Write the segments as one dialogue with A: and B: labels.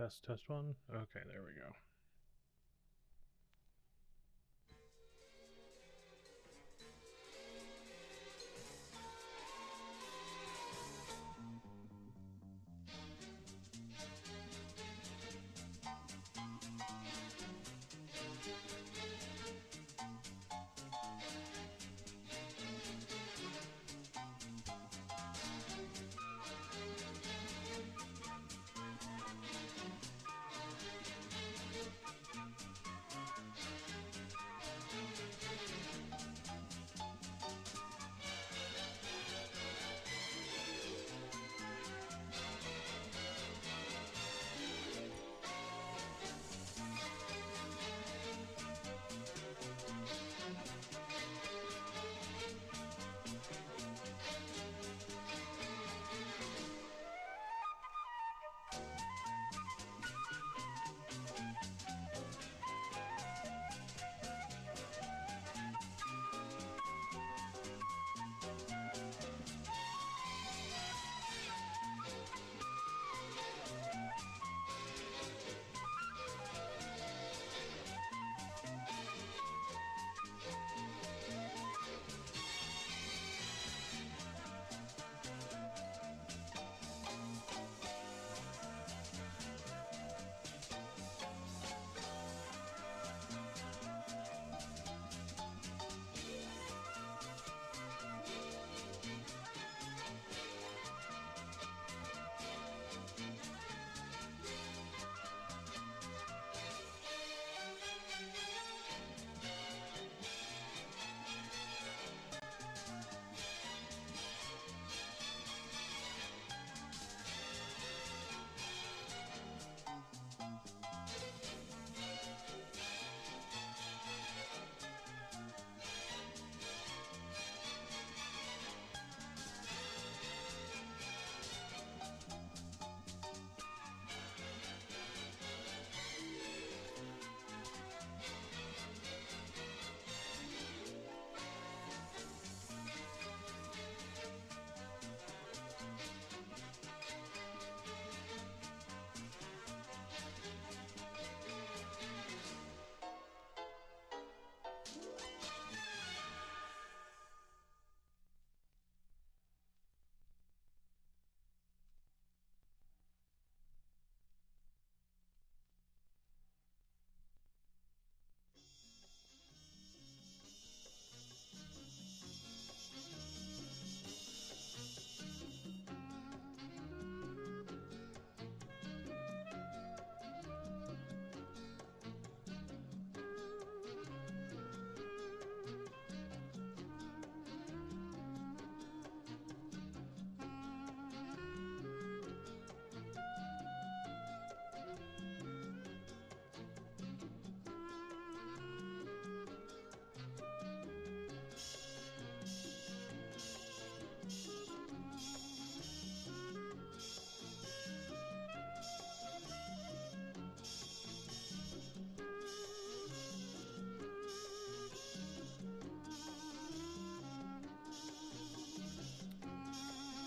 A: Test 1. Okay, there we go.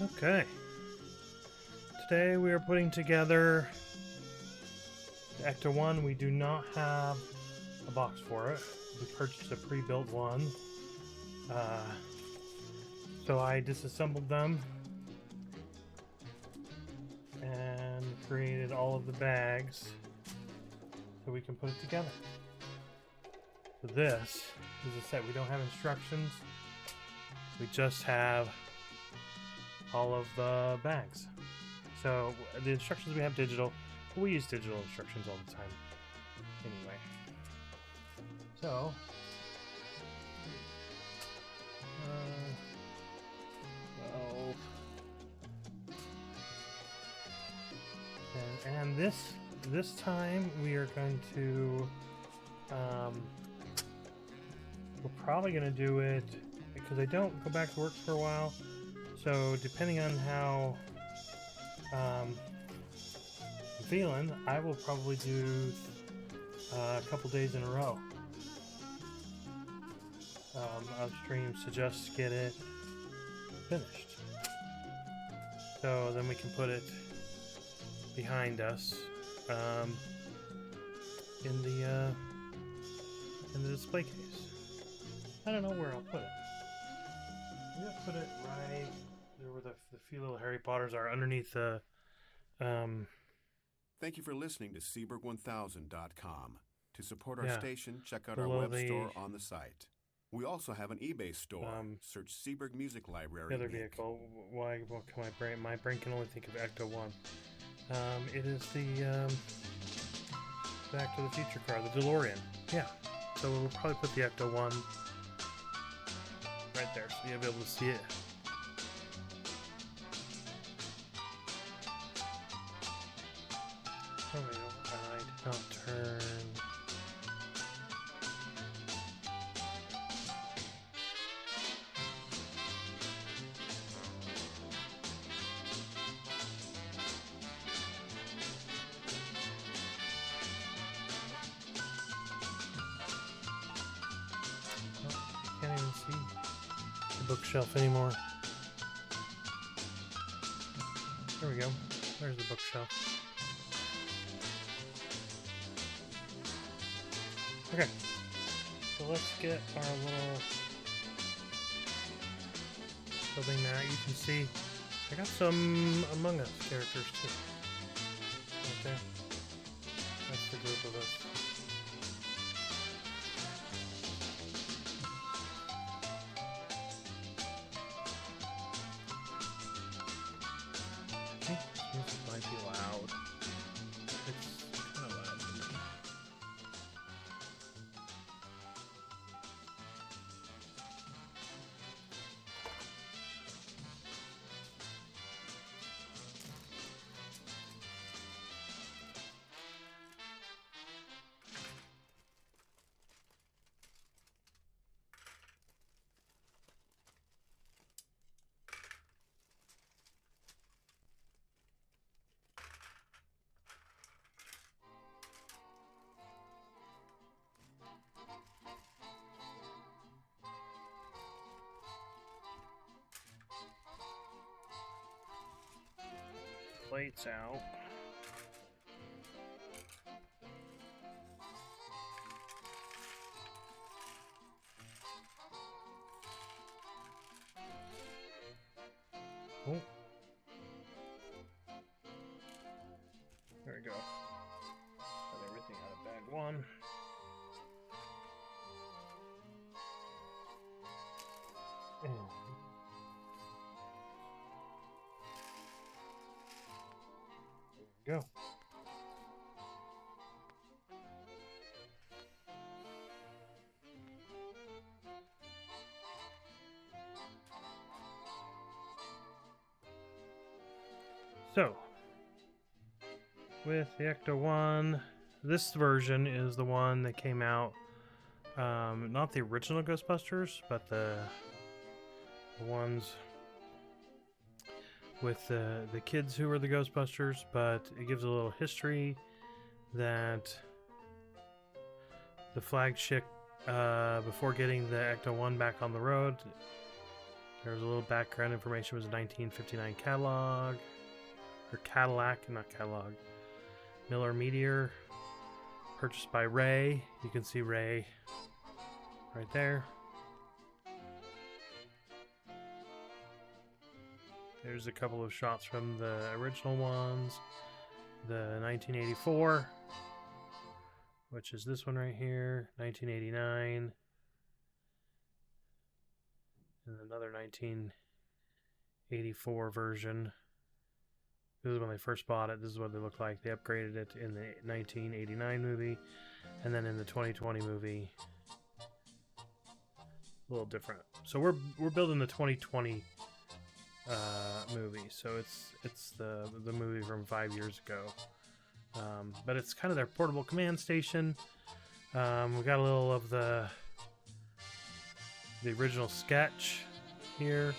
A: Okay. Today we are putting together the ECTO-1. We do not have a box for it. We purchased a pre-built one. So I disassembled them and created all of the bags so we can put it together. So this is a set. We don't have instructions. We just have all of the bags. So the instructions we have digital, but we use digital instructions all the time anyway. So and this time we are going to we're probably going to do it because I don't go back to work for a while. So depending on how I'm feeling, I will probably do a couple days in a row of streams to just get it finished. So then we can put it behind us in the display case. I don't know where I'll put it. I'm gonna put it right there where the few little Harry Potters are, underneath the
B: Thank you for listening to Seaberg1000.com. To support our station, check out our
A: below
B: web
A: the
B: store on the site. We also have an eBay store. Search Seaberg Music Library.
A: the other
B: Inc.
A: vehicle. Why? What can my brain can only think of ECTO-1. It is the Back to the Future car, the DeLorean. Yeah. So we'll probably put the ECTO-1 right there, so you'll be able to see it. Oh wait, I did not turn. Can't even see the bookshelf anymore. There we go. There's the bookshelf. Okay. So let's get our little building that. You can see I got some Among Us characters too. Right there. That's the group of us. I think this music might be loud. It's kind of loud for me. Plates out. Oh. There we go. Got everything out of bag one. And go. So, with the ECTO-1, this version is the one that came out, not the original Ghostbusters, but the ones with the kids who were the Ghostbusters, but it gives a little history that the flagship, before getting the ECTO-1 back on the road, There's a little background information. It was a 1959 catalog. Or Cadillac, not catalog. Miller Meteor. Purchased by Ray. You can see Ray right there. There's a couple of shots from the original ones. The 1984, which is this one right here. 1989. And another 1984 version. This is when they first bought it. This is what they look like. They upgraded it in the 1989 movie. And then in the 2020 movie, a little different. So we're building the 2020 movie. So it's the movie from 5 years ago. But it's kind of their portable command station. We got a little of the original sketch here.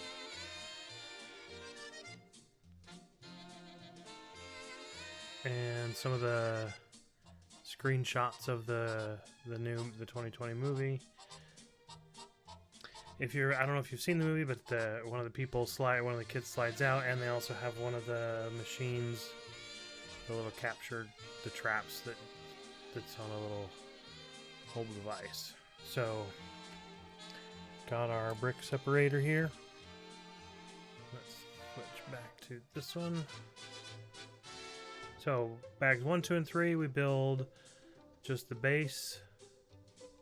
A: And some of the screenshots of the 2020 movie. I don't know if you've seen the movie, but one of the kids slides out, and they also have one of the machines, the little the traps that's on a little mobile device. So, got our brick separator here. Let's switch back to this one. So, bags 1, 2, and 3, we build just the base.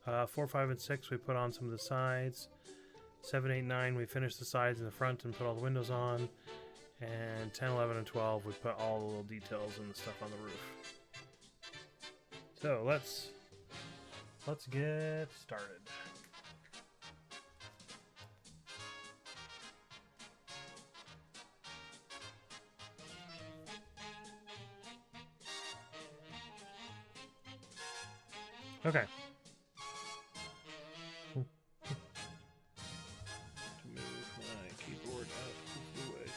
A: 4, 5, and 6, we put on some of the sides. 7, 8, 9, we finish the sides and the front and put all the windows on. And 10, 11, and 12, we put all the little details and the stuff on the roof. So, let's get started. Okay. To move my keyboard out of the way.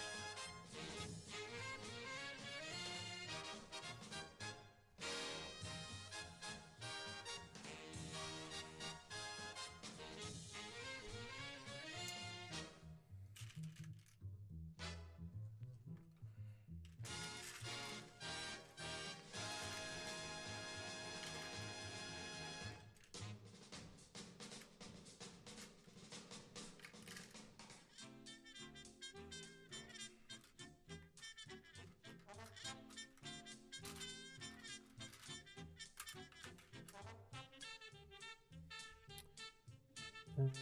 A: And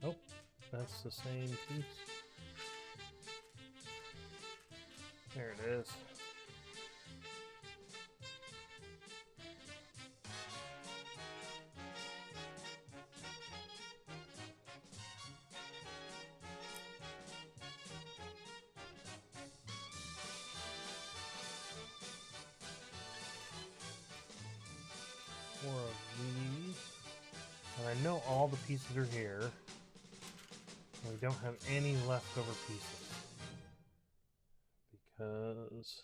A: oh, that's the same piece. There it is. Four of these. And I know all the pieces are here. And we don't have any leftover pieces. Because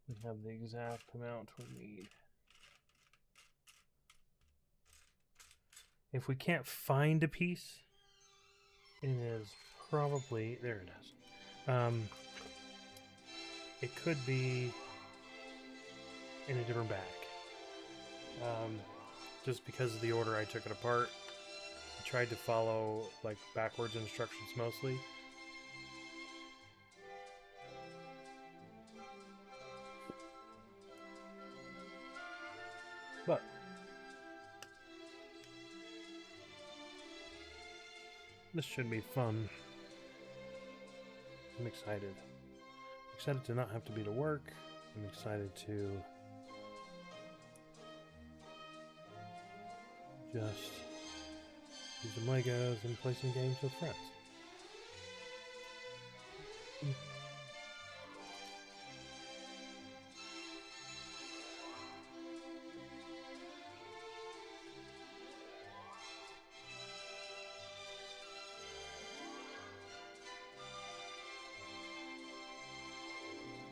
A: we have the exact amount we need. If we can't find a piece, it is probably... There it is. It could be in a different bag. Just because of the order I took it apart. I tried to follow like backwards instructions mostly. But this should be fun. I'm excited. I'm excited to not have to be to work. I'm excited to just use some Legos and play some games with friends.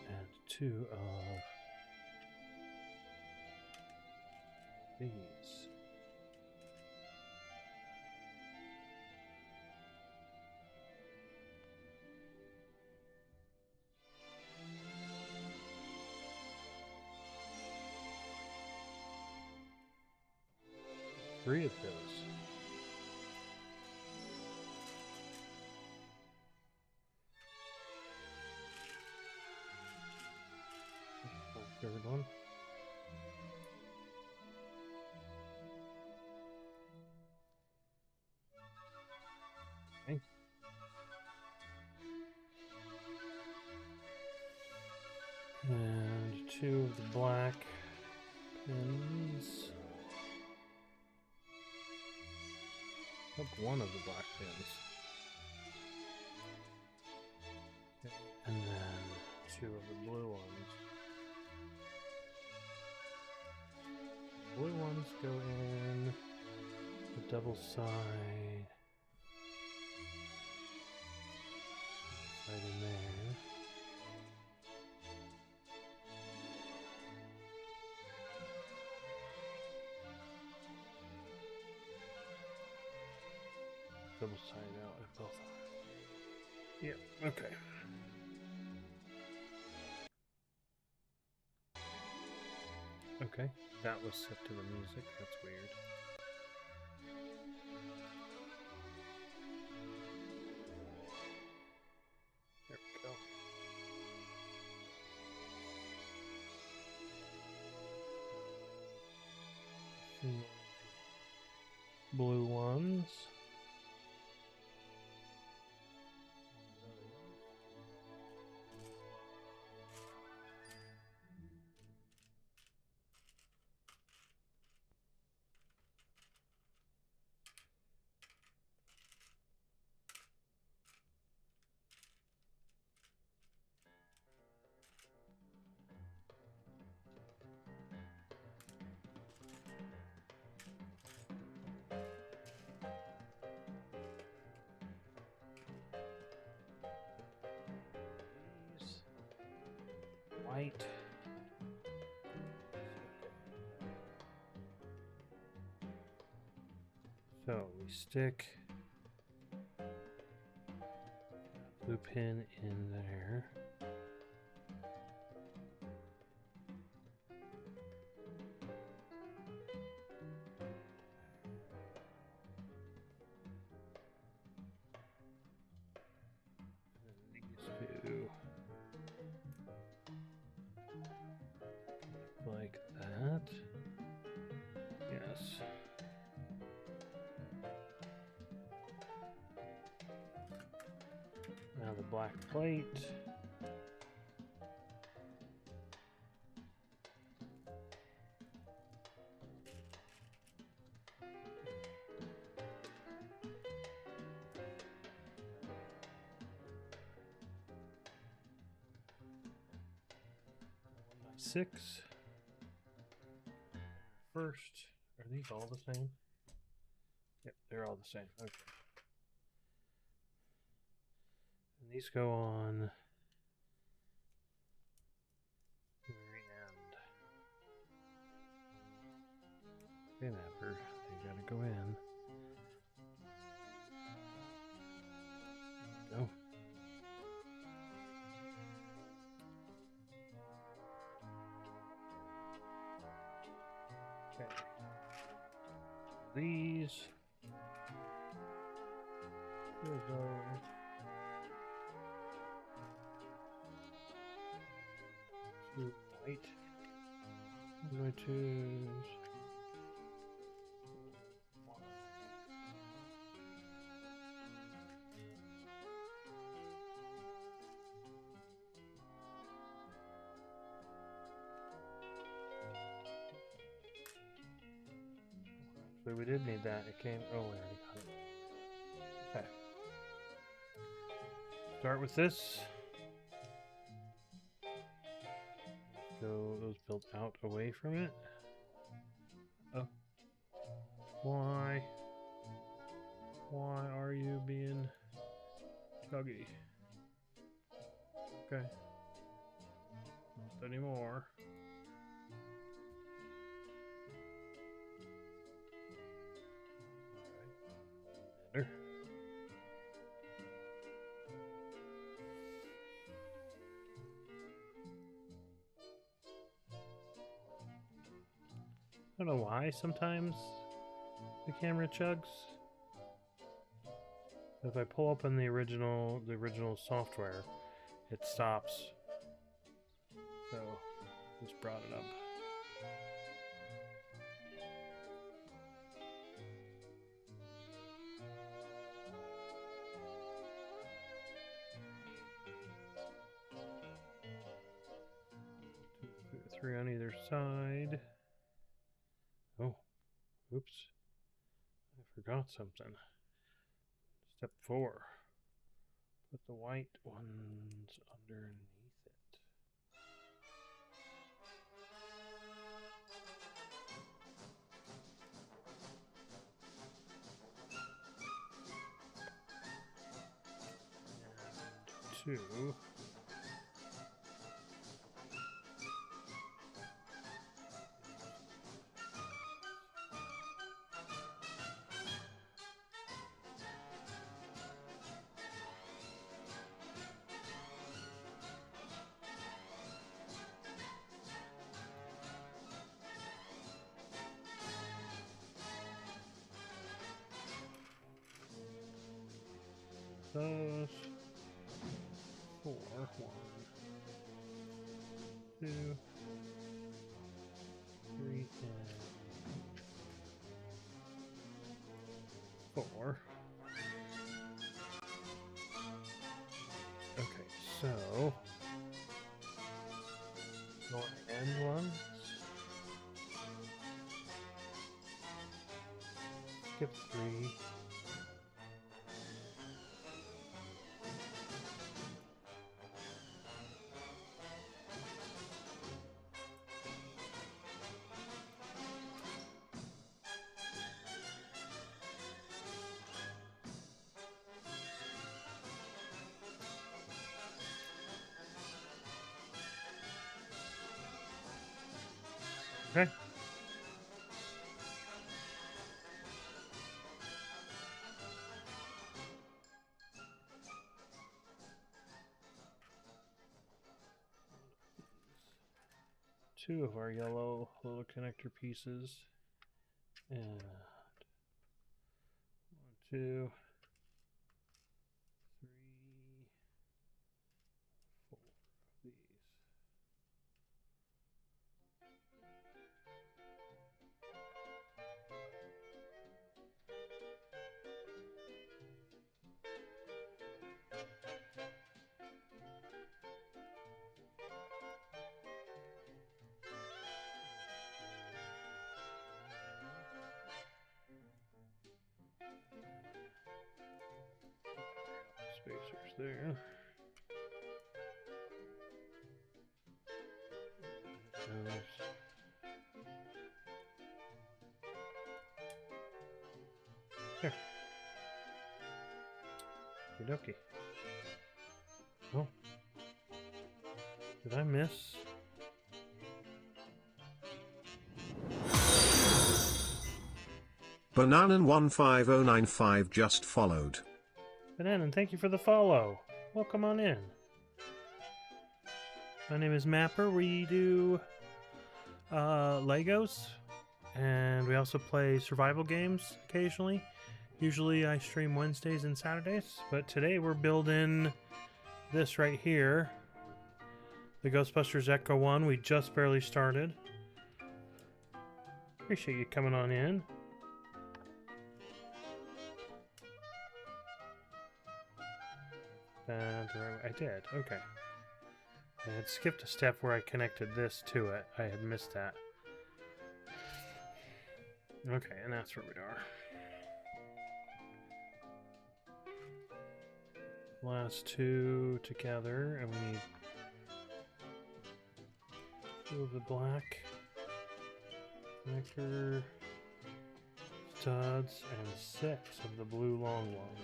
A: And 2 of these. 3 of those. Third one. Okay. And 2 of the black pins. Up 1 of the black pins. Okay. And then 2 of the blue ones. Blue ones go in the double side. Right in there. Double side out if both are. Yep, okay. Okay, that was set to the music. That's weird. There we go. Blue ones. White. So we stick blue pin in there. And these two. Like that. Yes. Now the black plate. Six. First, are these all the same? Yep, they're all the same. Okay. And these go on the very end. Okay, Mapper, they gotta go in. Go. Okay. These. Here we go. Two white. What do I choose? So we did need that. It came. Oh, we already got it. Okay. Start with this. Go those built out away from it. Oh. Why? Why are you being chuggy? Okay. Not anymore. Better. I don't know why sometimes the camera chugs. If I pull up on the original software, it stops. So just brought it up. Three on either side. Oh, oops. I forgot something. Step 4. Put the white ones underneath it. And 2. Those 4, 1, 2, 3, and 4. Okay, so go on the end ones. Skip 3. Okay. Two of our yellow little connector pieces. And 1, 2, 3, 4 of these. Spacers there. There. Okey-dokey. Oh. Did I miss?
B: Bananan15095 just followed.
A: Bananan, thank you for the follow. Welcome on in. My name is Mapper. We do Legos, and we also play survival games occasionally. Usually I stream Wednesdays and Saturdays, but today we're building this right here. The Ghostbusters ECTO-1. We just barely started. Appreciate you coming on in. I did, okay. I had skipped a step where I connected this to it. I had missed that. Okay, and that's where we are. Last two together, and we need 2 of the black connector studs and 6 of the blue long ones.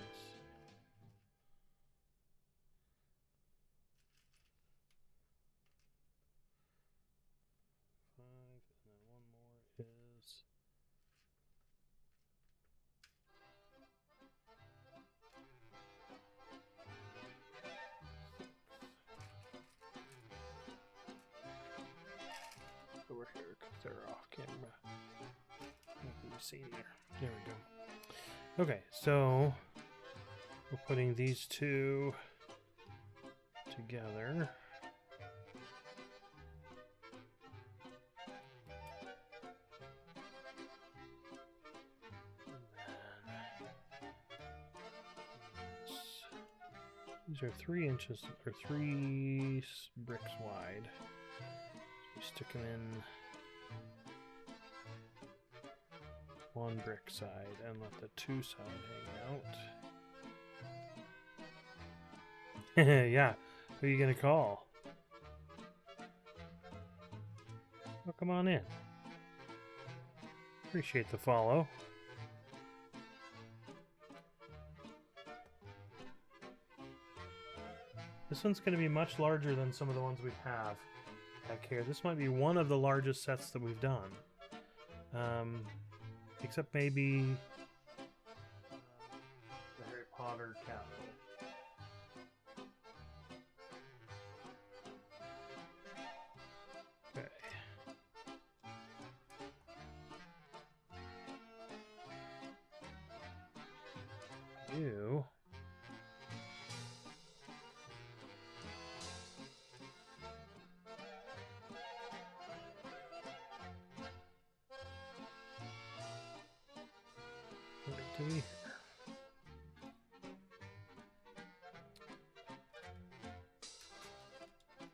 A: Over here because they're off camera. see here. There we go. Okay, so we're putting these two together. These are 3 inches or 3 bricks wide. So we stick them in one brick side and let the 2 side hang out. Yeah, who are you gonna call? Well, come on in. Appreciate the follow. This one's going to be much larger than some of the ones we have back here. This might be one of the largest sets that we've done. Except maybe the Harry Potter castle. Okay. You.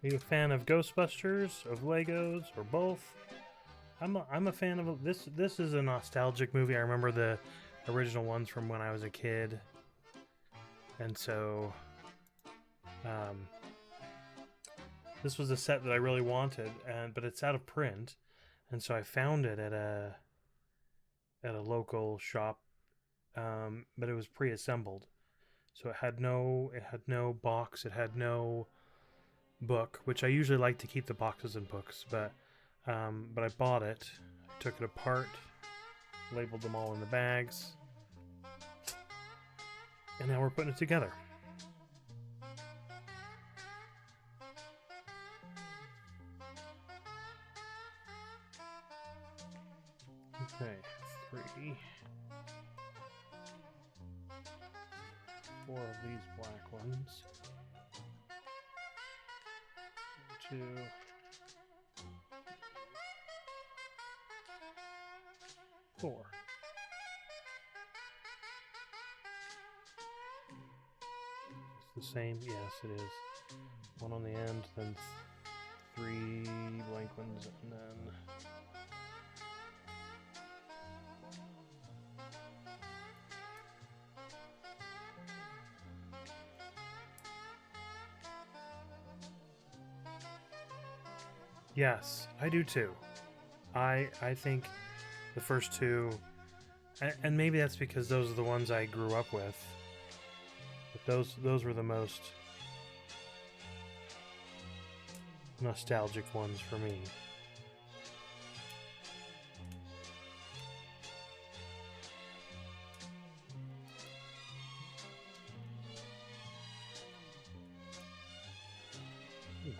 A: Are you a fan of Ghostbusters, of Legos, or both? I'm a fan of this. This is a nostalgic movie. I remember the original ones from when I was a kid, and so this was a set that I really wanted, but it's out of print, and so I found it at a local shop. But it was pre-assembled, so it had no box, it had no book, which I usually like to keep the boxes and books, but I bought it, took it apart, labeled them all in the bags, and now we're putting it together. Okay, 3. 4 of these black ones. 2. 4. It's the same? Yes, it is. 1 on the end, then 3 blank ones, and then yes, I do too. I think the first 2, and maybe that's because those are the ones I grew up with, but those were the most nostalgic ones for me. Oh,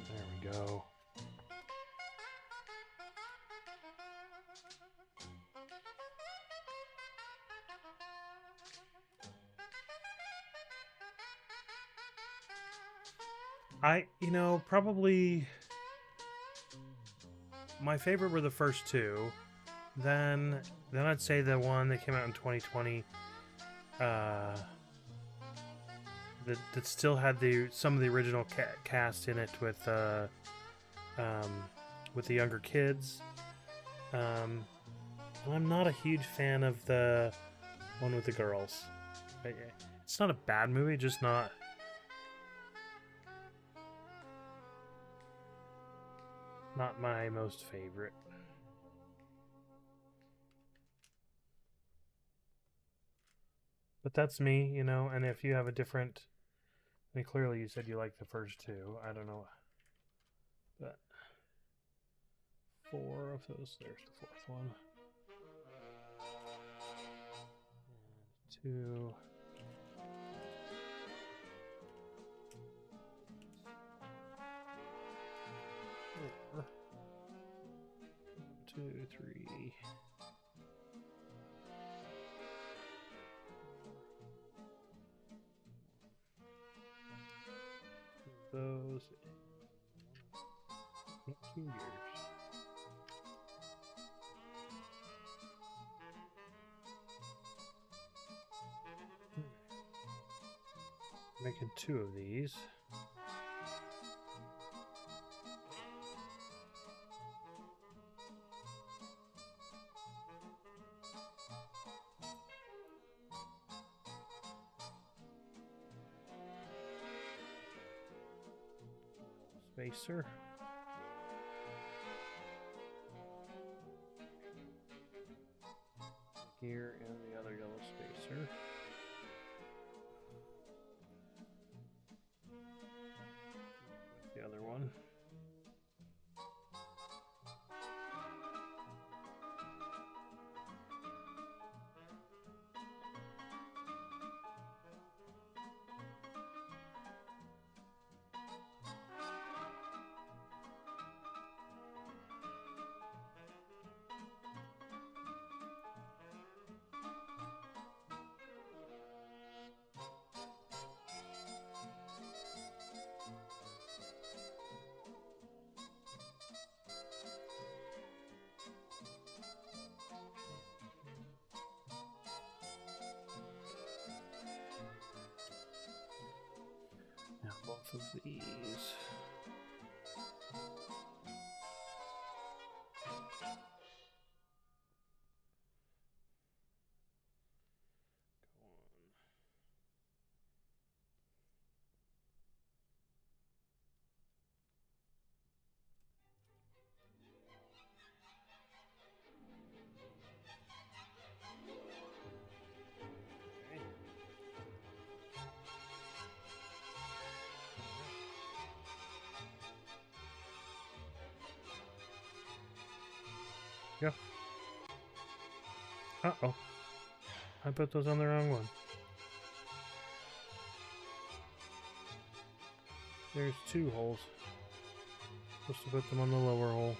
A: there we go. Probably my favorite were the first 2. Then I'd say the one that came out in 2020 that still had some of the original cast in it with the younger kids. And I'm not a huge fan of the one with the girls. It's not a bad movie, just not my most favorite. But that's me, and if you have a different... clearly you said you liked the first 2. I don't know. But 4 of those. There's the 4th one. And 2. 4. 2, 3. was it? Not 2 years. Making 2 of these. Spacer. Here and the other yellow spacer. The other one. Now both of these. Go on. Okay. Yeah. Uh-oh. I put those on the wrong one. There's 2 holes. Supposed to put them on the lower hole.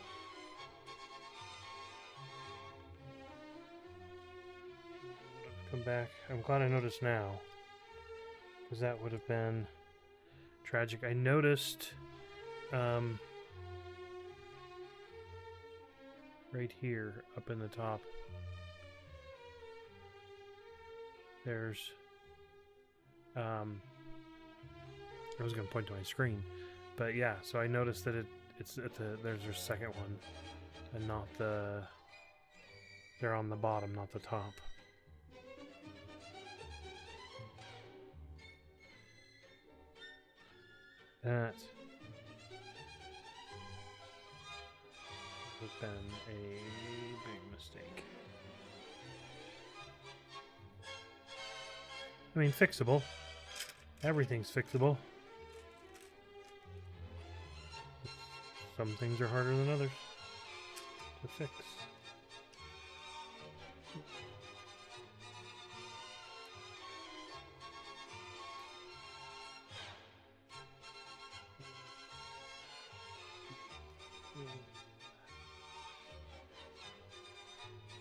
A: Come back. I'm glad I noticed now, because that would have been tragic. I noticed right here up in the top there's I was going to point to my screen, but yeah, so I noticed that it's at there's their second one and not they're on the bottom, not the top. That has been a big mistake. I mean, fixable. Everything's fixable. Some things are harder than others to fix.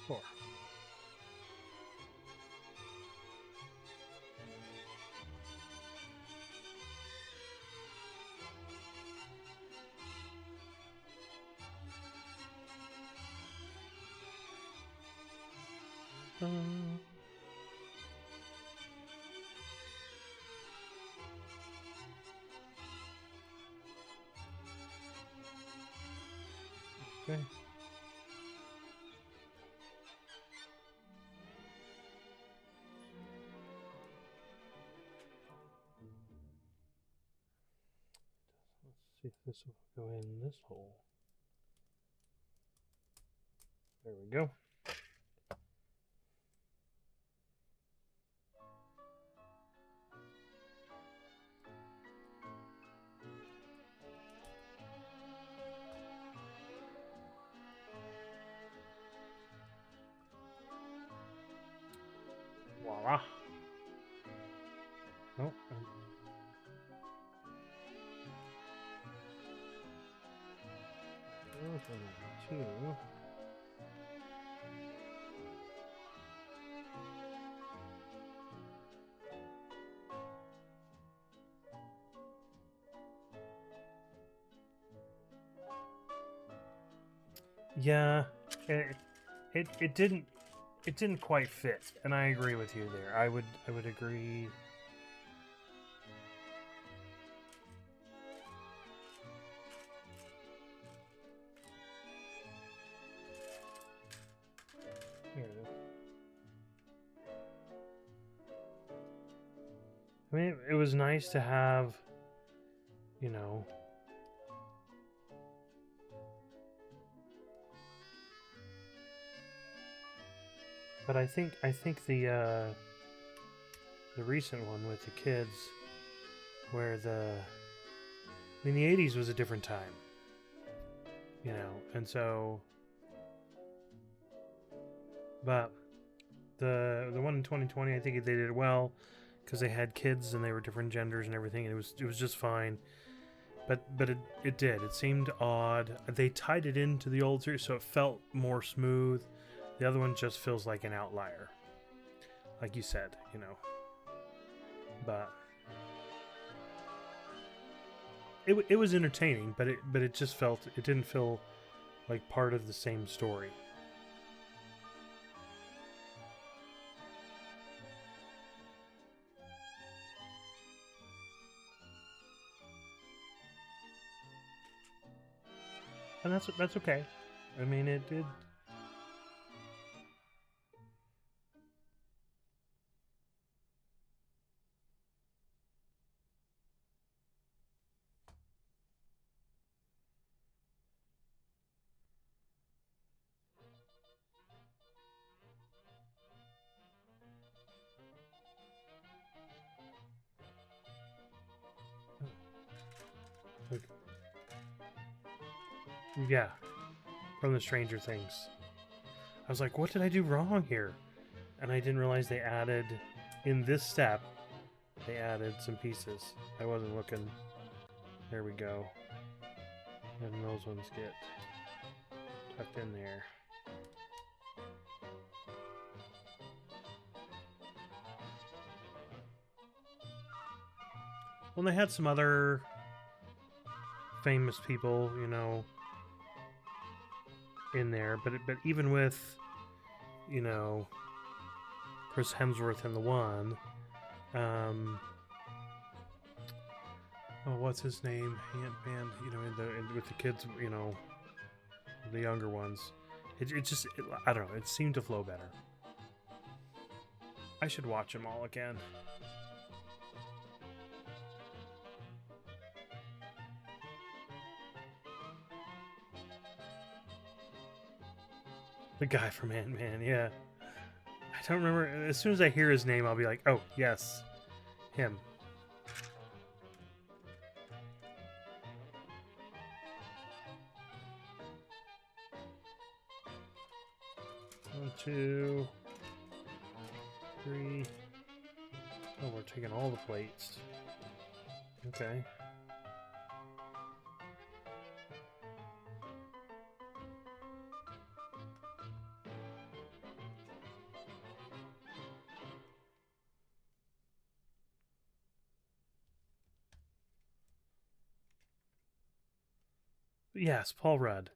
A: Four. Okay. Let's see if this will go in this hole. There we go. Voila. Oh. Two. Yeah, it didn't quite fit, and I agree with you there. I would agree. Here it is. I mean, it was nice to have, you know, but I think the recent one with the kids, where I mean, the '80s was a different time, you know, and so, but the one in 2020, I think they did it well because they had kids and they were different genders and everything, and it was just fine. But it seemed odd. They tied it into the old series, so it felt more smooth. The other one just feels like an outlier, like you said, you know. But it was entertaining, but it just it didn't feel like part of the same story. And that's okay. I mean, it did. Like, yeah, from the Stranger Things. I was like, what did I do wrong here? And I didn't realize they added, in this step, they added some pieces. I wasn't looking. There we go. And those ones get tucked in there. Well, they had some other famous people, you know, in there, but even with, you know, Chris Hemsworth in the one, oh, what's his name? Ant-Man, you know, with the kids, you know, the younger ones. I don't know, it seemed to flow better. I should watch them all again. The guy from Ant-Man, yeah. I don't remember. As soon as I hear his name, I'll be like, oh, yes. Him. One, two, three. Oh, we're taking all the plates. Okay. Yes, Paul Rudd.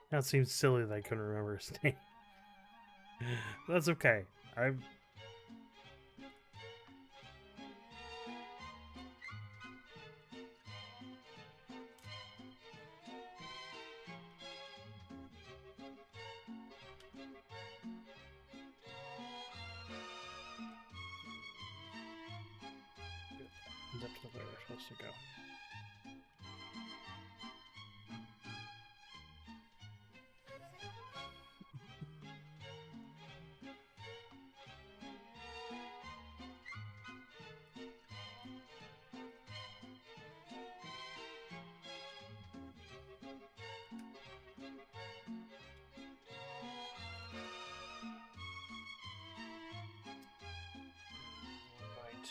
A: That seems silly that I couldn't remember his name. That's okay. I'm. Up to where we're supposed to go.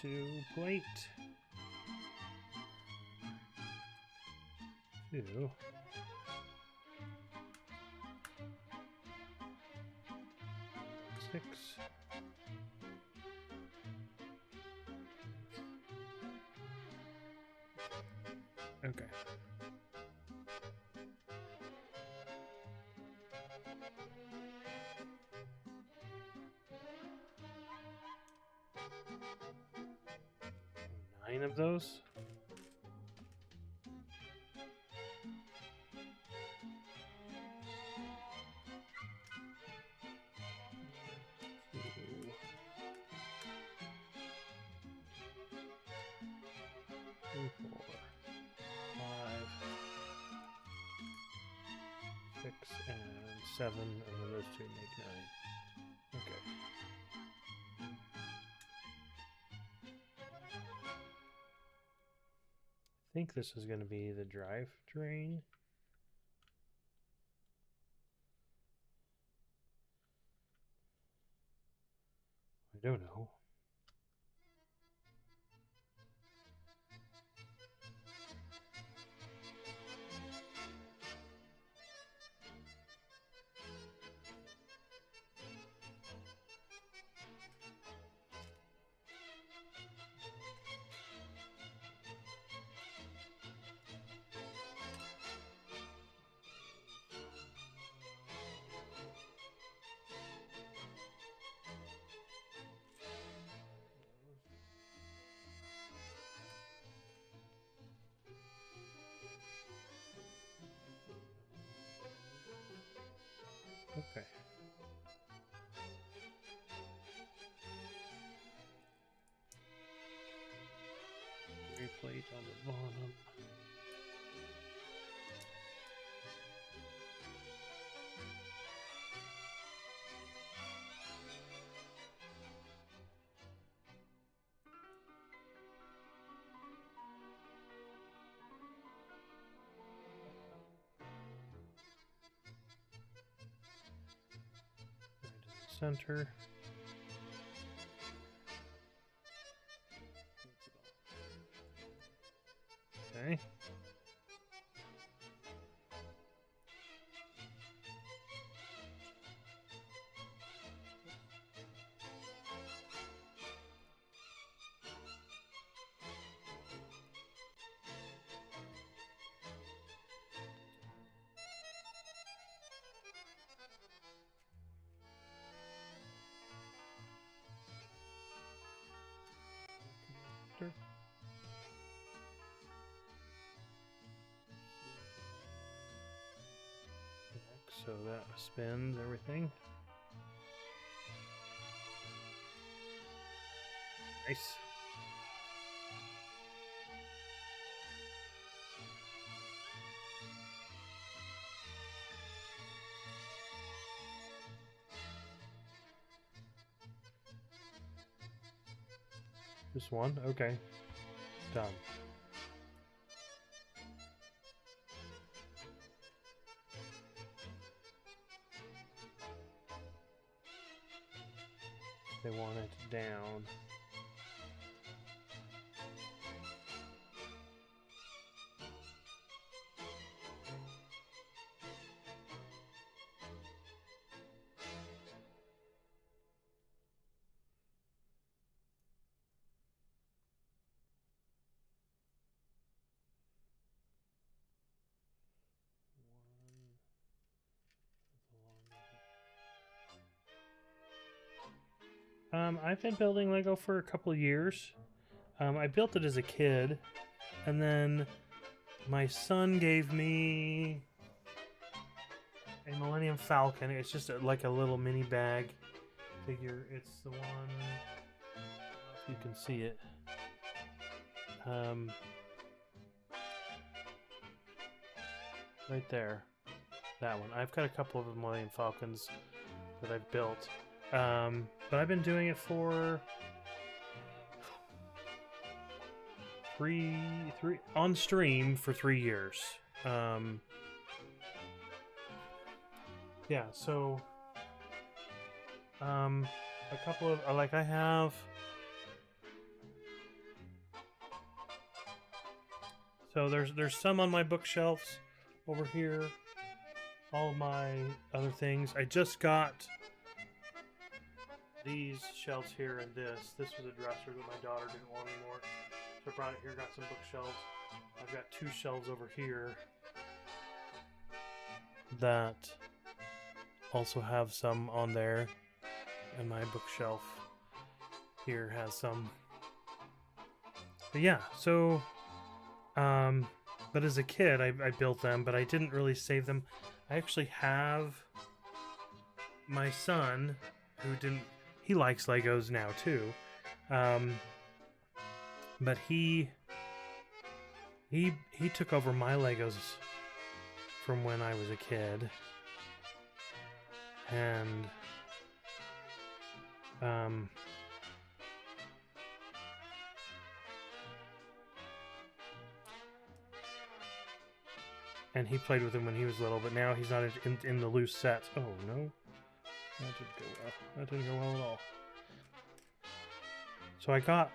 A: Two plate. Two. Six. Okay. 9 of those. Three, 4, 5, 6, and 7, and then those two make 9. Okay. I think this is going to be the drive drain. I don't know. Okay. Plate on the bottom. Right in the center. Okay. So that spins everything. Nice. Just one? Okay. Done. They want it down. I've been building Lego for a couple years. I built it as a kid, and then my son gave me a Millennium Falcon. It's just like a little mini bag figure. It's the one, I don't know if you can see it. Right there. That one. I've got a couple of Millennium Falcons that I've built. But I've been doing it for three on stream for 3 years. Yeah, so a couple of like I have. So there's some on my bookshelves over here. All my other things. I just got these shelves here and this. This was a dresser that my daughter didn't want anymore. So I brought it here, got some bookshelves. I've got 2 shelves over here that also have some on there. And my bookshelf here has some But yeah, so but as a kid I built them, but I didn't really save them. I actually have my son he likes Legos now too. But he took over my Legos from when I was a kid. And he played with them when he was little, but now he's not in the loose sets. Oh no, that didn't go well. That didn't go well at all. So I got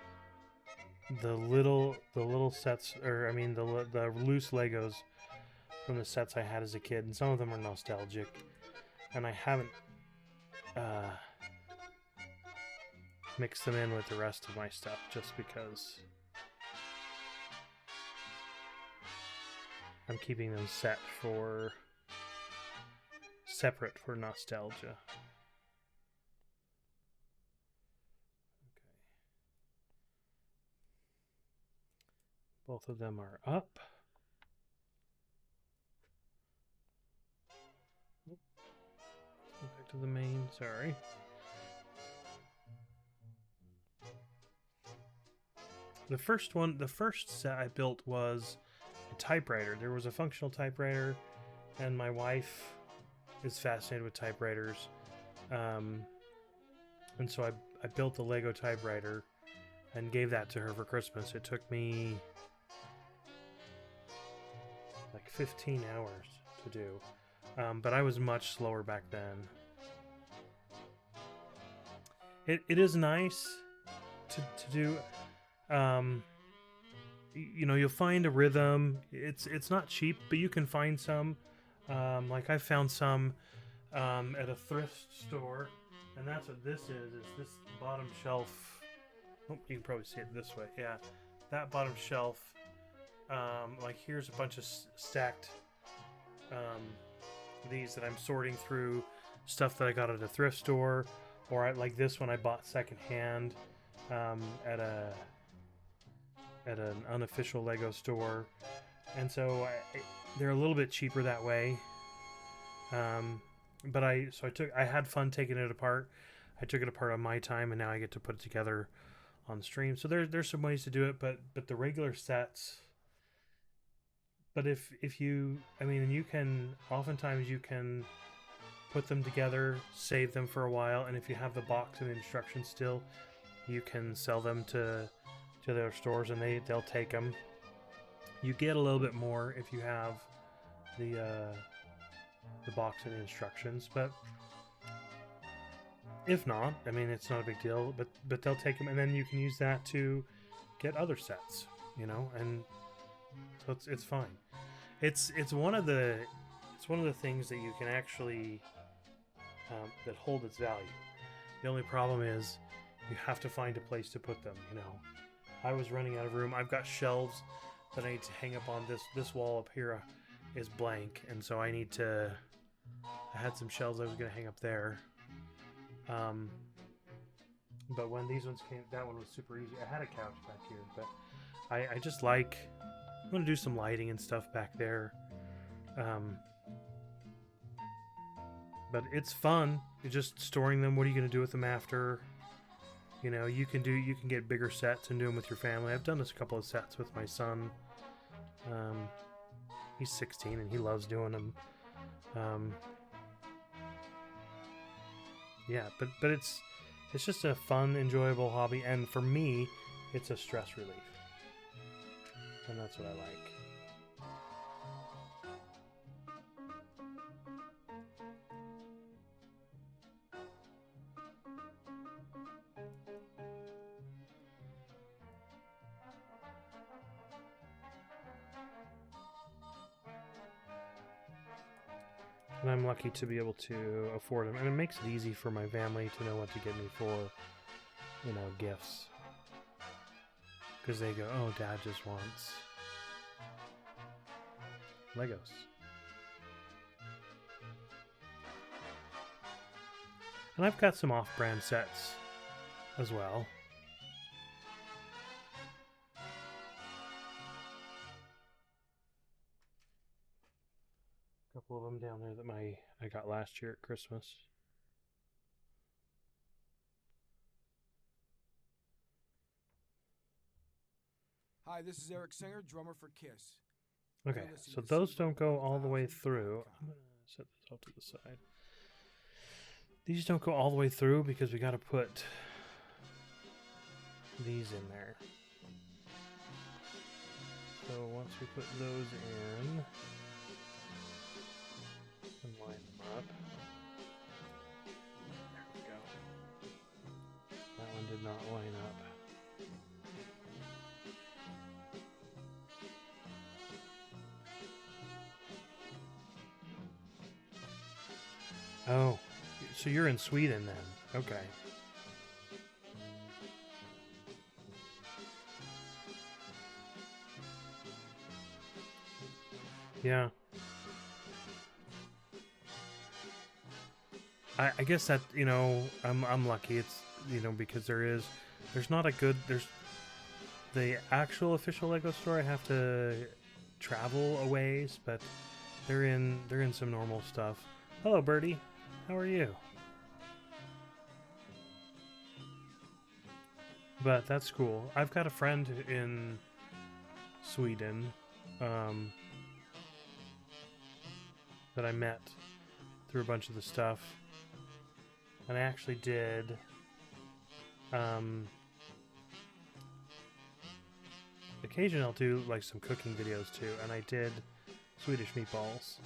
A: the little sets, or I mean the loose Legos from the sets I had as a kid, and some of them are nostalgic, and I haven't mixed them in with the rest of my stuff just because I'm keeping them separate for nostalgia. Okay. Both of them are up. Go back to the main, sorry. The first set I built was a typewriter. There was a functional typewriter, and my wife is fascinated with typewriters. And so I built the Lego typewriter and gave that to her for Christmas. It took me like 15 hours to do. But I was much slower back then. It is nice to do. You know, you'll find a rhythm. It's not cheap, but you can find some. Like I found some at a thrift store, and that's what this is. It's this bottom shelf. Oh, you can probably see it this way. Yeah, that bottom shelf. Like here's a bunch of stacked these that I'm sorting through, stuff that I got at a thrift store, or like this one I bought secondhand at an unofficial Lego store, and so they're a little bit cheaper that way. But I had fun taking it apart. I took it apart on my time, and now I get to put it together on stream. So there's some ways to do it, but the regular sets. But if you, I mean, you can oftentimes you can put them together, save them for a while, and if you have the box and instructions still, you can sell them to their stores, and they'll take them. You get a little bit more if you have the box and instructions, but if not, I mean, it's not a big deal. But they'll take them, and then you can use that to get other sets, you know, and so it's fine. It's one of the things that you can actually that hold its value. The only problem is you have to find a place to put them, you know. I was running out of room. I've got shelves that I need to hang up on. This wall up here is blank, and so I had some shelves I was going to hang up there. But when these ones came, that one was super easy. I had a couch back here, but I just like, I'm going to do some lighting and stuff back there. But it's fun. You're just storing them. What are you going to do with them after? You know, you can get bigger sets and do them with your family. I've done this a couple of sets with my son. He's 16 and he loves doing them. Yeah, but it's just a fun, enjoyable hobby, and for me, it's a stress relief, and that's what I like. And I'm lucky to be able to afford them, and it makes it easy for my family to know what to get me for, you know, gifts. Because they go, oh, Dad just wants Legos. And I've got some off-brand sets as well. one down there that I got last year at Christmas.
C: Hi, this is Eric Singer, drummer for Kiss.
A: Okay, so those don't go all the way through. I'm going to set this off to the side. These don't go all the way through because we got to put these in there. So once we put those in and line them up. There we go. That one did not line up. Oh, so you're in Sweden then. Okay. Yeah. I guess that, you know, I'm lucky. It's, you know, because there's not a good, there's the actual official Lego store. I have to travel a ways, but they're in some normal stuff. Hello, Birdie. How are you? But that's cool. I've got a friend in Sweden that I met through a bunch of the stuff. And I actually did occasionally I'll do like some cooking videos too, and I did Swedish meatballs.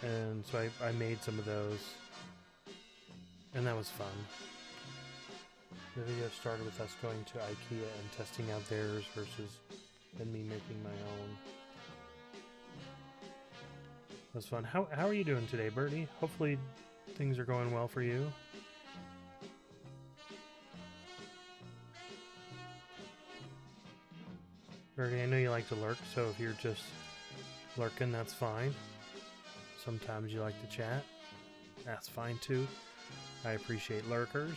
A: And so I made some of those, and that was fun. The video started with us going to IKEA and testing out theirs versus and me making my own. That was fun. How are you doing today, Bertie? Hopefully things are going well for you. Bertie, I know you like to lurk, so if you're just lurking, that's fine. Sometimes you like to chat. That's fine too. I appreciate lurkers.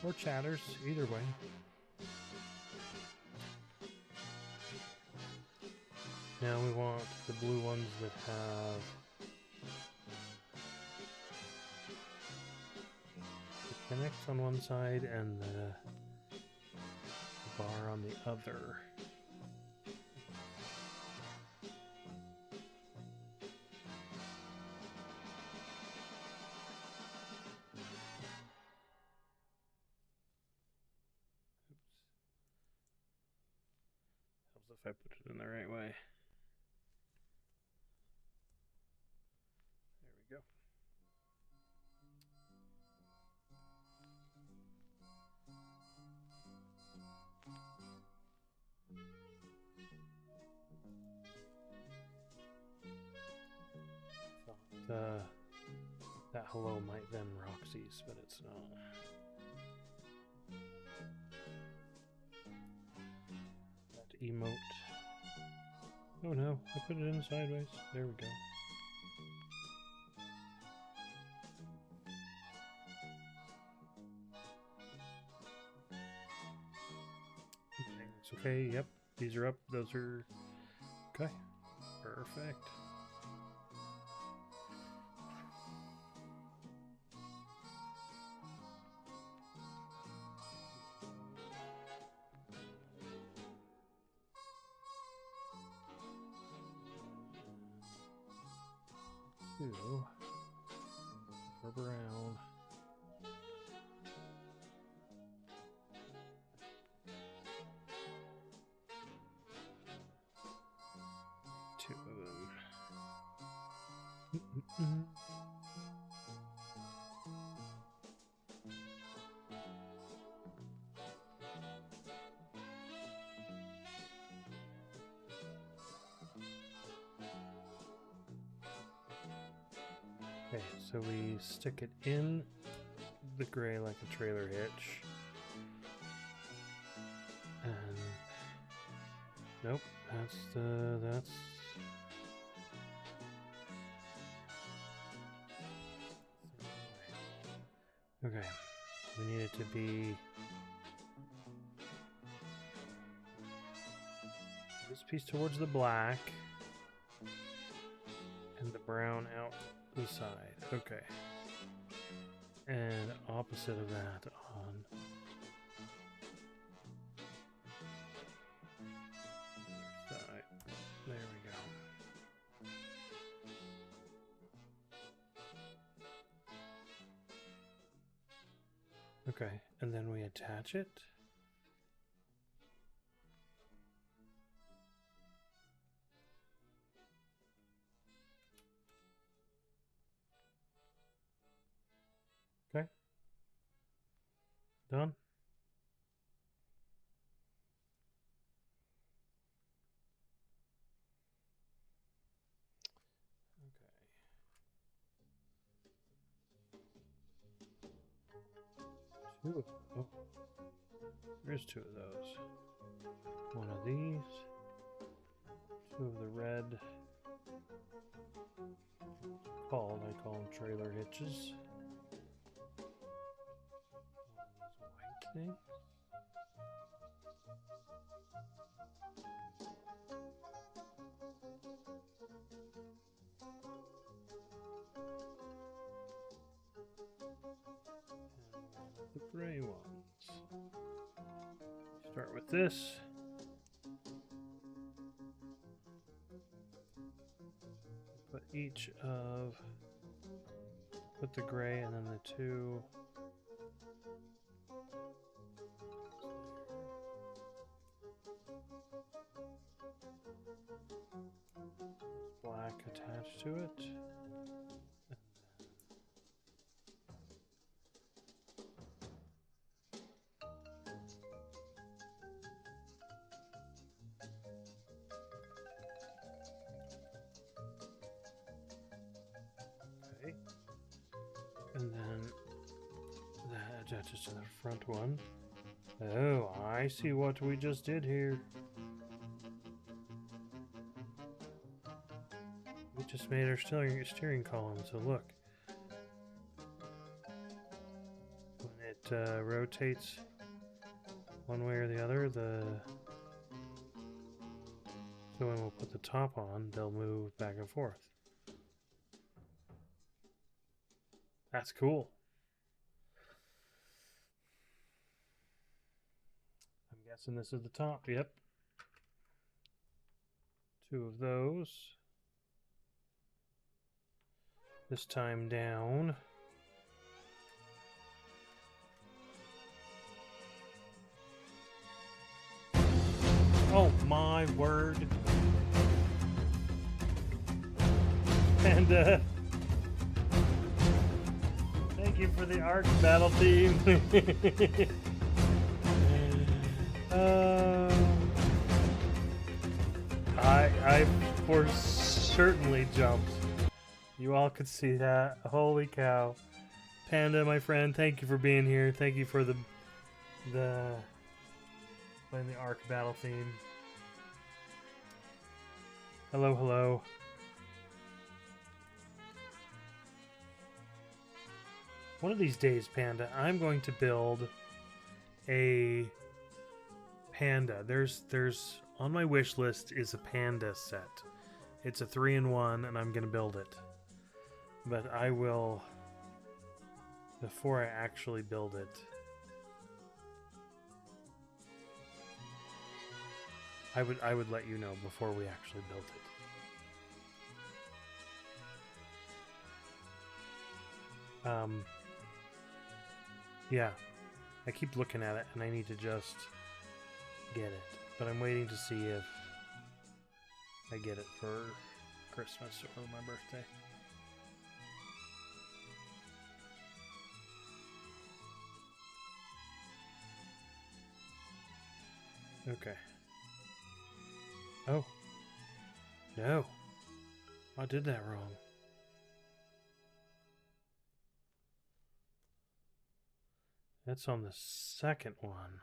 A: Or chatters, either way. Now we want the blue ones that have the connects on one side and the bar on the other. If I put it in the right way. There we go. Thought that hello might been Roxy's, but it's not. Emote. Oh no, I put it in sideways. There we go. Okay, it's okay. Yep, these are up. Those are okay. Perfect. For brown. Two of them. Okay, so we stick it in the gray like a trailer hitch. And nope, that's okay. We need it to be this piece towards the black. And the brown out the side. Okay. And opposite of that on the other side. There we go. Okay, and then we attach it. Okay. Done. Okay. Oh, there's two of those. One of these. Two of the red. I call them trailer hitches. One of these white things. The gray ones. Start with this. Put each of, put the gray and then the two. Black attached to it. And then that attaches to the front one. Oh, I see what we just did here. We just made our steering column, so look. When it rotates one way or the other, so when we'll put the top on, they'll move back and forth. That's cool. I'm guessing this is the top. Yep. Two of those. This time down. Oh my word. And thank you for the arc battle team. I for certainly jumped. You all could see that. Holy cow. Panda, my friend, thank you for being here. Thank you for the playing the arc battle theme. Hello, hello. One of these days, Panda, I'm going to build a Panda. There's on my wish list is a Panda set. It's a 3-in-1 and I'm going to build it. But I will, before I actually build it, I would let you know before we actually built it. Yeah, I keep looking at it and I need to just get it. But I'm waiting to see if I get it for Christmas or my birthday. Okay. Oh. No. I did that wrong. That's on the second one.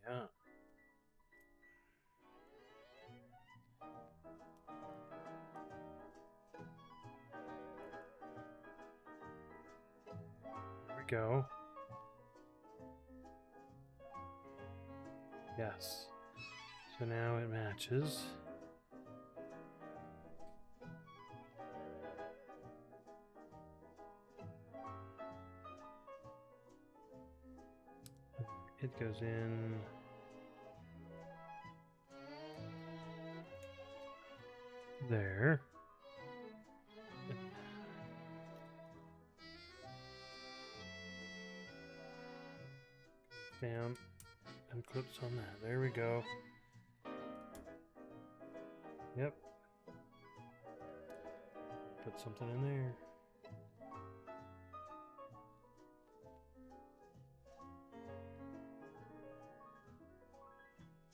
A: Yeah. There we go. Yes. So now it matches. It goes in there. Down and clips on that. There we go. Yep. Put something in there.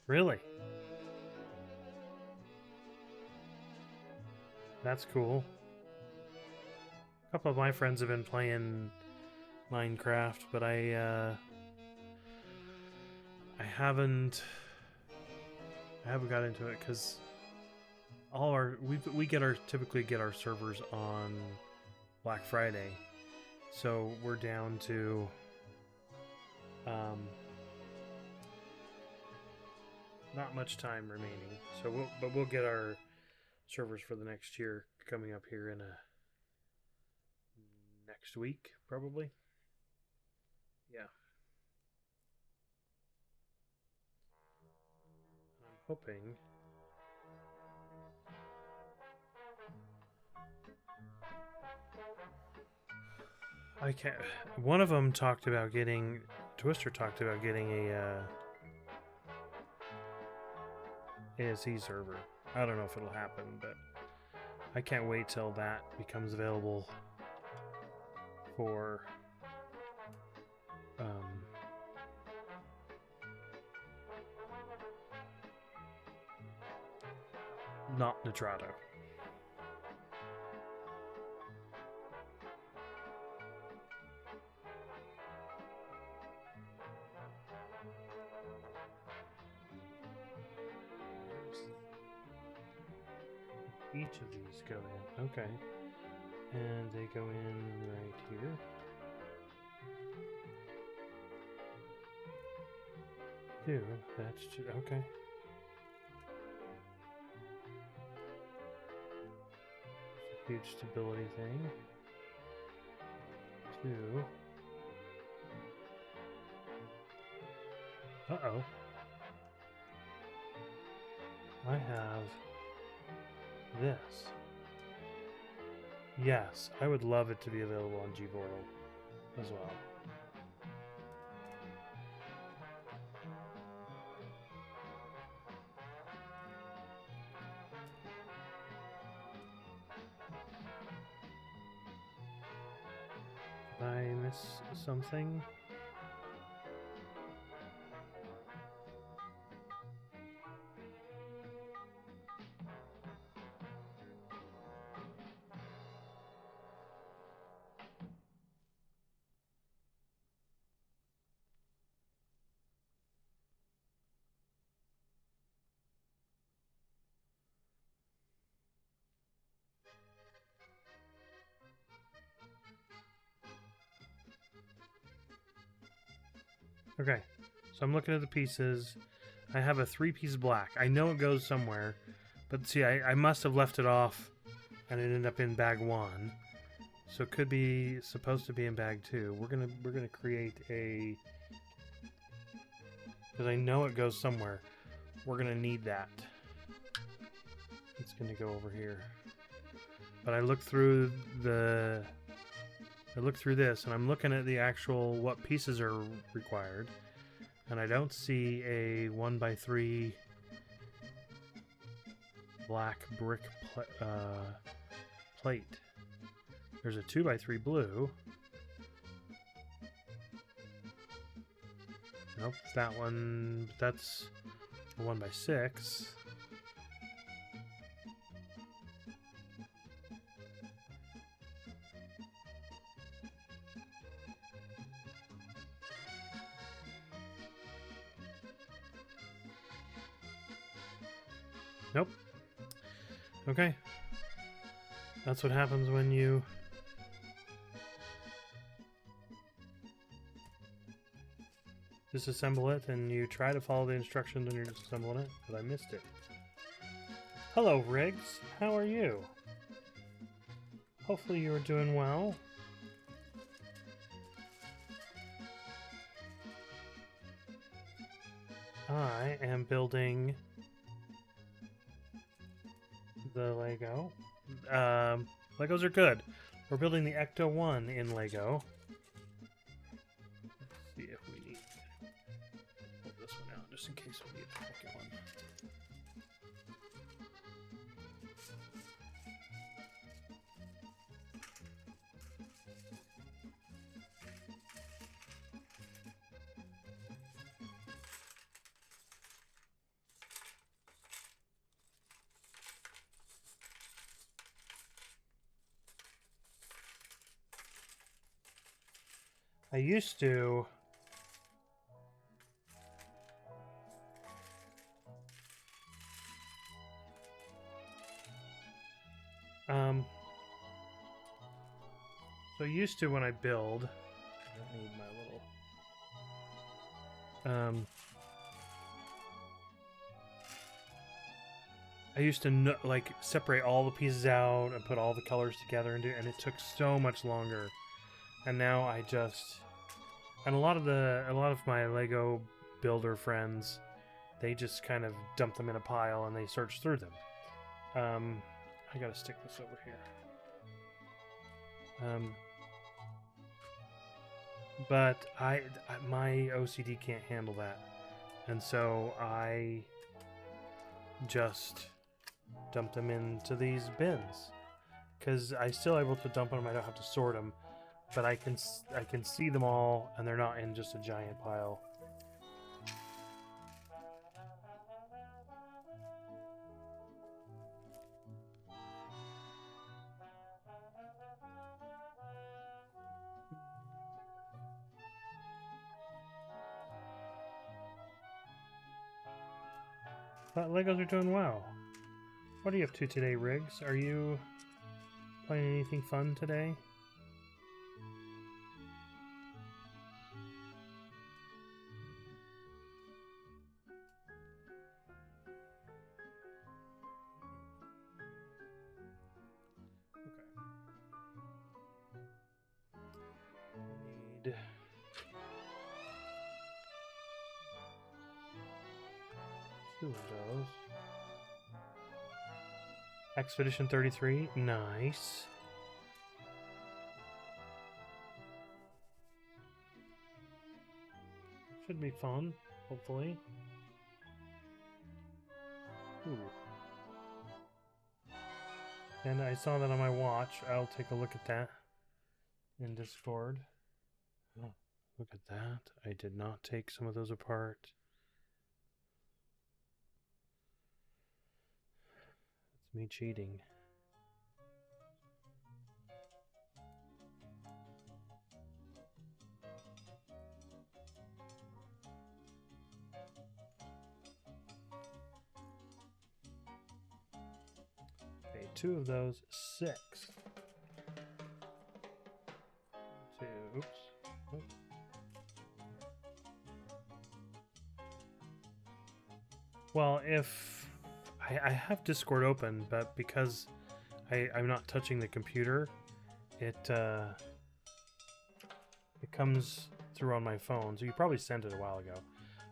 A: Really? That's cool. A couple of my friends have been playing Minecraft, but I haven't got into it because all our we typically get our servers on Black Friday, so we're down to not much time remaining. So we'll get our servers for the next year coming up here in next week probably. Yeah. I'm hoping I can't. One of them talked about getting. Twister talked about getting a ASE server. I don't know if it'll happen, but I can't wait till that becomes available for not Nitrado. Each of these go in. Okay. And they go in right here. Two. That's two. Okay. Huge stability thing. Two. Uh-oh. I have this. Yes, I would love it to be available on Gportal as well. Did I miss something? Okay, so I'm looking at the pieces. I have a 3-piece black. I know it goes somewhere, but see, I must have left it off, and it ended up in bag 1. So it could be supposed to be in bag 2. We're gonna create a, because I know it goes somewhere. We're gonna need that. It's gonna go over here. But I looked through this, and I'm looking at the actual what pieces are required, and I don't see a 1x3 black brick plate. There's a 2x3 blue. Nope, that one. That's a 1x6. Nope. Okay. That's what happens when you... disassemble it, and you try to follow the instructions when you're disassembling it, but I missed it. Hello, Riggs. How are you? Hopefully you are doing well. I am building the Lego. Legos are good. We're building the ECTO-1 in Lego. Let's see if we need to pull this one out just in case we need a second one. I used to when I build, I don't need my little I used to like separate all the pieces out and put all the colors together and it took so much longer. And now I just, and a lot of my Lego builder friends, they just kind of dump them in a pile and they search through them. I gotta stick this over here. But my OCD can't handle that, and so I just dump them into these bins because I'm still able to dump them. I don't have to sort them. But I can see them all, and they're not in just a giant pile. But Legos are doing well. What are you up to today, Riggs? Are you playing anything fun today? Need two of those. Expedition 33, nice. Should be fun, hopefully. Ooh. And I saw that on my watch. I'll take a look at that in Discord. Oh, look at that. I did not take some of those apart. It's me cheating. Okay, two of those, 6. Two, oops. Oh. Well, if I have Discord open, but because I'm not touching the computer, it comes through on my phone. So you probably sent it a while ago,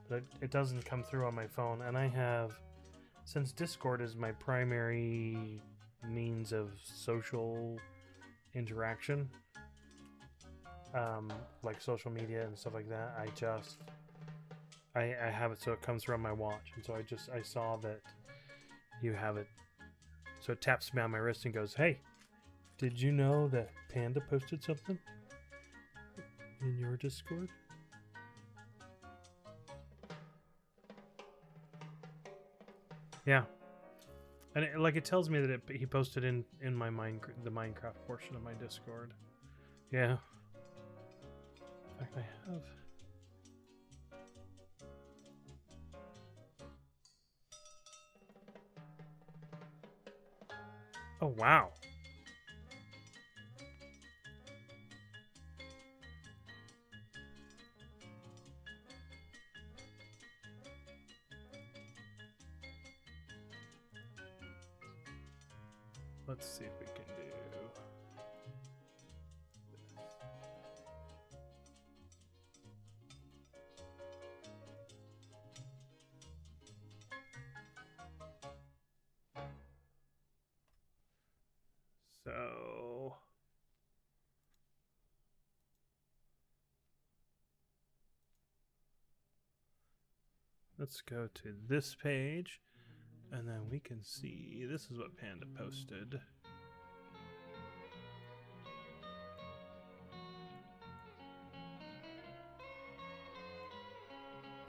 A: but it doesn't come through on my phone. And I have, since Discord is my primary means of social interaction, like social media and stuff like that, I have it so it comes through on my watch, and so I saw that you have it, so it taps me on my wrist and goes, "Hey, did you know that Panda posted something in your Discord?" Yeah, and it tells me that he posted in the Minecraft portion of my Discord. Yeah. In fact, I have. Oh, wow. let's see if we can do this. So let's go to this page, and then we can see this is what Panda posted.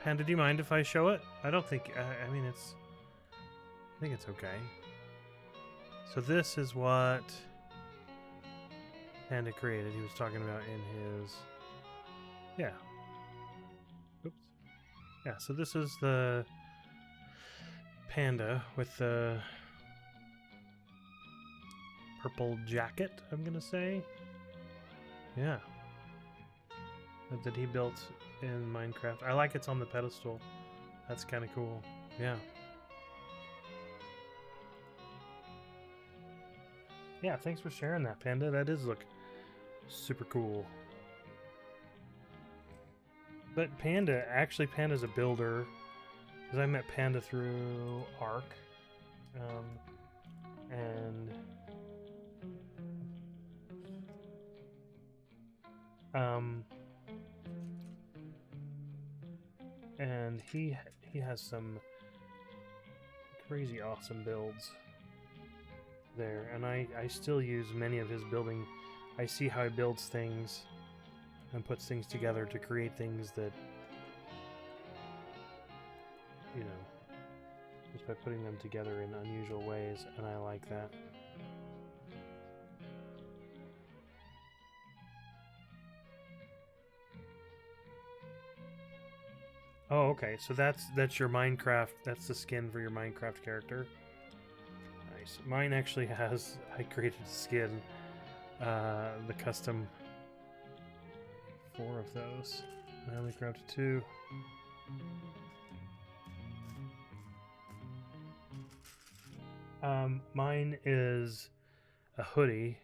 A: Panda, do you mind if I show it? I don't think, I mean, I think it's okay. So this is what Panda created. He was talking about in his, yeah. Oops. Yeah, so this is the Panda with the purple jacket, I'm gonna say. Yeah. That he built in Minecraft. I like it's on the pedestal. That's kind of cool. Yeah. Yeah, thanks for sharing that, Panda. That does look super cool. But Panda's a builder. Because I met Panda through Ark. And he has some crazy awesome builds there, and I still use many of his building. I see how he builds things and puts things together to create things that, you know, just by putting them together in unusual ways, and I like that. Oh, okay. So that's your Minecraft. That's the skin for your Minecraft character. Nice. Mine actually has. I created a skin. The custom 4 of those. I only grabbed 2. Mine is a hoodie.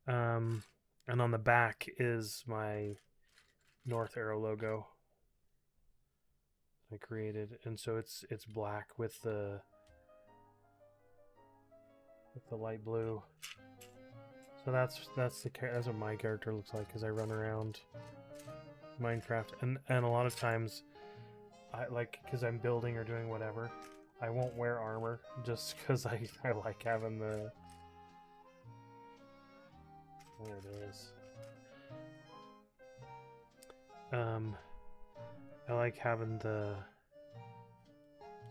A: And on the back is my North Arrow logo I created, and so it's black with the light blue. So that's what my character looks like as I run around Minecraft, and a lot of times I like, because I'm building or doing whatever, I won't wear armor just because I like having the, there it is. I like having the,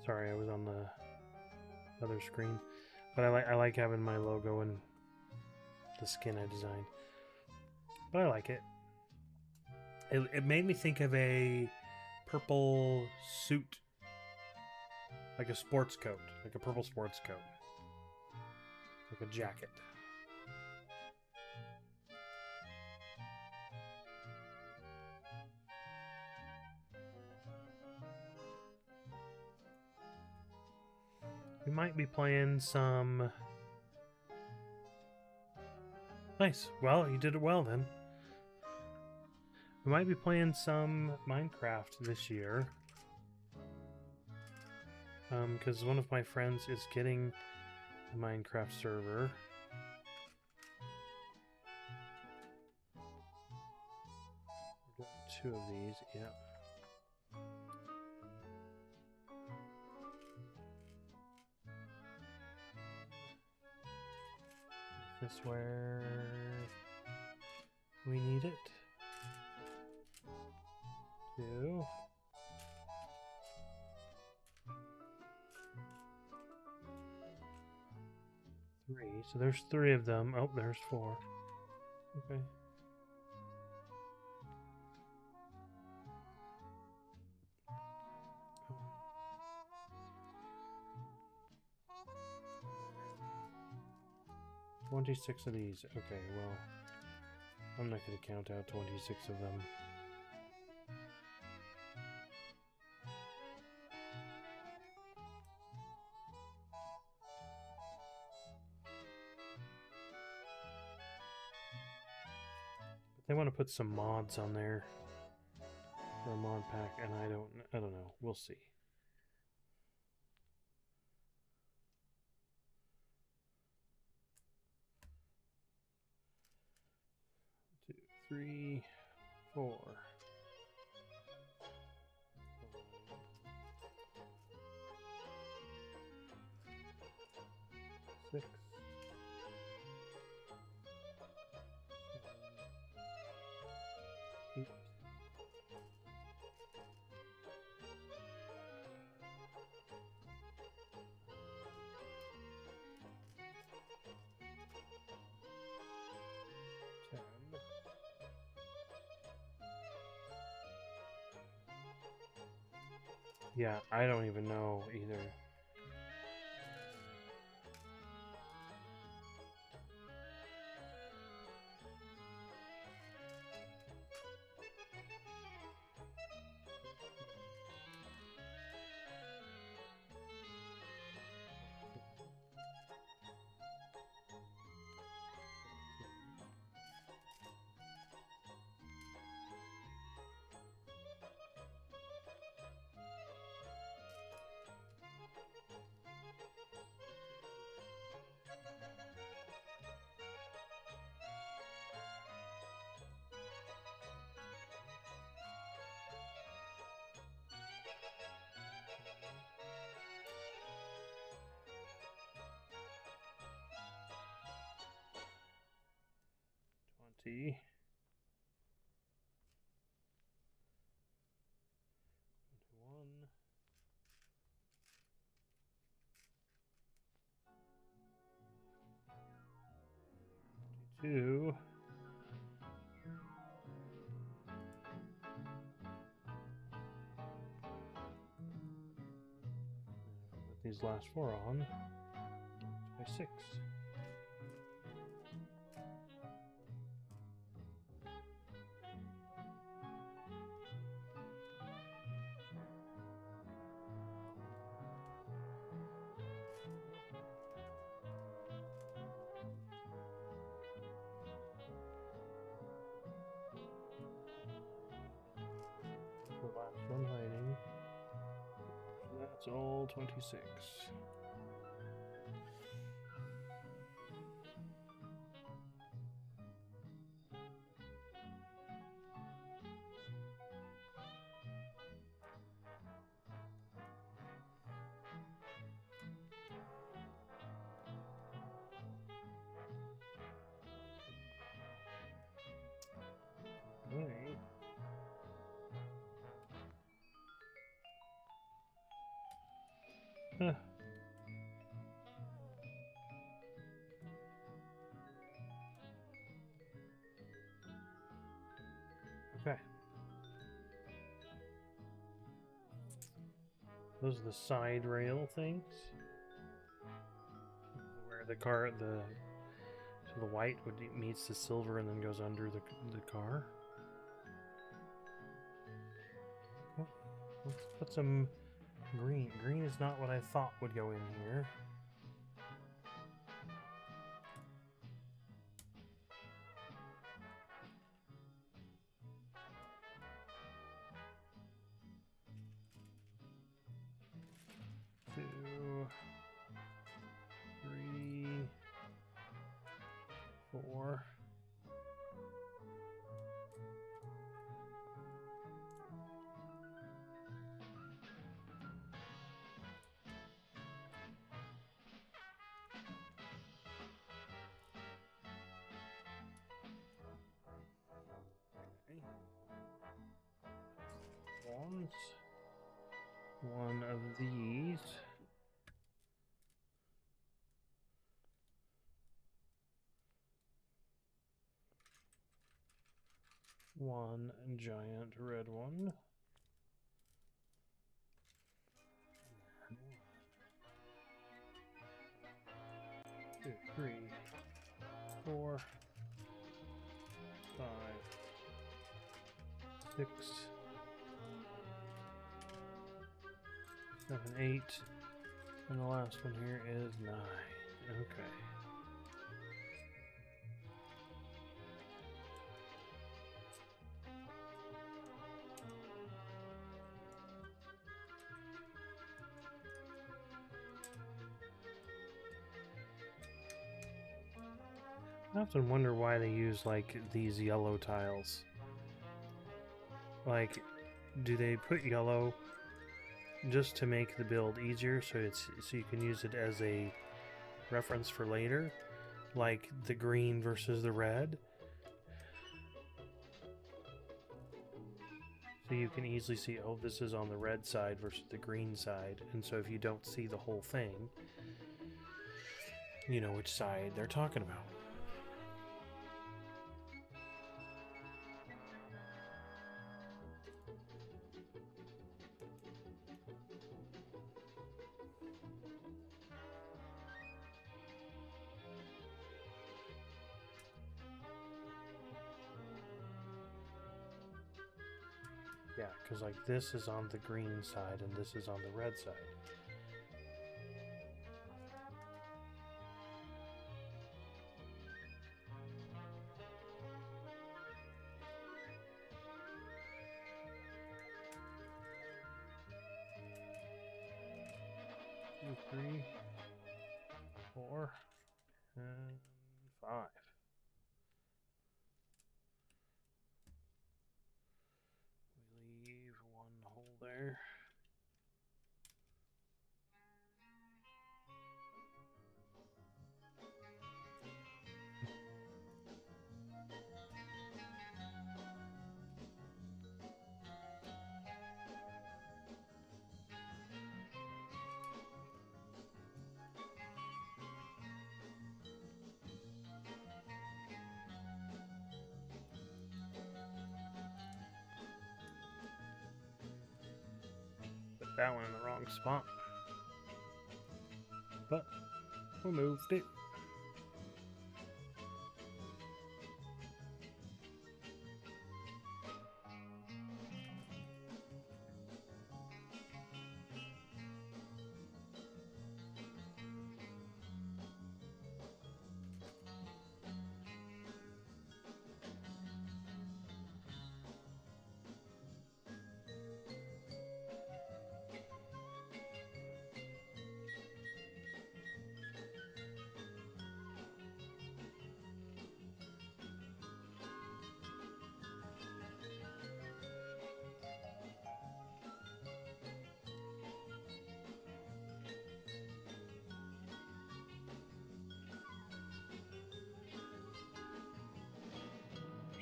A: sorry, I was on the other screen, but I like having my logo and the skin I designed. But I like it. It made me think of a purple suit, like a sports coat, like a purple sports coat, like a jacket. We might be playing some... Nice. Well, you did it well then. We might be playing some Minecraft this year. Because one of my friends is getting a Minecraft server. We're doing 2 of these, yeah. Is this where we need it? 2. So there's 3 of them. Oh, there's 4. Okay. Oh. 26 of these. Okay, well, I'm not going to count out 26 of them. They want to put some mods on there for a mod pack, and I don't know. We'll see. 2, 3, 4. 6. 8. 10. Yeah, I don't even know either. See. 21. 22. Put these last 4 on. 26. The last one hiding. So that's all 26. Alright. Huh. Okay. Those are the side rail things. Where the so the white meets the silver and then goes under the car. Okay. Let's put some green. Green is not what I thought would go in here. Two, 3, 4. One of these. One giant red one. 2, 3, 4, 5, 6, 7, 8, and the last one here is 9. Okay. I often wonder why they use like these yellow tiles. Like, do they put yellow just to make the build easier, so you can use it as a reference for later, like the green versus the red? So you can easily see, oh, this is on the red side versus the green side, and so if you don't see the whole thing, you know which side they're talking about. Yeah, because like this is on the green side and this is on the red side. Two, 3, 4, and 5. We leave one hole there. Put that one in the wrong spot. But we moved it.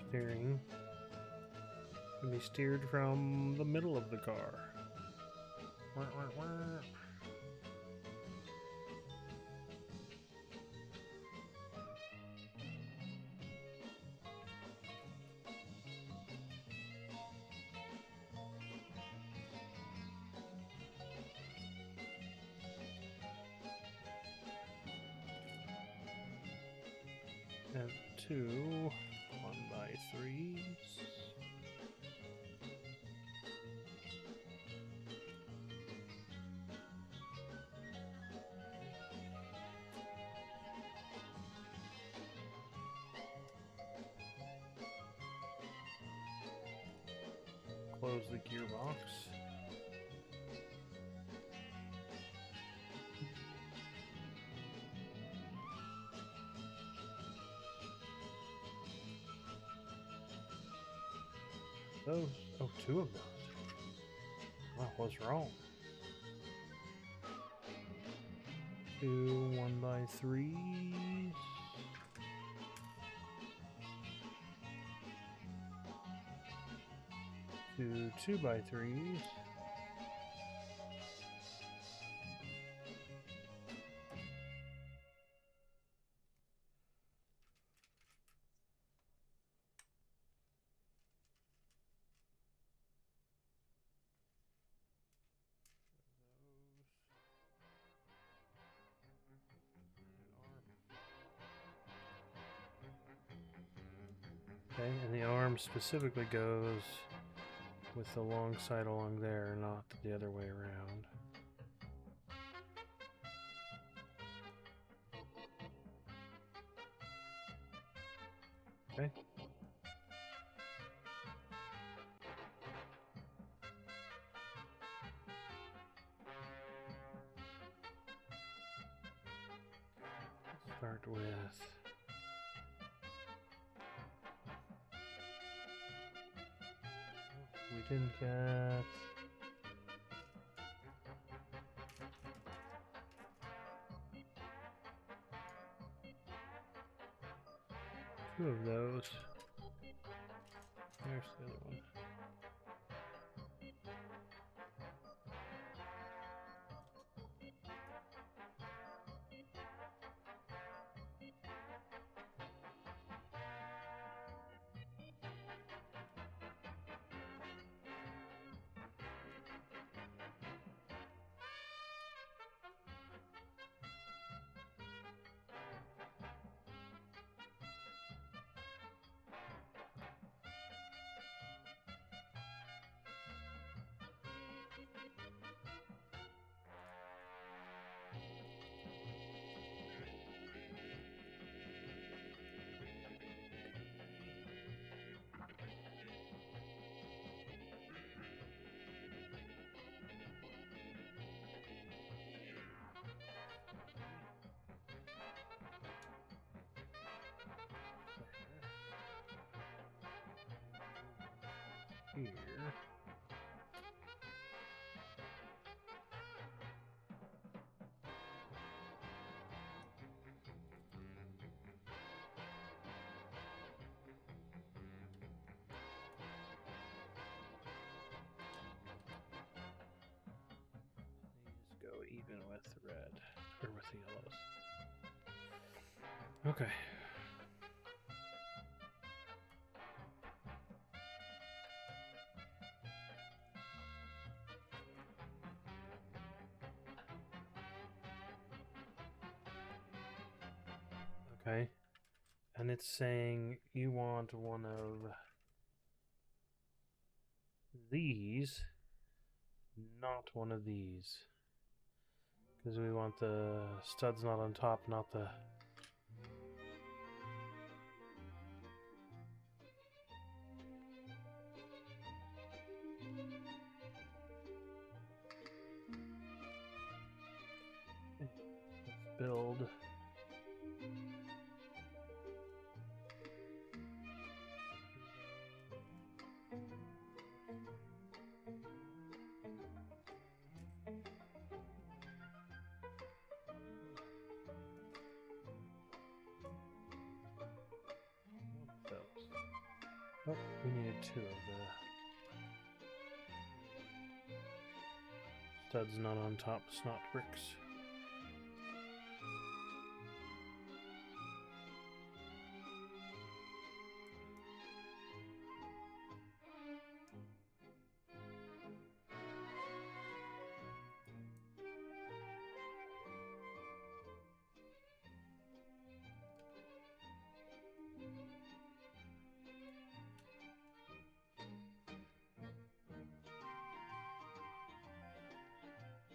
A: Steering can be steered from the middle of the car. Wah, wah, wah. And 2 1x3s. Close the gearbox. Those, oh, 2 of those. Wow, what's wrong? 2 1x3s. 2 2x3s. Okay, and the arm specifically goes with the long side along there, not the other way around. Okay. Start with tin cats. Two of those. There's the other one. Here. These go even with the red, or with the yellows. Okay. Okay. And it's saying you want one of these, not one of these. Because we want the studs not on top, not the... Let's build... Oh, we needed two of the studs not on top, snot bricks.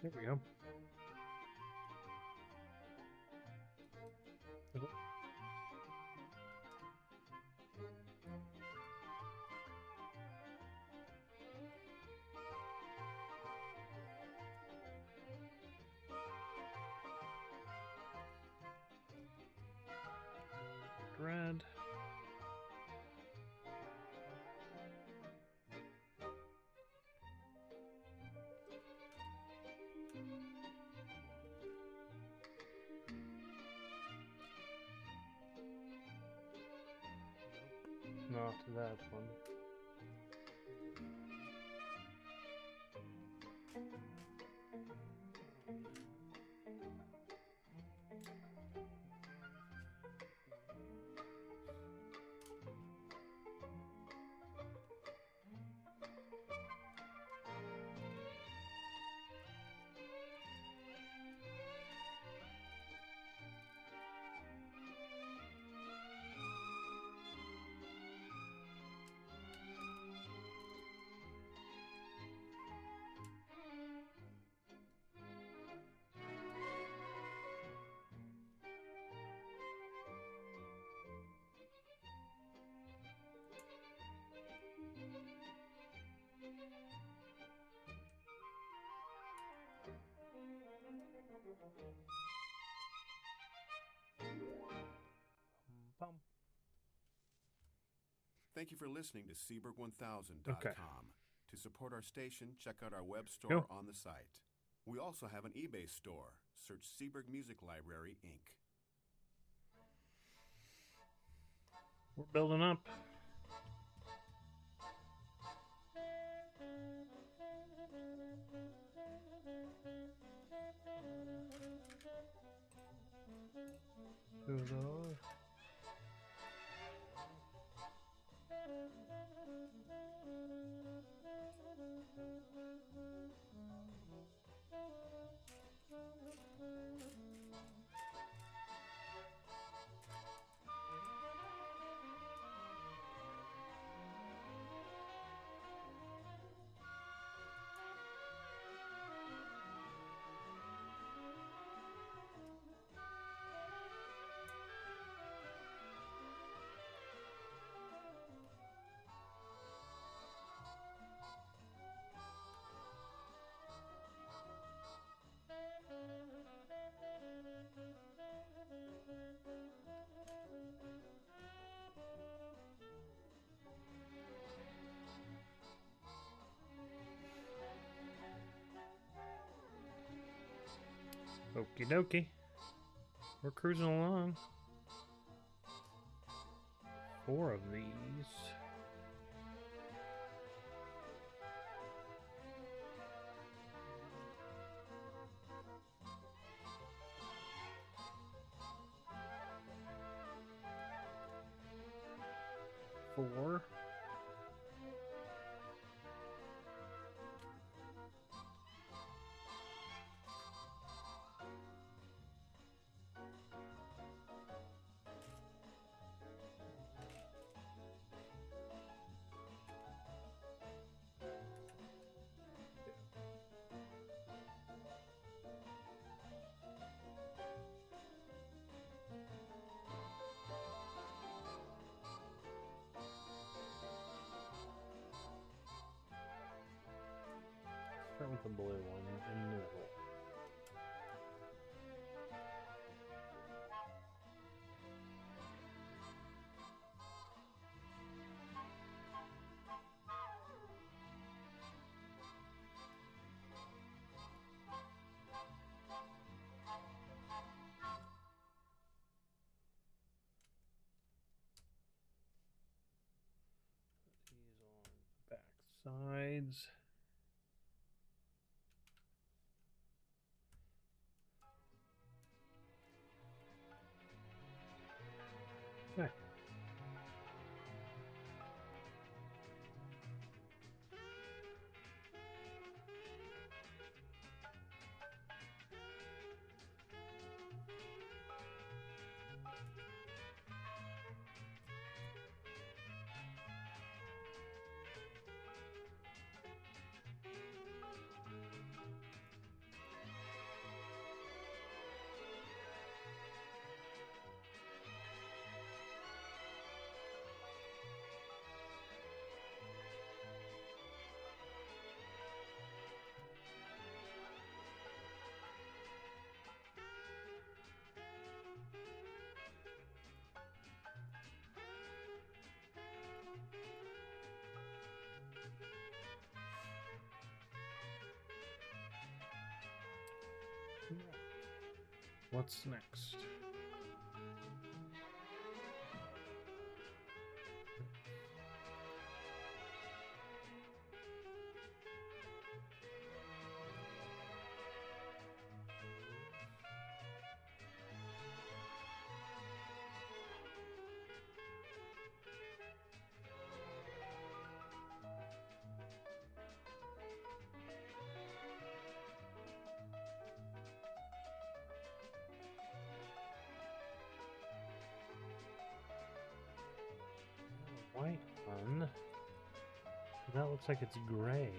A: There we go. Red. Not that one.
B: Thank you for listening to Seaberg1000.com. To support our station, check out our web store
A: Cool.
B: on the site. We also have an eBay store. Search Seaburg Music Library, Inc.
A: We're building up. Two of those. Okie dokie. We're cruising along. 4 of these. Four. Start with the blue one in the middle. These on the back sides. Okay. What's next? White one. That looks like it's gray.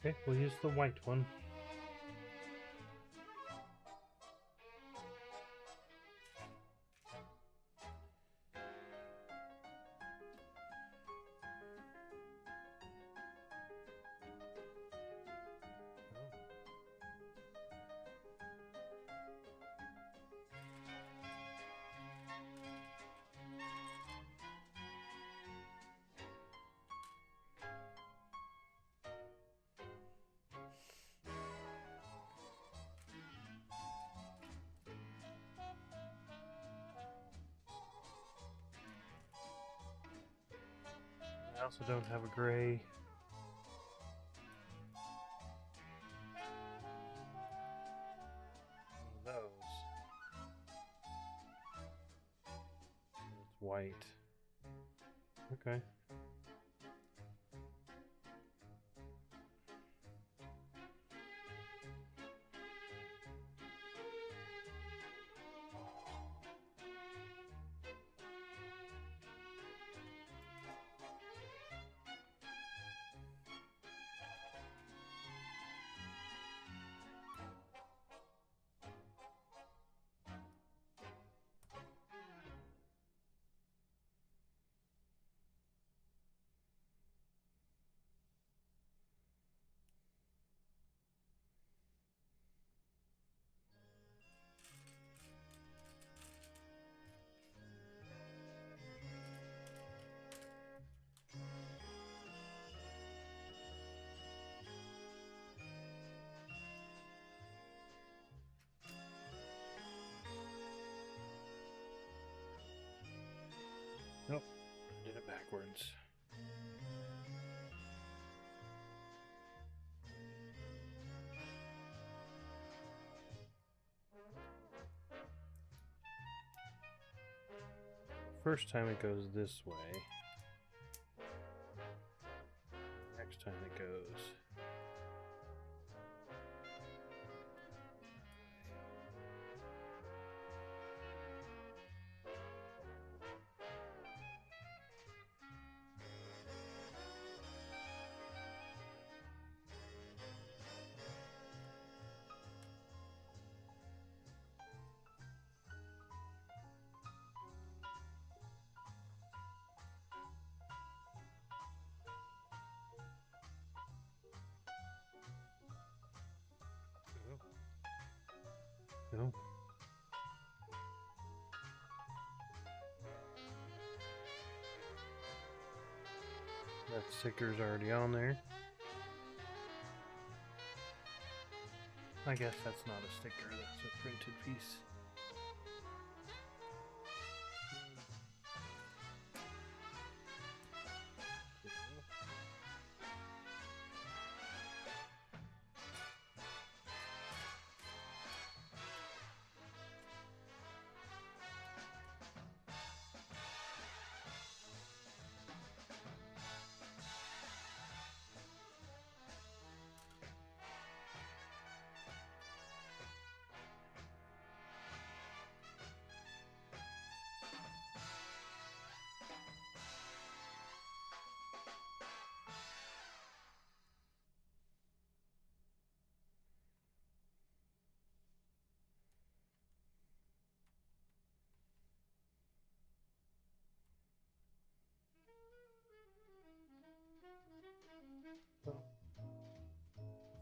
A: Okay, we'll use the white one. I also don't have a gray. One of those. It's white. Okay. Nope, I did it backwards. First time it goes this way. Next time it goes. No. That sticker's already on there. I guess that's not a sticker, that's a printed piece.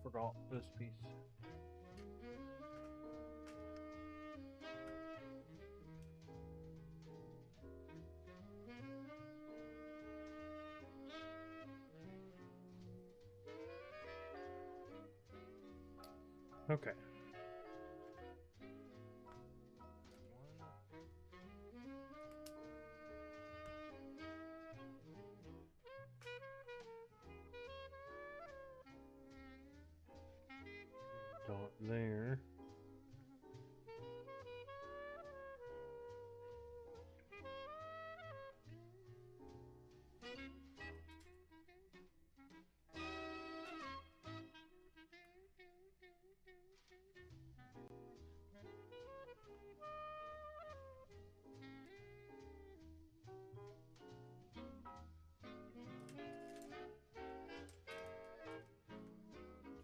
A: Forgot this piece. Okay. Dot there.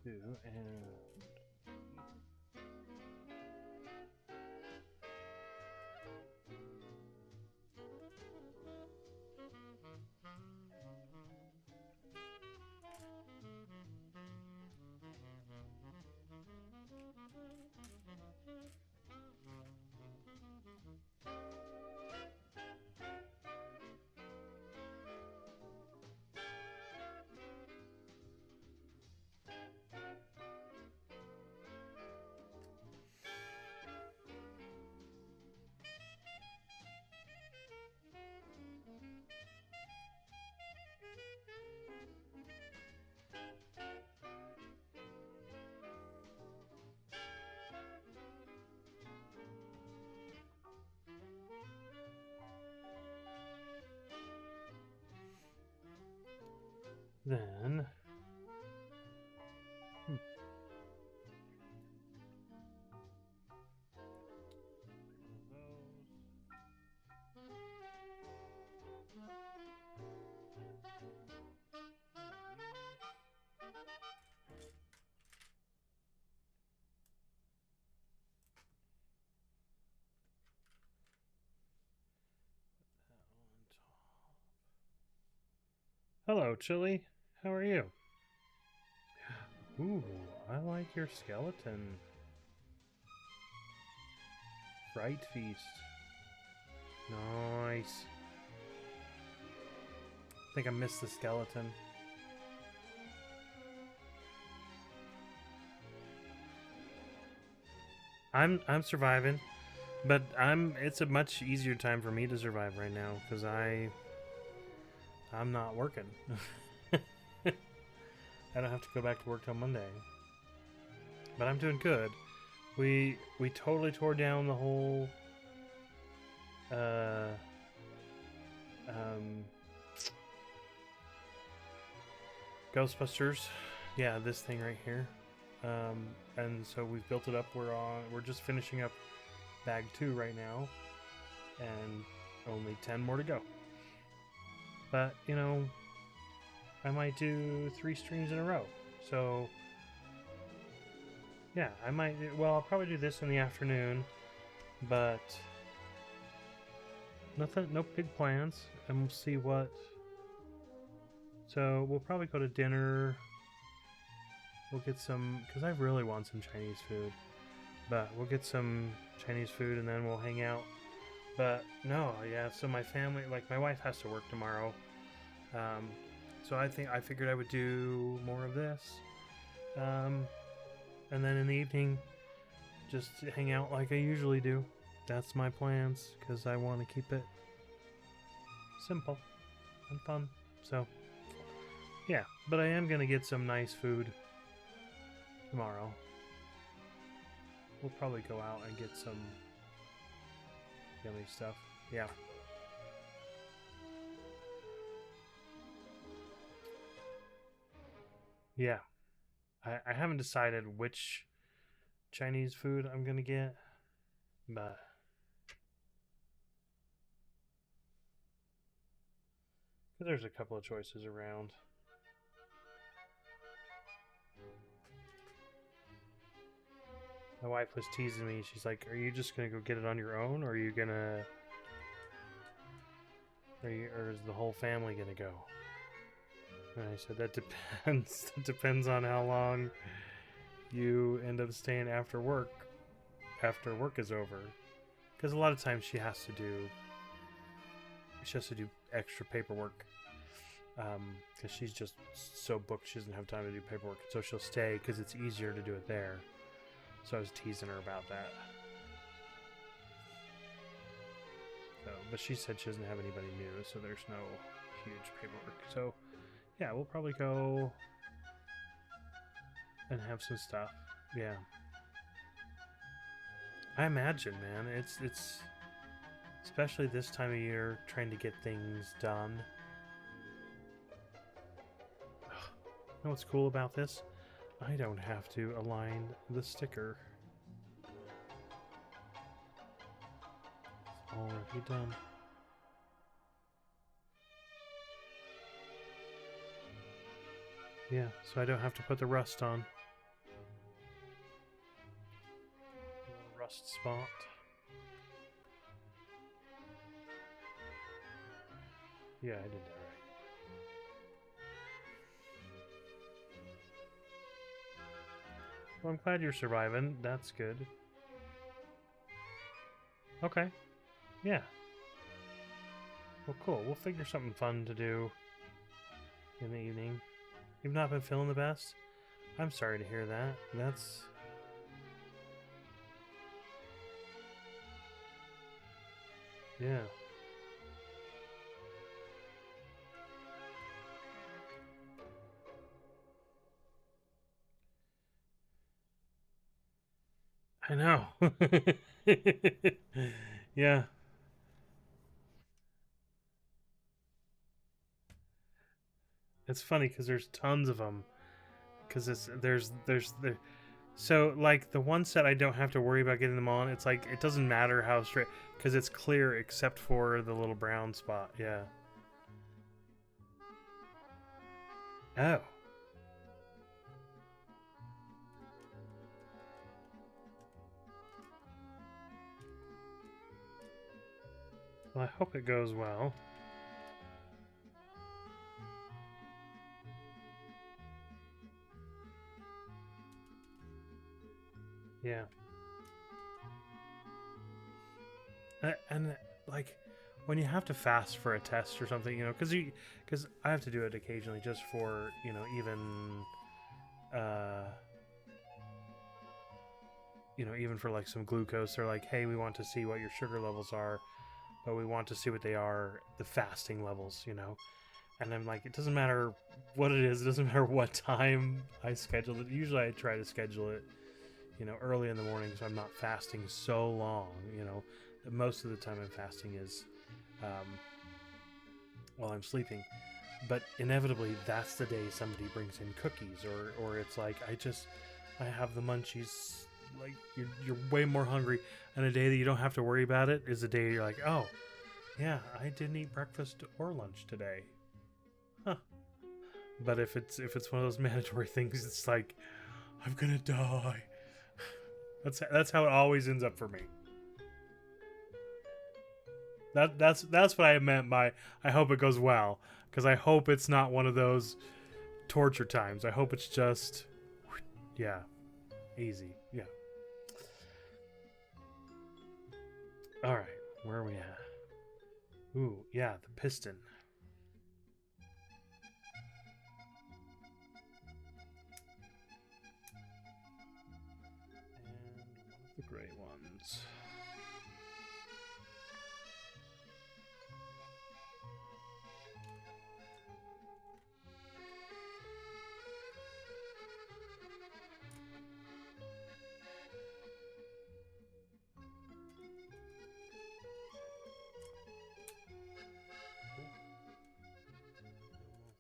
A: 2 and then hello, Chili. How are you? Ooh, I like your skeleton. Fright feast. Nice. I think I missed the skeleton. I'm surviving, but it's a much easier time for me to survive right now because I'm not working. I don't have to go back to work till Monday. But I'm doing good. We totally tore down the whole Ghostbusters. Yeah, this thing right here. And so we've built it up. We're just finishing up bag 2 right now, and only 10 more to go. But you know, I might do 3 streams in a row. So yeah, I might. Well, I'll probably do this in the afternoon, but nothing, no big plans, and we'll see what. So we'll probably go to dinner. We'll get some, because I really want some Chinese food. But we'll get some Chinese food and then we'll hang out. But no, yeah, so my family, like my wife has to work tomorrow. So I figured I would do more of this. And then in the evening, just hang out like I usually do. That's my plans, because I want to keep it simple and fun. So, yeah, but I am going to get some nice food tomorrow. We'll probably go out and get some yummy stuff. Yeah. Yeah. I haven't decided which Chinese food I'm going to get, but there's a couple of choices around. My wife was teasing me. She's like, "Are you just gonna go get it on your own, or are you gonna, or is the whole family gonna go?" And I said, "That depends. That depends on how long you end up staying after work is over. Because a lot of times she has to do extra paperwork. Because she's just so booked, she doesn't have time to do paperwork. So she'll stay because it's easier to do it there." So I was teasing her about that. So, but she said she doesn't have anybody new, so there's no huge paperwork. So, yeah, we'll probably go and have some stuff. Yeah. I imagine, man, it's especially this time of year, trying to get things done. You know what's cool about this? I don't have to align the sticker. It's already done. Yeah, so I don't have to put the rust on. rust spot. Yeah, I did that right. Well, I'm glad you're surviving. That's good. Okay. Yeah. Well, cool. We'll figure something fun to do in the evening. You've not been feeling the best? I'm sorry to hear that. That's... Yeah. I know. Yeah. It's funny because there's tons of them. Because there. So like the one set I don't have to worry about getting them on. It's like it doesn't matter how straight because it's clear except for the little brown spot. Yeah. Oh. Well, I hope it goes well. Yeah. And like when you have to fast for a test or something, because I have to do it occasionally just for, even for like some glucose. They're like, hey, we want to see what your sugar levels are, but we want to see what they are, the fasting levels, And I'm like, it doesn't matter what it is. It doesn't matter what time I schedule it. Usually I try to schedule it, early in the morning so I'm not fasting so long, Most of the time I'm fasting is while I'm sleeping. But inevitably, that's the day somebody brings in cookies or it's like, I have the munchies. Like, you're way more hungry. And a day that you don't have to worry about it is a day you're like, oh, yeah, I didn't eat breakfast or lunch today. Huh. But if it's one of those mandatory things, it's like, I'm gonna die. That's how it always ends up for me. That's what I meant by I hope it goes well, because I hope it's not one of those torture times. I hope it's just, yeah, easy. Yeah. All right, where are we at? Ooh, yeah, the piston. And one of the gray ones.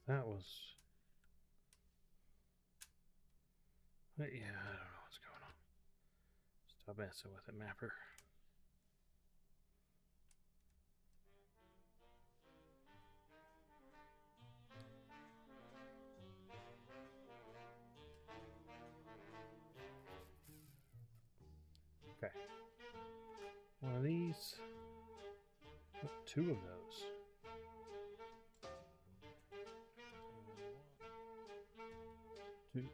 A: That was... But yeah, I don't know what's going on. Stop messing with it, Mapper. Okay. One of these. Oh, two of those. Two.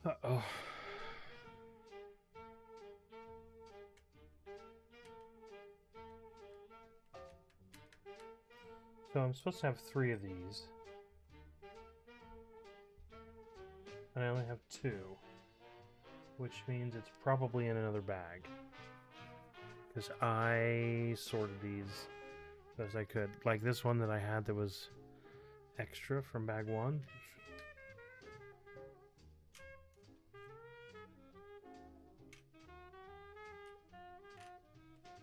A: Uh-oh. So I'm supposed to have 3 of these. And I only have 2. Which means it's probably in another bag. Because I sorted these as I could. Like this one that I had that was extra from bag 1.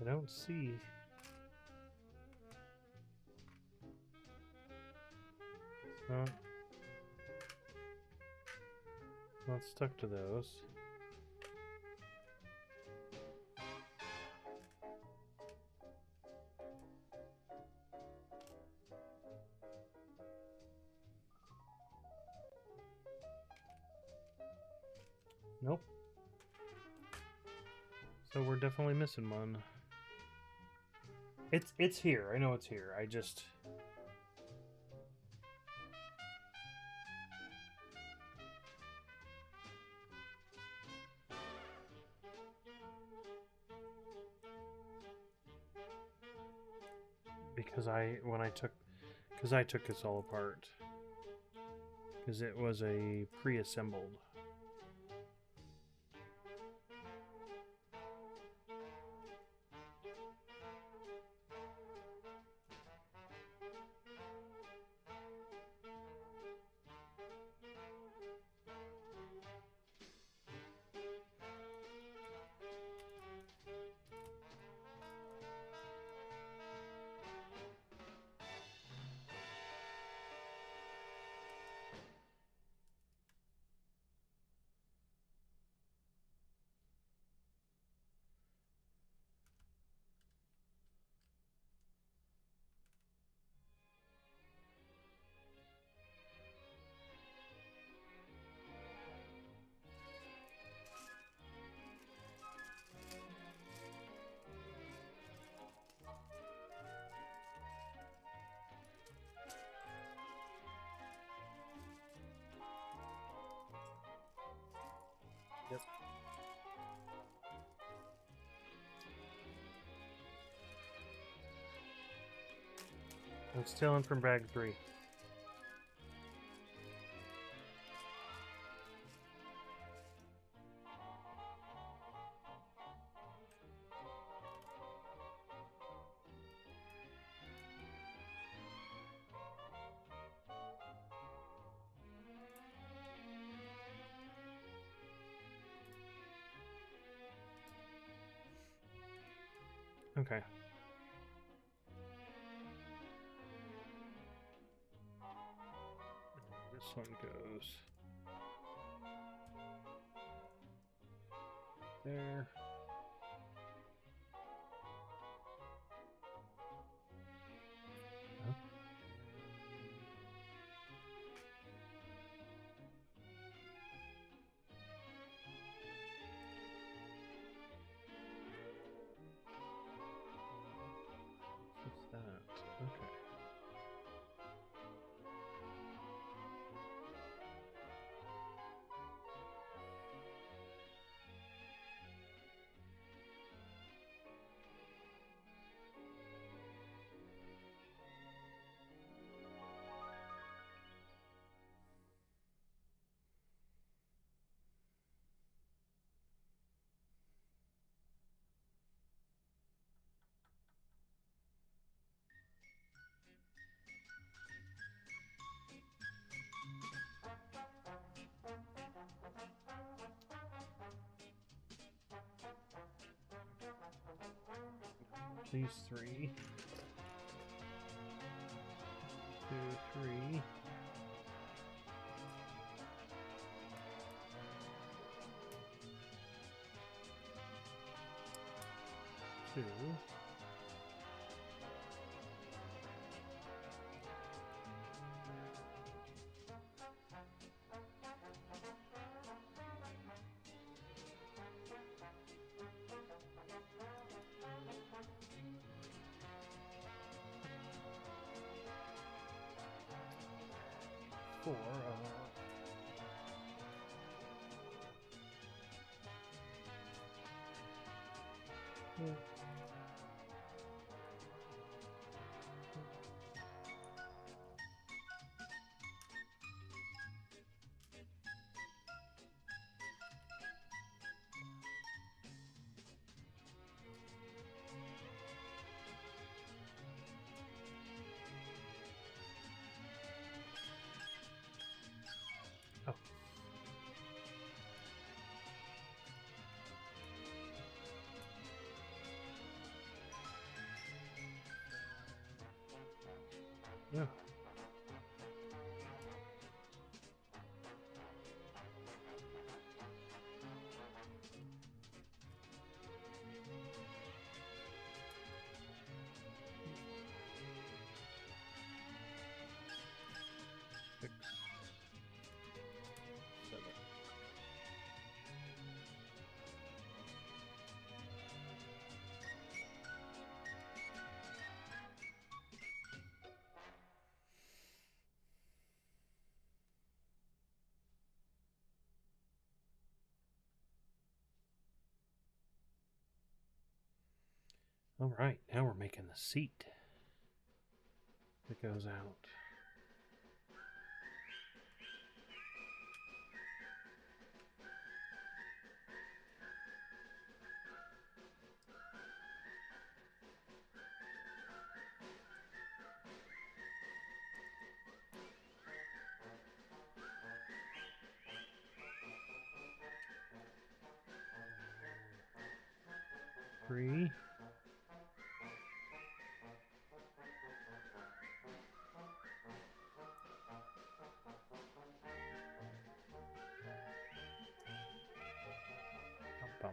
A: I don't see. So, not stuck to those. Nope. So we're definitely missing one. It's here. I know it's here. I just because I took this all apart because it was a pre-assembled. Yep. I'm stealing from bag 3. Okay. This one goes there. Huh? What's that? Okay. These 3. 2, 3. Two. 4. Yeah. Oh. Yeah. Six, 7. All right, now we're making the seat that goes out. Three. Bum.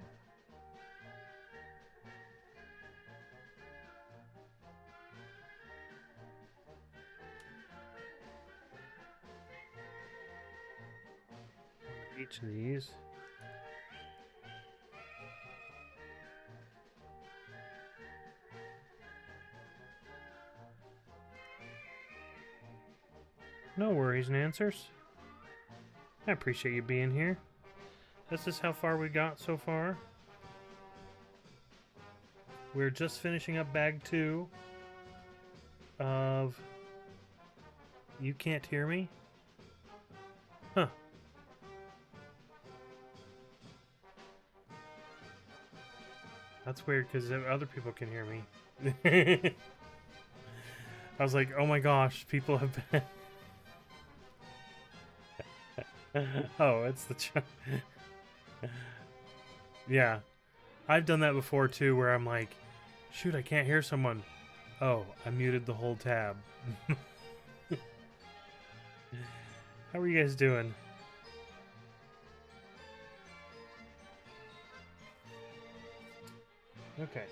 A: Each of these. No worries and answers. I appreciate you being here. This is how far we got so far. We're just finishing up bag 2 of You Can't Hear Me? Huh. That's weird because other people can hear me. I was like, oh my gosh, people have been... Oh, it's the... Yeah. I've done that before too, where I'm like, shoot, I can't hear someone. Oh, I muted the whole tab. How are you guys doing? Okay.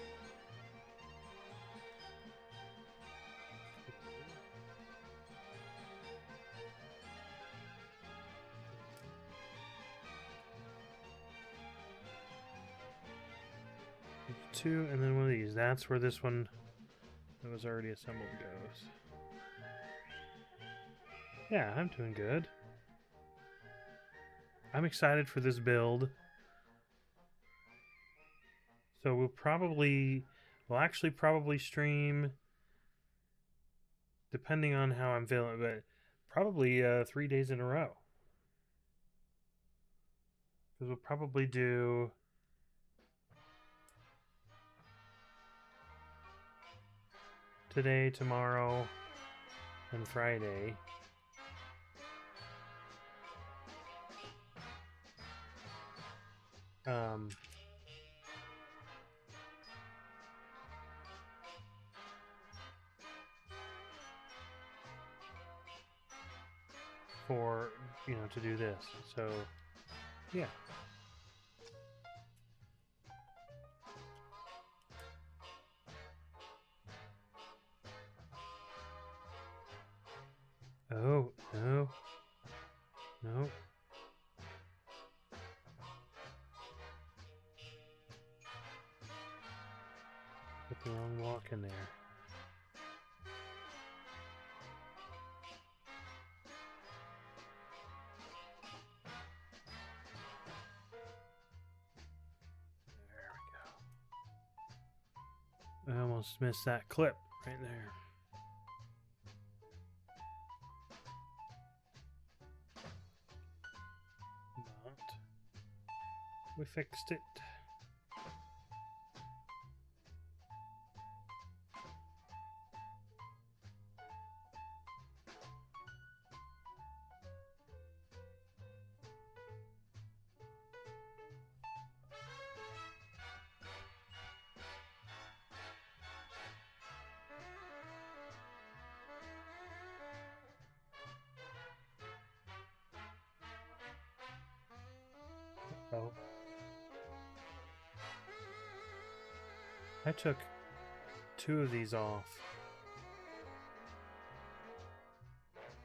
A: Two, and then one of these. That's where this one that was already assembled goes. Yeah, I'm doing good. I'm excited for this build. So we'll actually probably stream, depending on how I'm feeling, but probably 3 days in a row. Because we'll probably do... today, tomorrow, and Friday. For, to do this. So, yeah. Oh, no. No. Put the wrong walk in there. There we go. I almost missed that clip right there. But we fixed it. Uh-oh. I took 2 of these off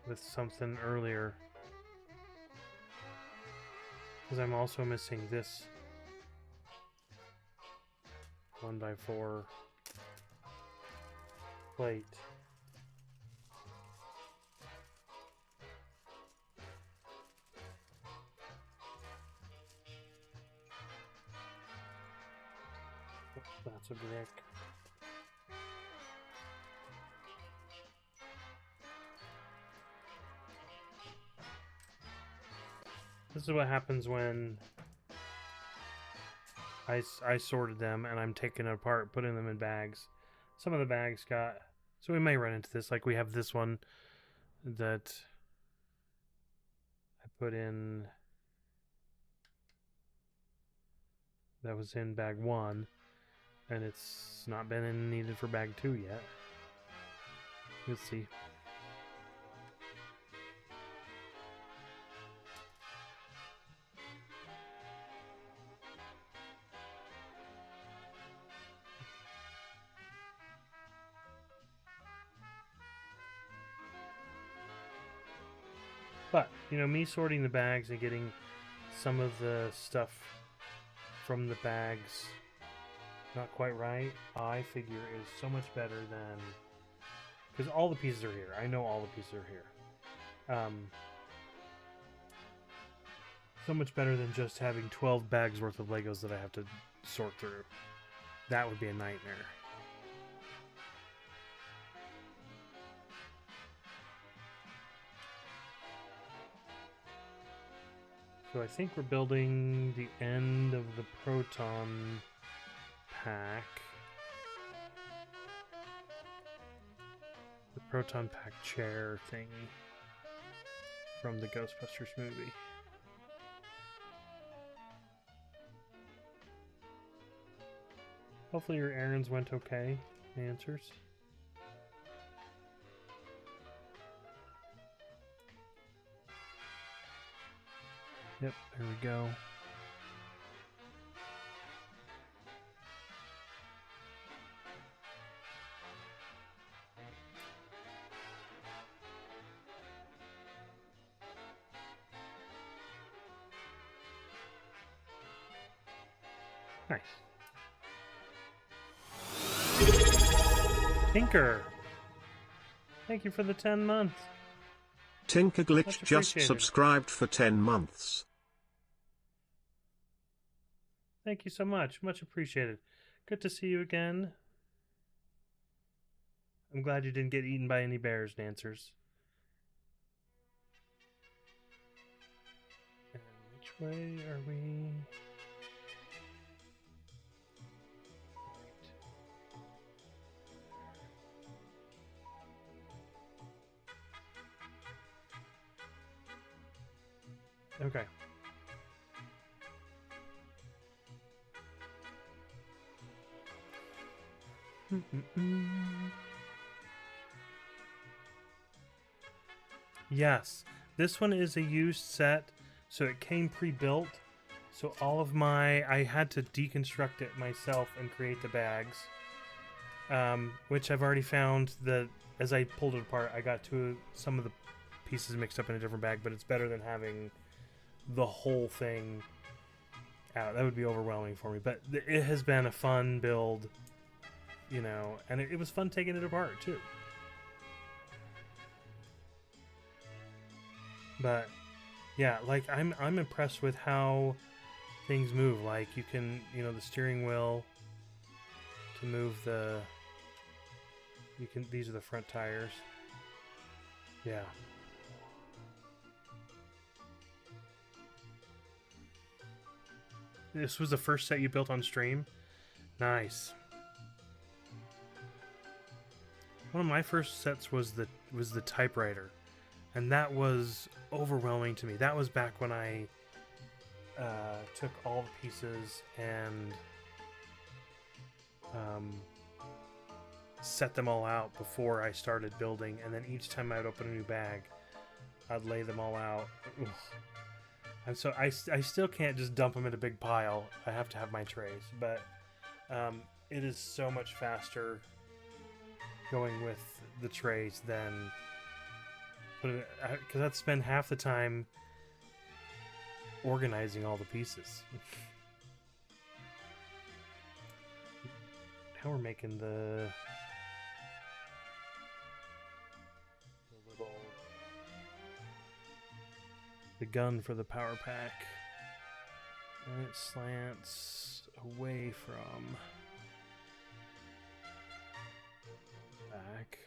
A: with something earlier. Because I'm also missing this 1x4 plate. That's a brick. This is what happens when I sorted them and I'm taking it apart, putting them in bags. Some of the bags got... So we may run into this. Like we have this one that I put in... That was in bag 1. And it's not been needed for bag 2 yet. Let's see. But, you know, me sorting the bags and getting some of the stuff from the bags not quite right, I figure is so much better than... Because all the pieces are here. I know all the pieces are here. So much better than just having 12 bags worth of Legos that I have to sort through. That would be a nightmare. So I think we're building the end of the proton pack. The proton pack chair thingy from the Ghostbusters movie. Hopefully your errands went okay. Answers. Yep, there we go. Nice. Tinker! Thank you for the 10 months.
D: Tinker Glitch
A: Much
D: just
A: appreciated.
D: subscribed for 10 months.
A: Thank you so much. Much appreciated. Good to see you again. I'm glad you didn't get eaten by any bears, dancers. And which way are we? Right. Okay. Yes, this one is a used set, so it came pre-built. So all of I had to deconstruct it myself and create the bags, which I've already found that as I pulled it apart, I got some of the pieces mixed up in a different bag, but it's better than having the whole thing out. That would be overwhelming for me, but it has been a fun build. You know, and it was fun taking it apart too. But yeah, like I'm impressed with how things move. Like you can, you know, the steering wheel to move these are the front tires. Yeah. This was the first set you built on stream? Nice. One of my first sets was the typewriter, and that was overwhelming to me. That was back when I took all the pieces and set them all out before I started building, and then each time I'd open a new bag, I'd lay them all out. Ugh. I still can't just dump them in a big pile. I have to have my trays, but it is so much faster going with the trays than because I'd spend half the time organizing all the pieces. Now we're making the gun for the power pack, and it slants away from back.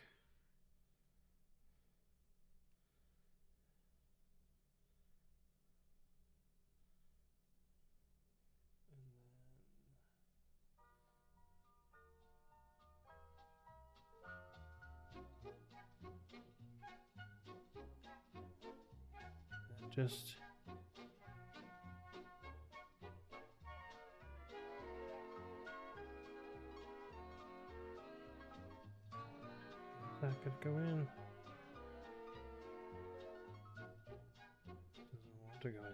A: Just that could go in. Doesn't want to go in.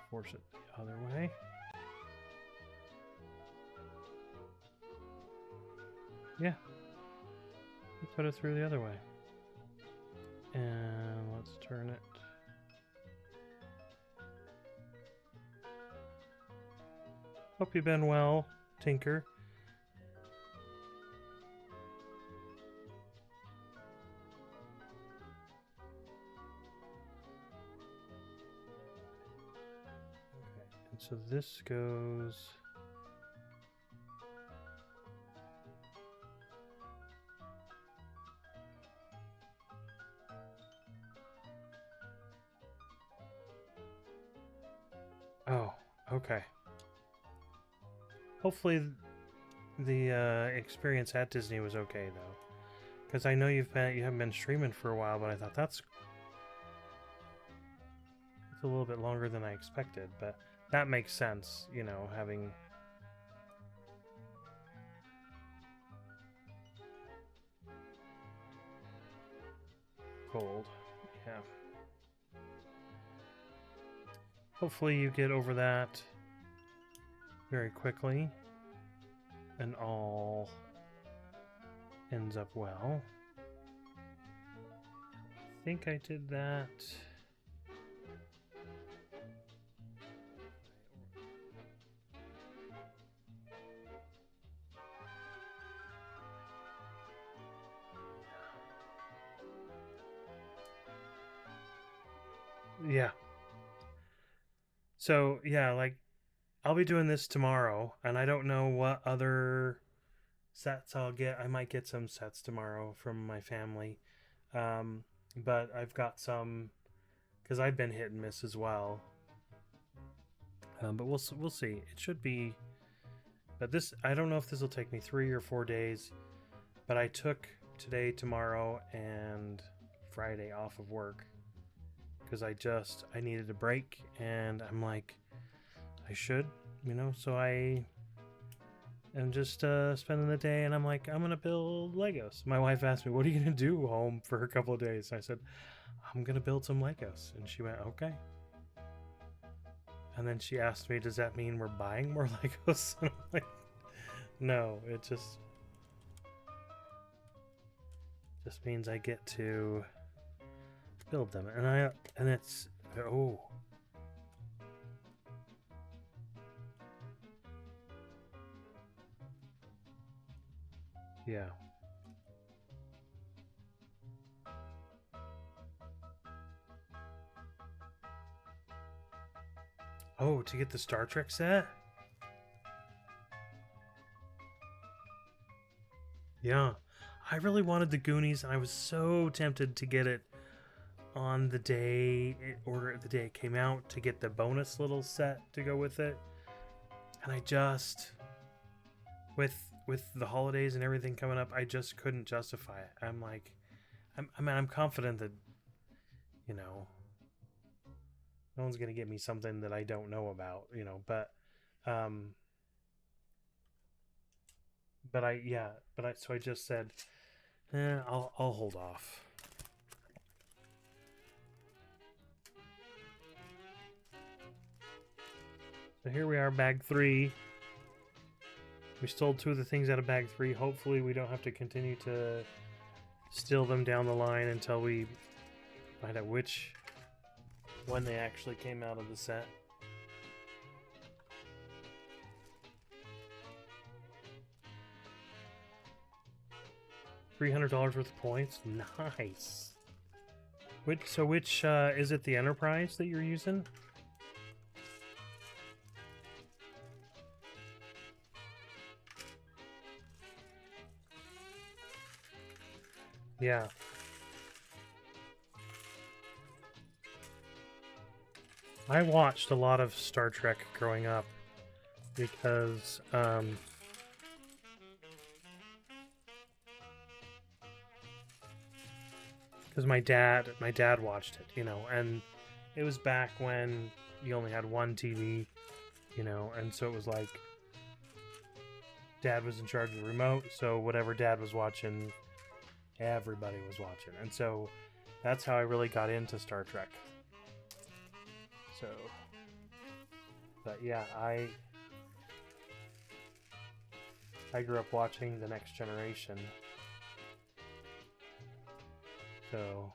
A: Force it the other way. Yeah. Put it through the other way. And let's turn it. Hope you've been well, Tinker. Okay, and so this goes. Oh, okay. Hopefully the experience at Disney was okay though, because I know you haven't been streaming for a while, but I thought it's a little bit longer than I expected, but that makes sense, you know, having cold. Yeah. Hopefully you get over that very quickly and all ends up well. I think I did that. Yeah. So, yeah, like, I'll be doing this tomorrow, and I don't know what other sets I'll get. I might get some sets tomorrow from my family. But I've got some, because I've been hit and miss as well. But we'll see. It should be, but this, I don't know if this will take me 3 or 4 days, but I took today, tomorrow, and Friday off of work. Because I needed a break, and I'm like, I should, you know, so I am just spending the day, and I'm like, I'm going to build Legos. My wife asked me, what are you going to do home for a couple of days? I said, I'm going to build some Legos. And she went, okay. And then she asked me, does that mean we're buying more Legos? And I'm like, no, it just means I get to build them, and it's oh, yeah. Oh, to get the Star Trek set? Yeah. I really wanted the Goonies, and I was so tempted to get it on the day it came out to get the bonus little set to go with it, and I just with the holidays and everything coming up, I just couldn't justify it. I'm like, I'm confident that, you know, no one's gonna get me something that I don't know about, you know, but so I just said, I'll hold off. So here we are, bag 3. We stole 2 of the things out of bag 3. Hopefully we don't have to continue to steal them down the line until we find out when they actually came out of the set. $300 worth of points. Nice. Which is it, the Enterprise that you're using? Yeah. I watched a lot of Star Trek growing up because my dad watched it, you know, and it was back when you only had one TV, you know, and so it was like Dad was in charge of the remote, so whatever Dad was watching, everybody was watching. And so that's how I really got into Star Trek. So, but yeah, I grew up watching The Next Generation. So,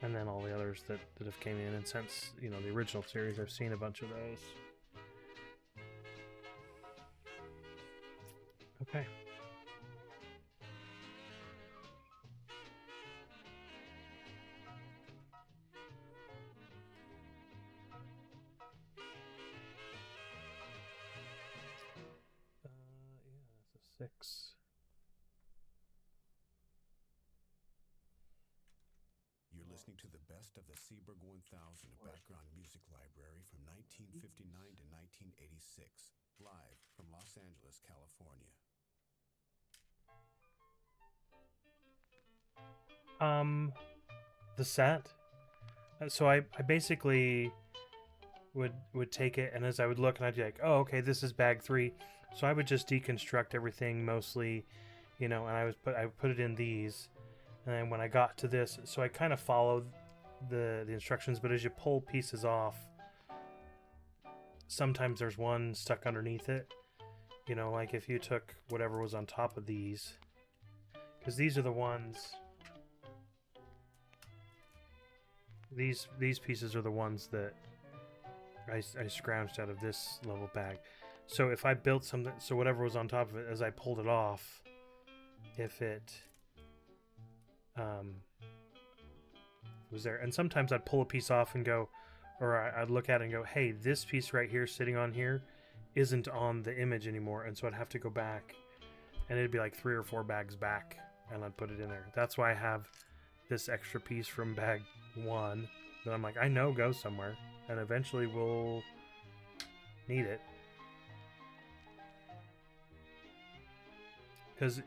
A: and then all the others that have came in, and since, you know, the original series, I've seen a bunch of those. Okay. Yeah, that's a 6.
B: You're listening to the best of the Seaberg 1000 background music library from 1959 to 1986, live from Los Angeles, California.
A: The set. So I basically would take it, and as I would look, and I'd be like, oh, okay, this is bag 3. So I would just deconstruct everything mostly, you know, and I would put it in these. And then when I got to this, so I kind of followed the instructions, but as you pull pieces off, sometimes there's one stuck underneath it. You know, like if you took whatever was on top of these, because these are the ones, these pieces are the ones that I scrounged out of this level bag. So if I built something, so whatever was on top of it, as I pulled it off, if it was there, and sometimes I'd pull a piece off and go, or I'd look at it and go, hey, this piece right here sitting on here isn't on the image anymore, and so I'd have to go back, and it'd be like 3 or 4 bags back, and I'd put it in there. That's why I have this extra piece from bag 1 that I'm like, I know goes somewhere, and eventually we'll need it. Because,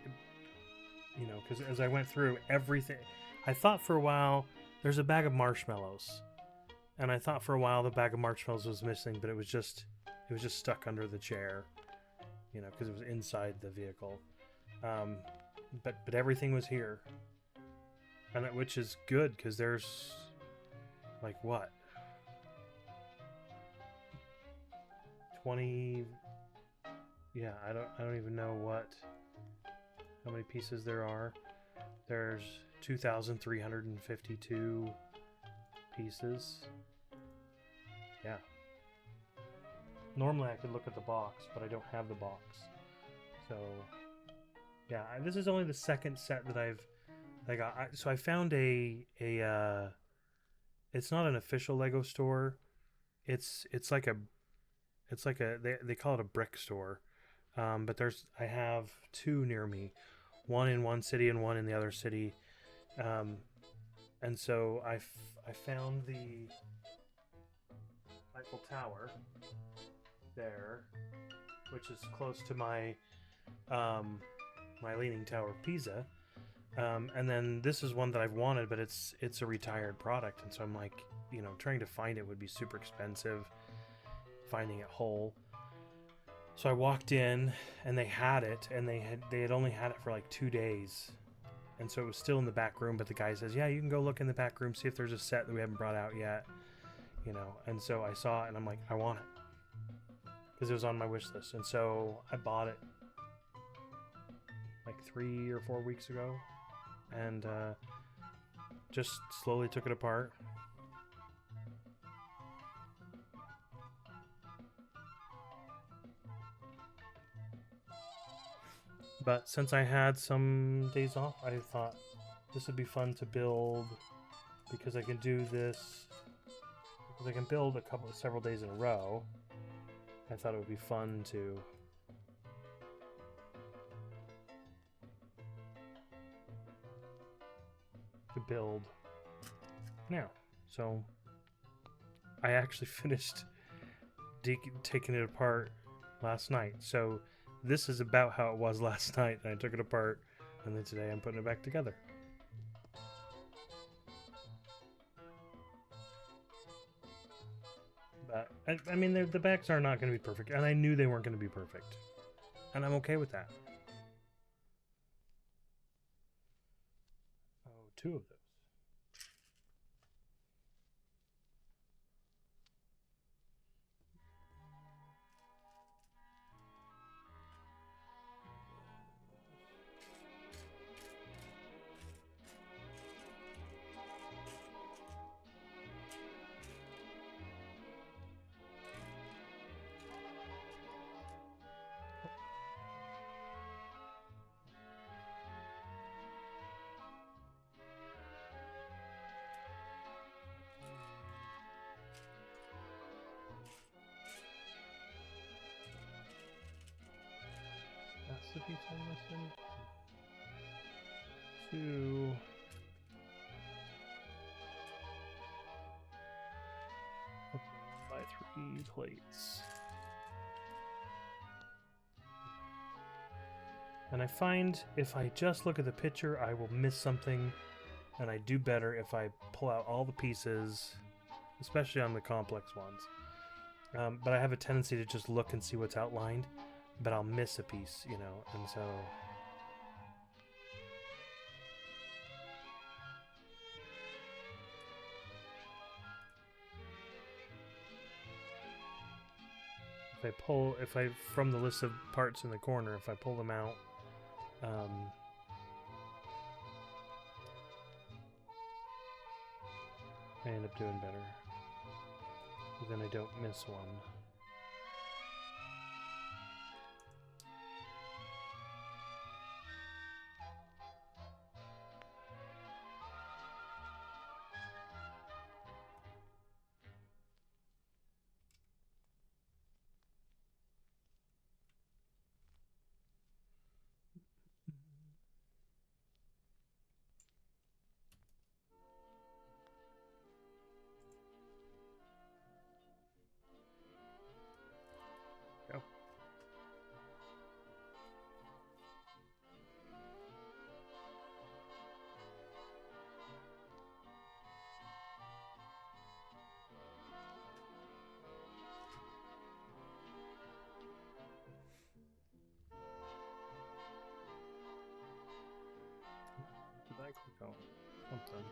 A: you know, because as I went through everything, I thought for a while, there's a bag of marshmallows. And I thought for a while the bag of marshmallows was missing, but it was just stuck under the chair, you know, because it was inside the vehicle. But everything was here, and which is good, because there's like what, 20? Yeah, I don't even know how many pieces there are. There's 2,352 pieces. Yeah. Normally I could look at the box, but I don't have the box. So, yeah, this is only the second set that I got. So I found a it's not an official Lego store. It's like they call it a brick store. But I have 2 near me, one in one city and one in the other city. And so I found the Eiffel Tower there, which is close to my my Leaning Tower of Pisa. And then this is one that I've wanted, but it's a retired product, and so I'm like, you know, trying to find it would be super expensive, finding it whole. So I walked in, and they had it, and they had only had it for like 2 days, and so it was still in the back room. But the guy says, yeah, you can go look in the back room, see if there's a set that we haven't brought out yet, you know. And so I saw it, and I'm like, I want it. because it was on my wish list, and so I bought it like 3 or 4 weeks ago, and just slowly took it apart. But since I had some days off, I thought this would be fun to build, because I can do this, because I can build several days in a row. I thought it would be fun to build now. So I actually finished taking it apart last night. So this is about how it was last night, and I took it apart, and then today I'm putting it back together. But I mean, the backs are not going to be perfect, and I knew they weren't going to be perfect, and I'm okay with that. Oh, 2 of those. That's the piece I'm missing. 2. By 3 plates. And I find if I just look at the picture, I will miss something, and I do better if I pull out all the pieces, especially on the complex ones. But I have a tendency to just look and see what's outlined, but I'll miss a piece, you know, and so... from the list of parts in the corner, if I pull them out, I end up doing better. Then I don't miss one. Go. Did I click on something?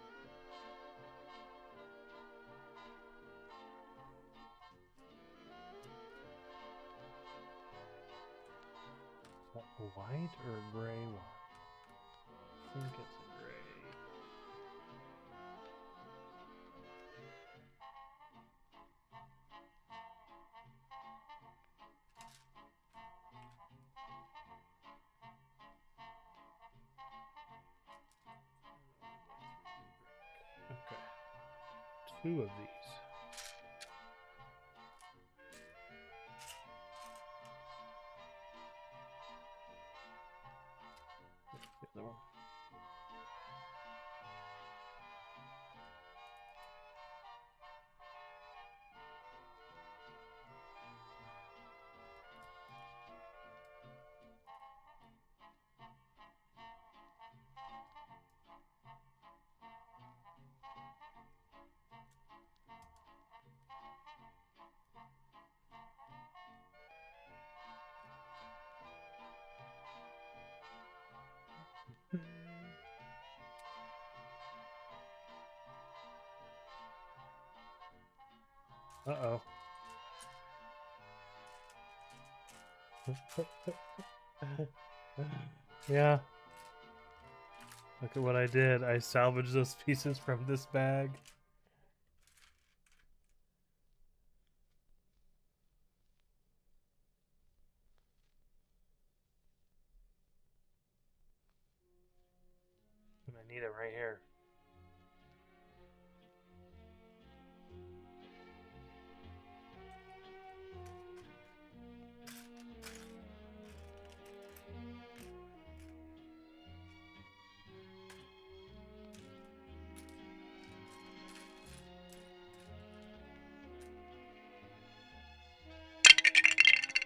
A: Is that a white or a gray one? I think it's a gray. Okay. 2 of these. The other one. Uh-oh. Yeah. Look at what I did. I salvaged those pieces from this bag. And I need it right here.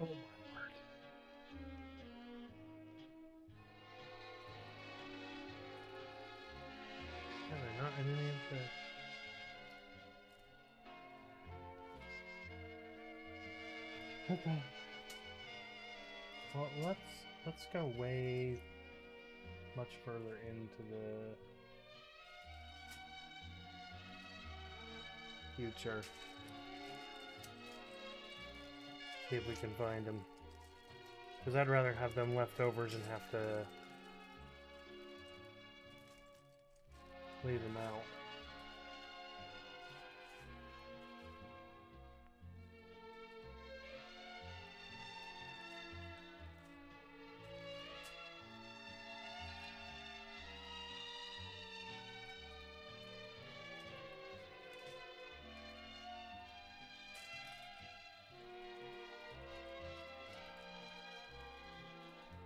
A: Oh my word. Yeah, they're not in any of the... Okay. Well, let's go way much further into the future. See if we can find them. Because I'd rather have them leftovers and have to leave them out.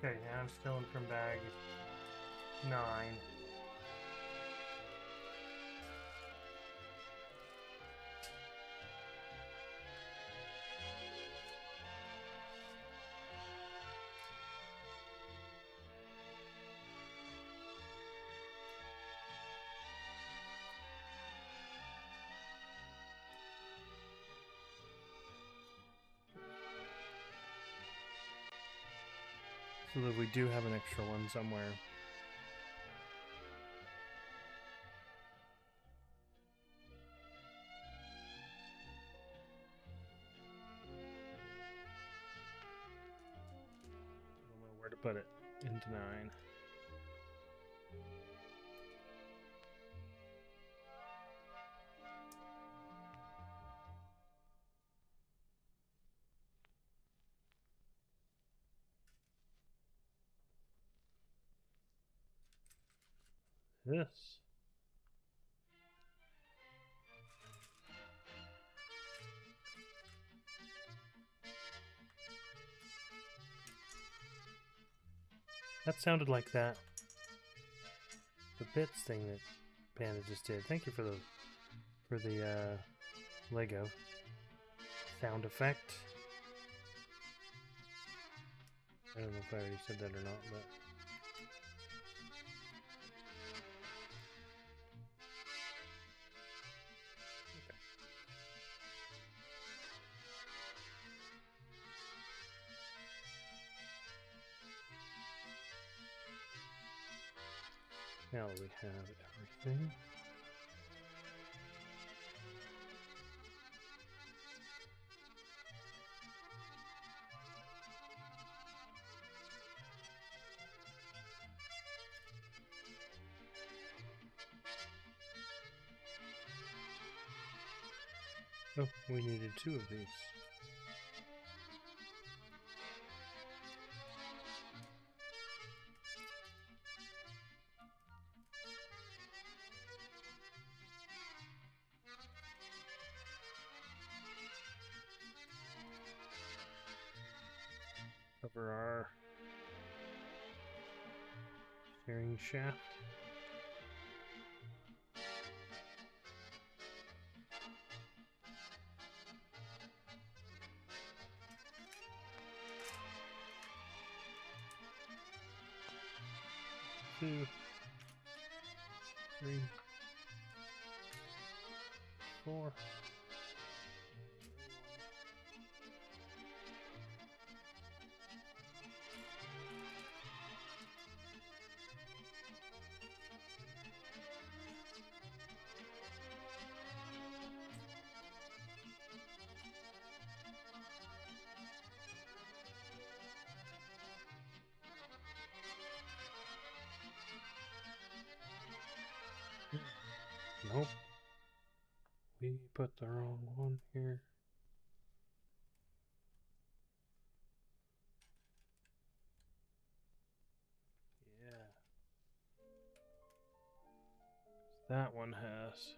A: Okay, now I'm stealing from bag 9. So that we do have an extra one somewhere. I don't know where to put it. Into 9. This. That sounded like the bits thing that Panda just did. Thank you for the Lego sound effect. I don't know if I already said that or not, but now we have everything. Oh, we needed 2 of these. Cover our steering shaft. Two, 3, 4. Nope. We put the wrong one here. Yeah. That one has.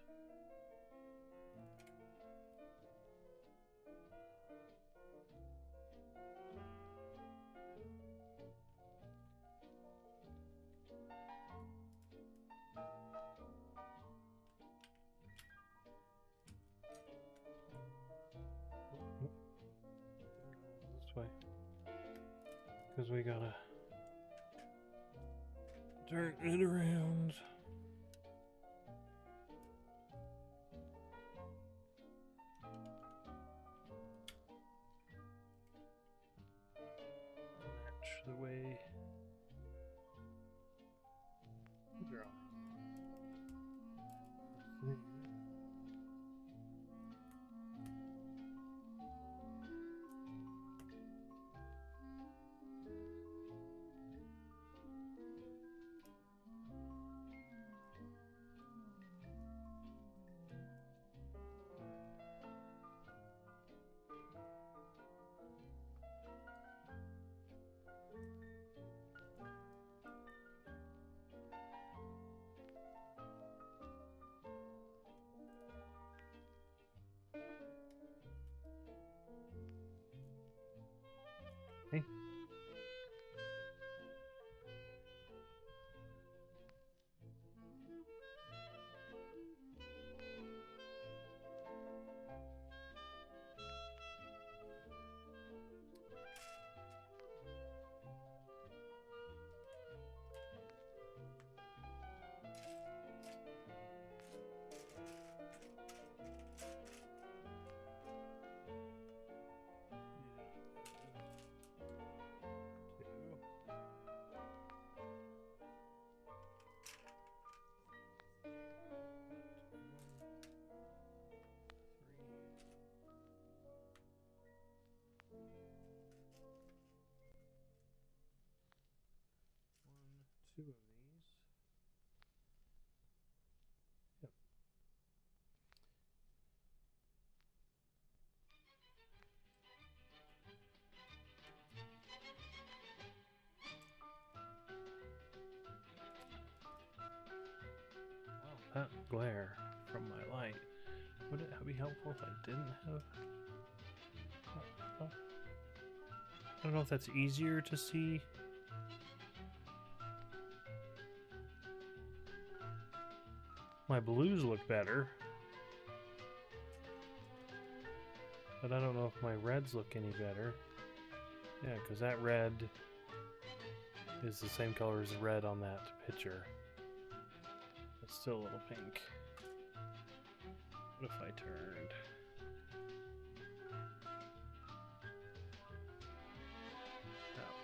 A: This way. Because we gotta turn it around. Match the way. Draw. Hey. Two of these. Yep. Wow, that glare from my light. Would it be helpful if I didn't have? I don't know if that's easier to see. My blues look better, but I don't know if my reds look any better. Yeah, because that red is the same color as the red on that picture. It's still a little pink. What if I turned?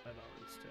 A: That on instead.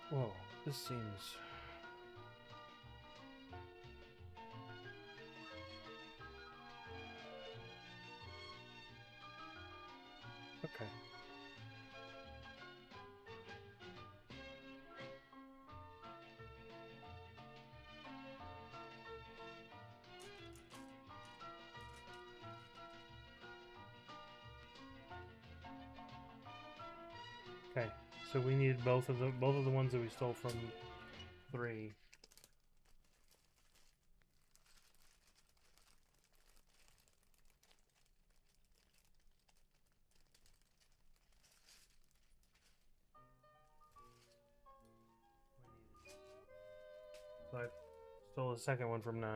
A: Whoa, this seems... Okay. Okay, so we need both of the ones that we stole from 3. So I stole the second one from 9.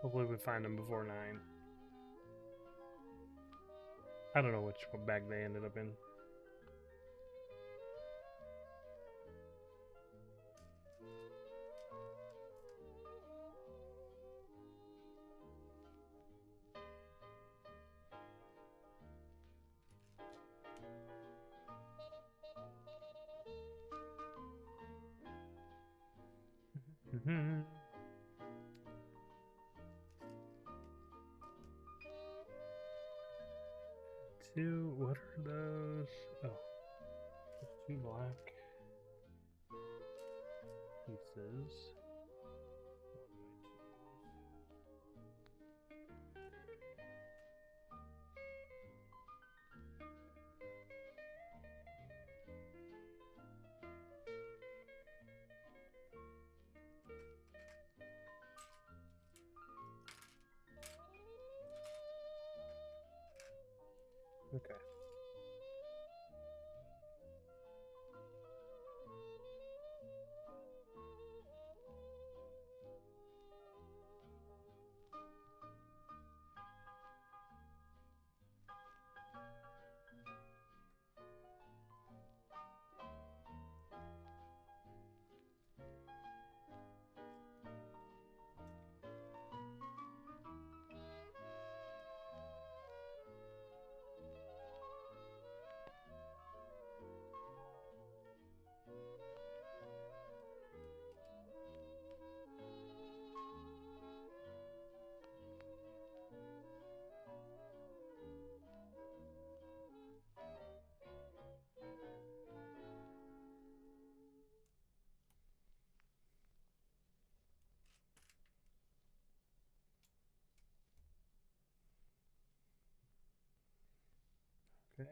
A: Hopefully we find them before 9. I don't know which bag they ended up in. Mm-hmm. Two, what are those? Oh, just 2 black pieces. Okay. Okay.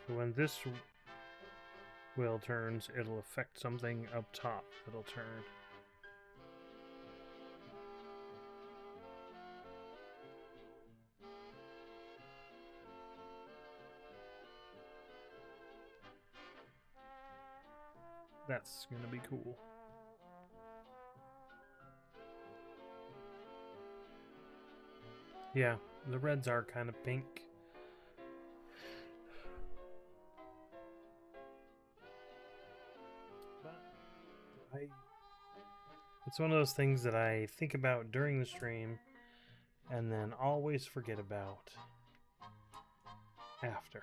A: So when this wheel turns, it'll affect something up top that'll turn. That's gonna be cool. Yeah, the reds are kind of pink. But it's one of those things that I think about during the stream and then always forget about after.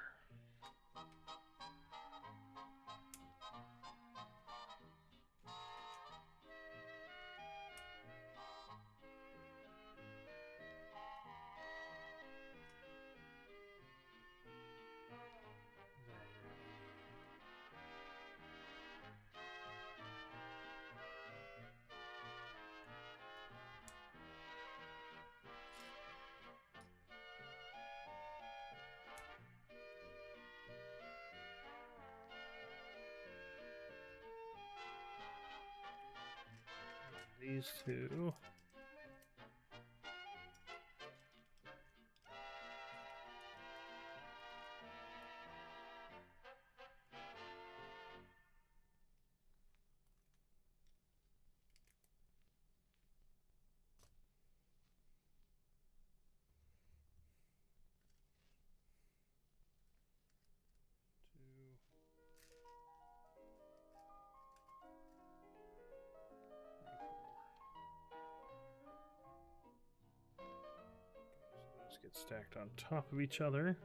A: These two. Those get stacked on top of each other.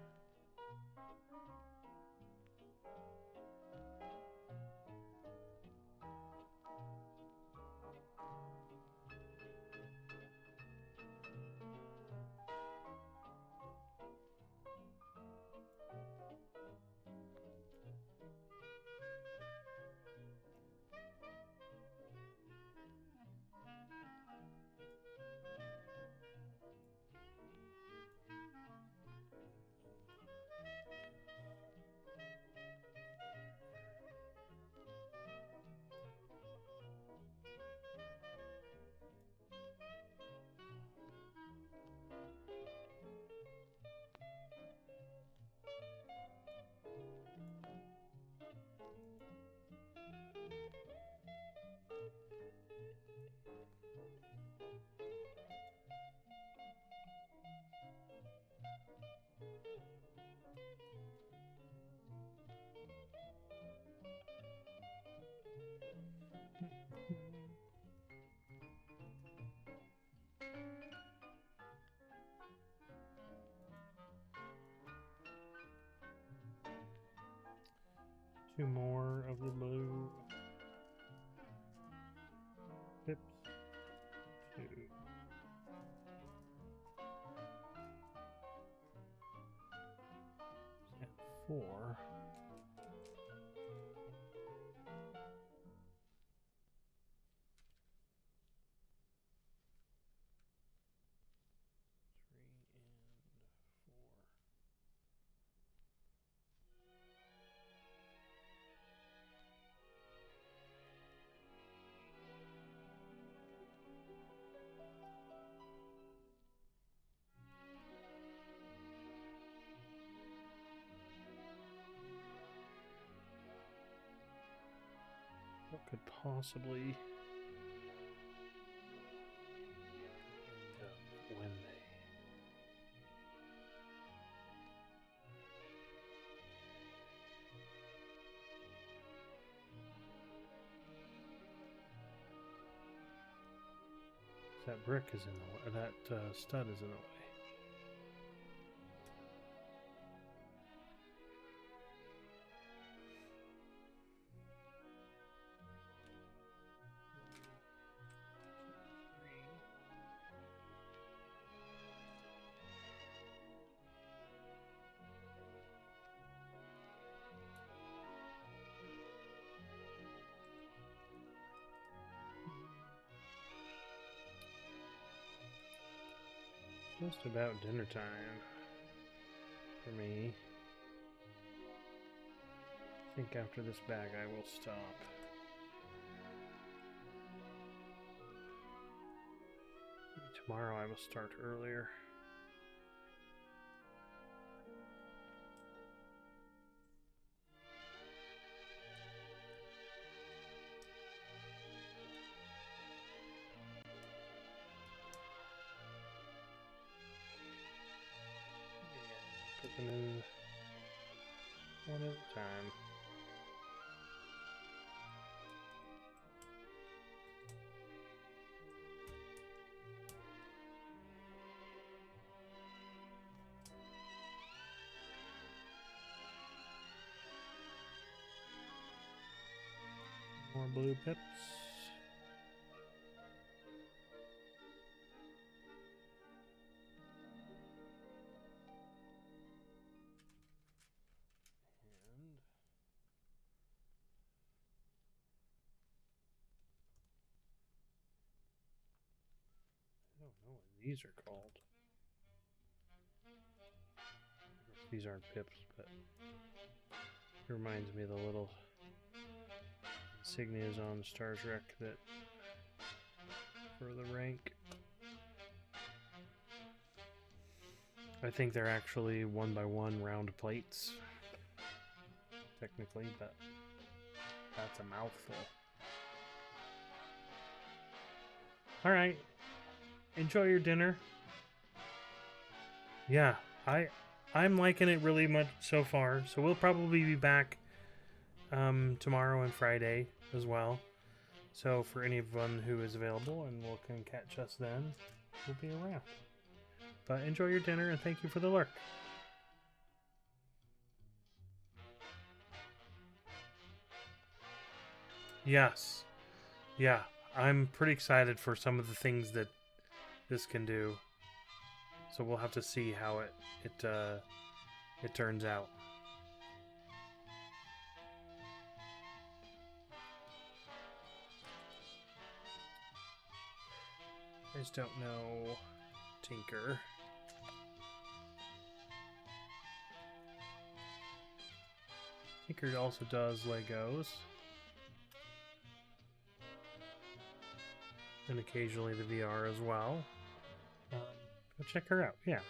A: 2 more of the blue pips. 2. And 4. What could possibly end up when they... That brick is in the way. That stud is in the way. Just about dinner time for me. I think after this bag I will stop. Maybe tomorrow I will start earlier. Put them in one at a time. More blue pips. I don't know what these are called. These aren't pips, but it reminds me of the little insignias on Star Trek that for the rank. I think they're actually 1x1 round plates, technically, but that's a mouthful. All right. Enjoy your dinner. Yeah, I'm liking it really much so far. So we'll probably be back tomorrow and Friday as well. So for anyone who is available and can catch us then, we'll be around. But enjoy your dinner and thank you for the lurk. Yes. Yeah, I'm pretty excited for some of the things that this can do. So we'll have to see how it turns out. I just don't know Tinker. Tinker also does Legos. And occasionally the VR as well. Go check her out. Yeah.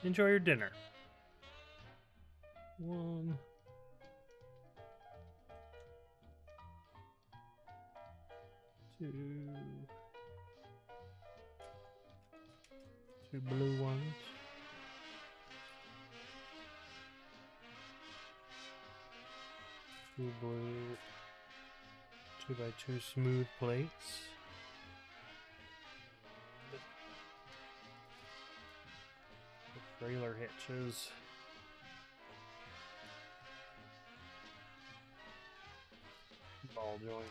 A: Enjoy your dinner. 1, 2, 2 blue ones. 2 blue 2x2 smooth plates. The trailer hitches. ball joints.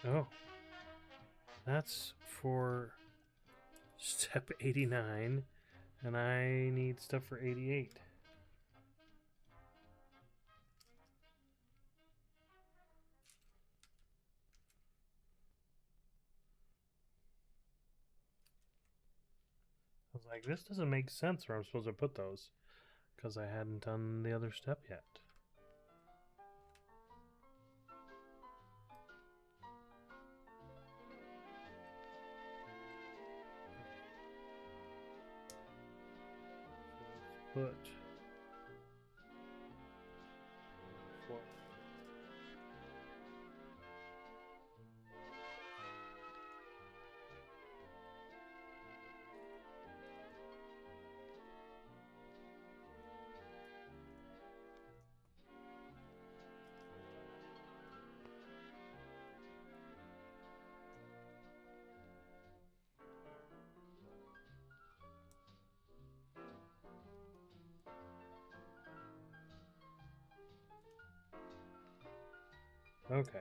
A: Oh, that's for step 89, and I need stuff for 88. I was like, this doesn't make sense where I'm supposed to put those, because I hadn't done the other step yet. So let's put 4. Okay.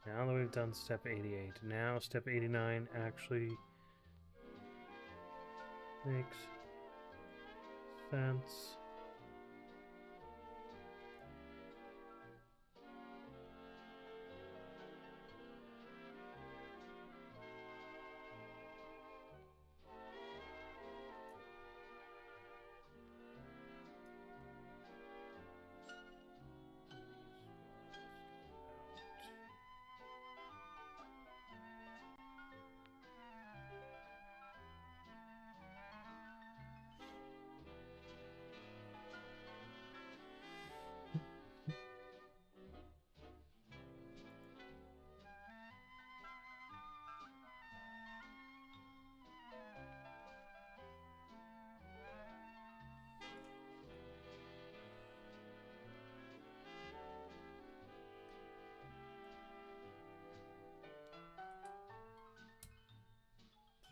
A: Now that we've done step 88, now step 89 actually makes sense.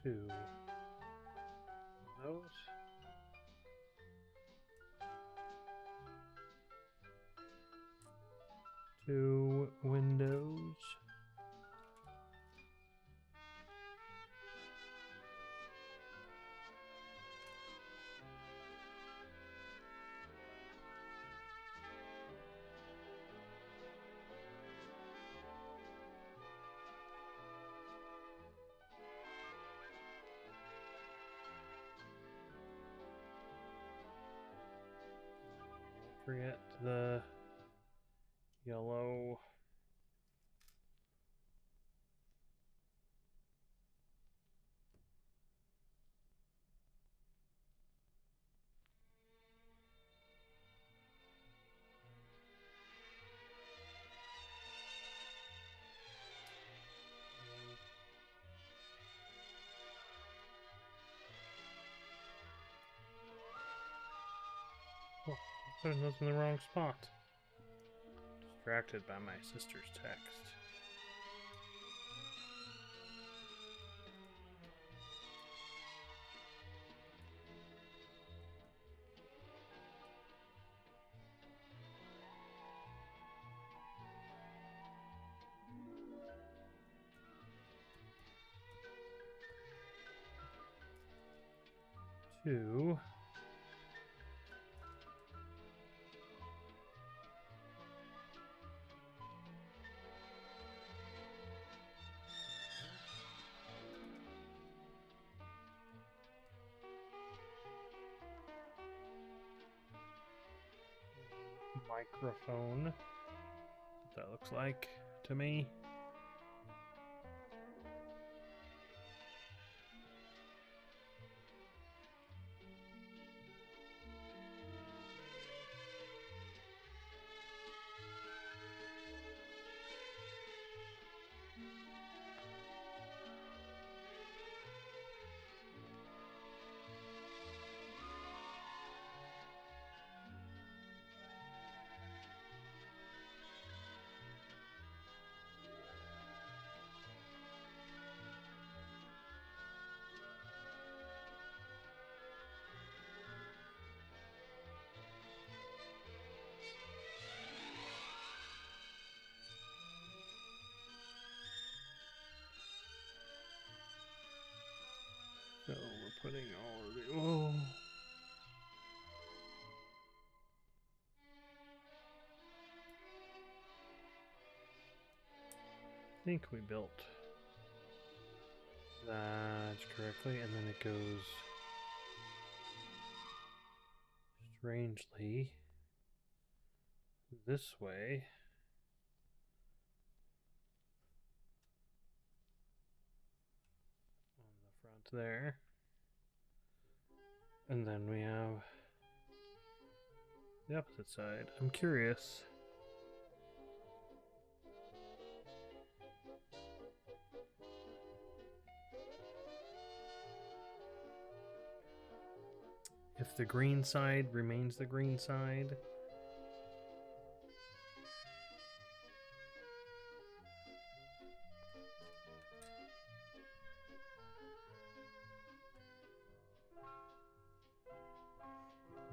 A: Two of those. Two windows. Forget the yellow. Oh, I'm putting those in the wrong spot. Distracted by my sister's text. Two. Microphone. What that looks like to me. happening already. Oh. I think we built that correctly, and then it goes strangely this way. On the front there. And then we have the opposite side. I'm curious. If the green side remains the green side.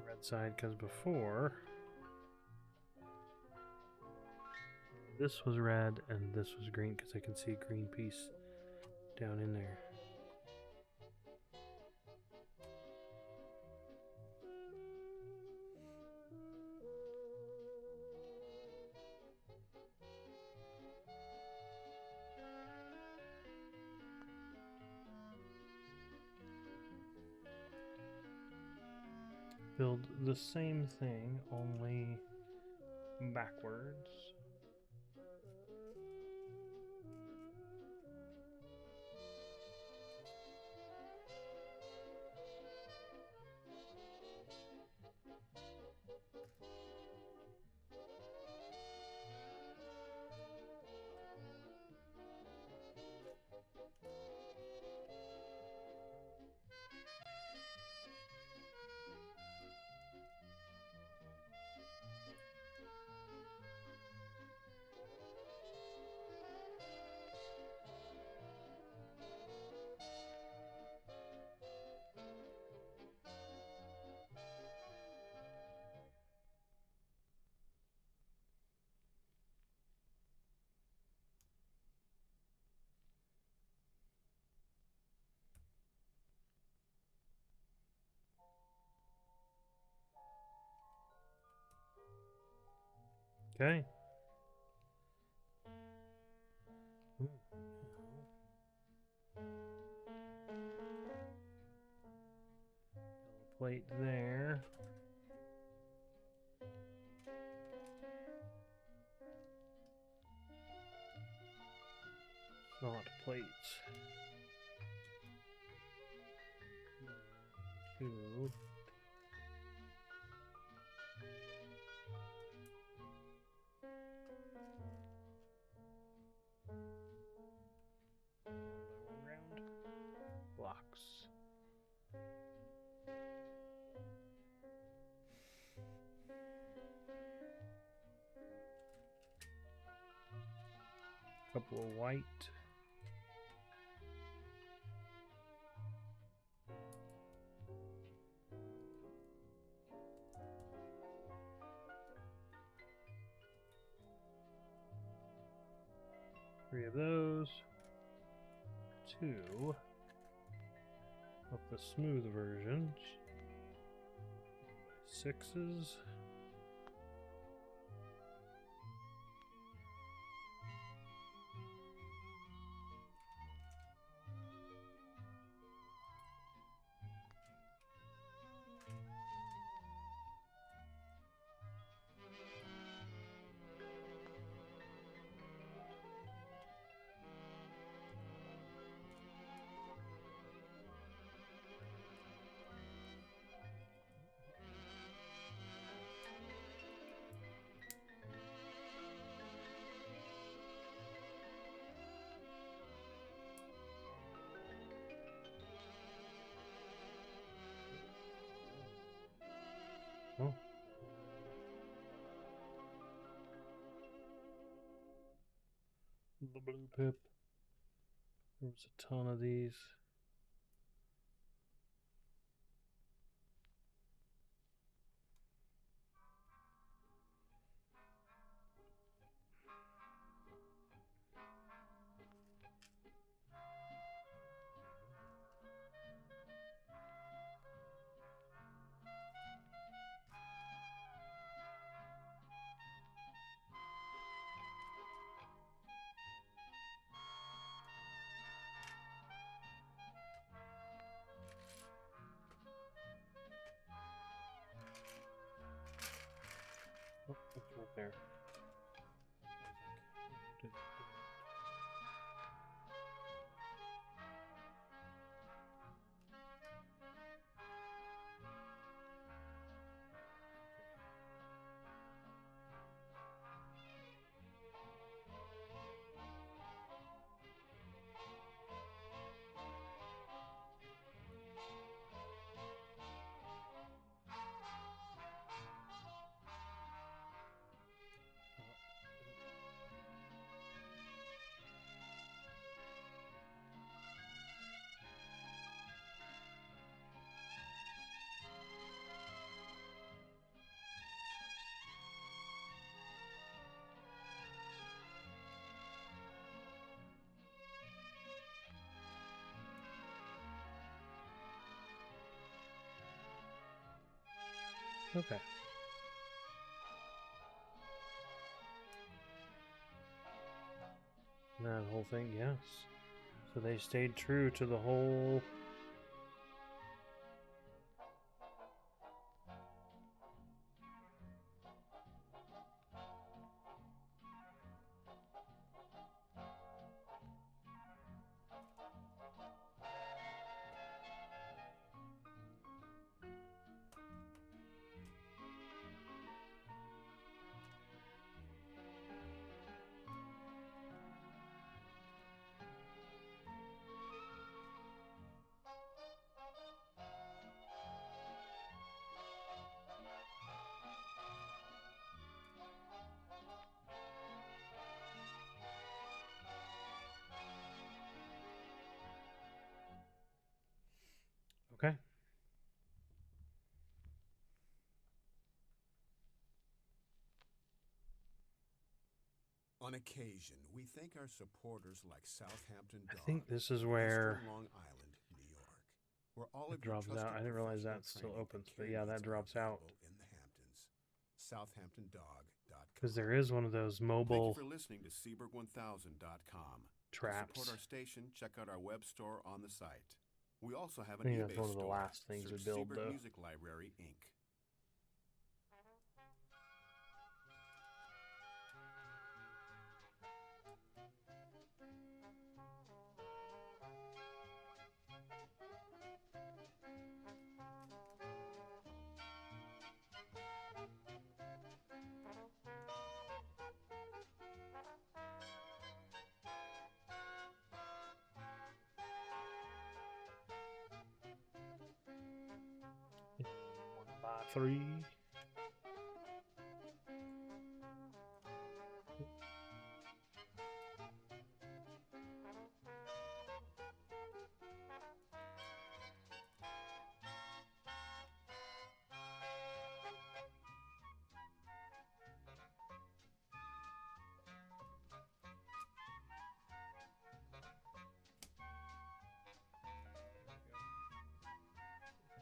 A: Red side, because before this was red and this was green, because I can see green piece down in there. Build the same thing, only backwards. Okay. Ooh. Little plate there. Not plates. 1, 2. One round. Blocks. Couple of white. Three of those. 2 of the smooth versions. 6s. Oh. The blue pip. There was a ton of these. Okay. That whole thing, yes. So they stayed true to the whole. Okay.
B: On occasion, we thank our supporters like Southampton
A: I
B: Dog,
A: think this is
B: of
A: where
B: Eastern Long Island, New York, where all
A: it
B: of your
A: drops
B: trusted
A: out. I didn't realize
B: professional
A: that still
B: training and
A: opens, but
B: care
A: yeah,
B: needs
A: that
B: are
A: drops out.
B: available in the Hamptons. SouthamptonDog.com.
A: Because there is one of those
B: Thank you
A: mobile
B: for listening to Seaberg1000.com.
A: traps.
B: To support our station, check out our web store on the site. We also have
A: I
B: an
A: think
B: eBay
A: that's one of the
B: store.
A: last things we
B: Search
A: build,
B: Seaberg
A: though.
B: Music Library, Inc.
A: One by three.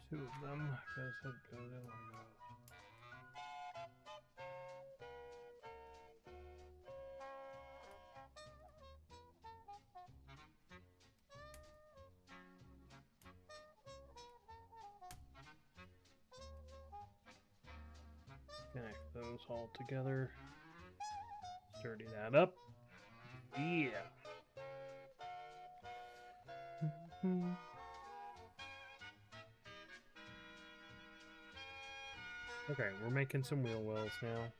A: Two of them. Goes head goes in like that. Connect those all together. Sturdy that up. Yeah. Okay, we're making some wheel wells now.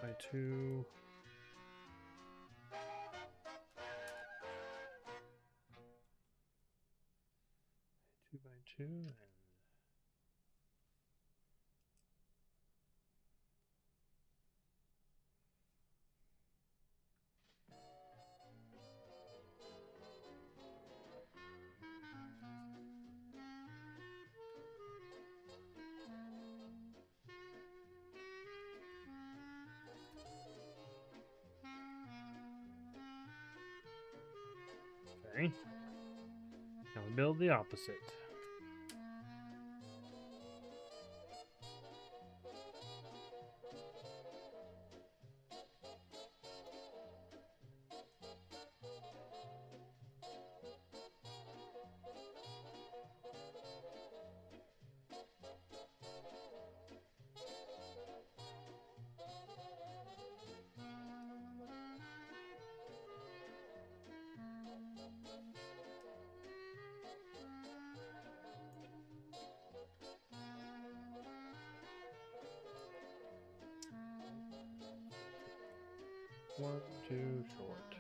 A: By two. 2 by 2 and okay. Now we build the opposite. One too short.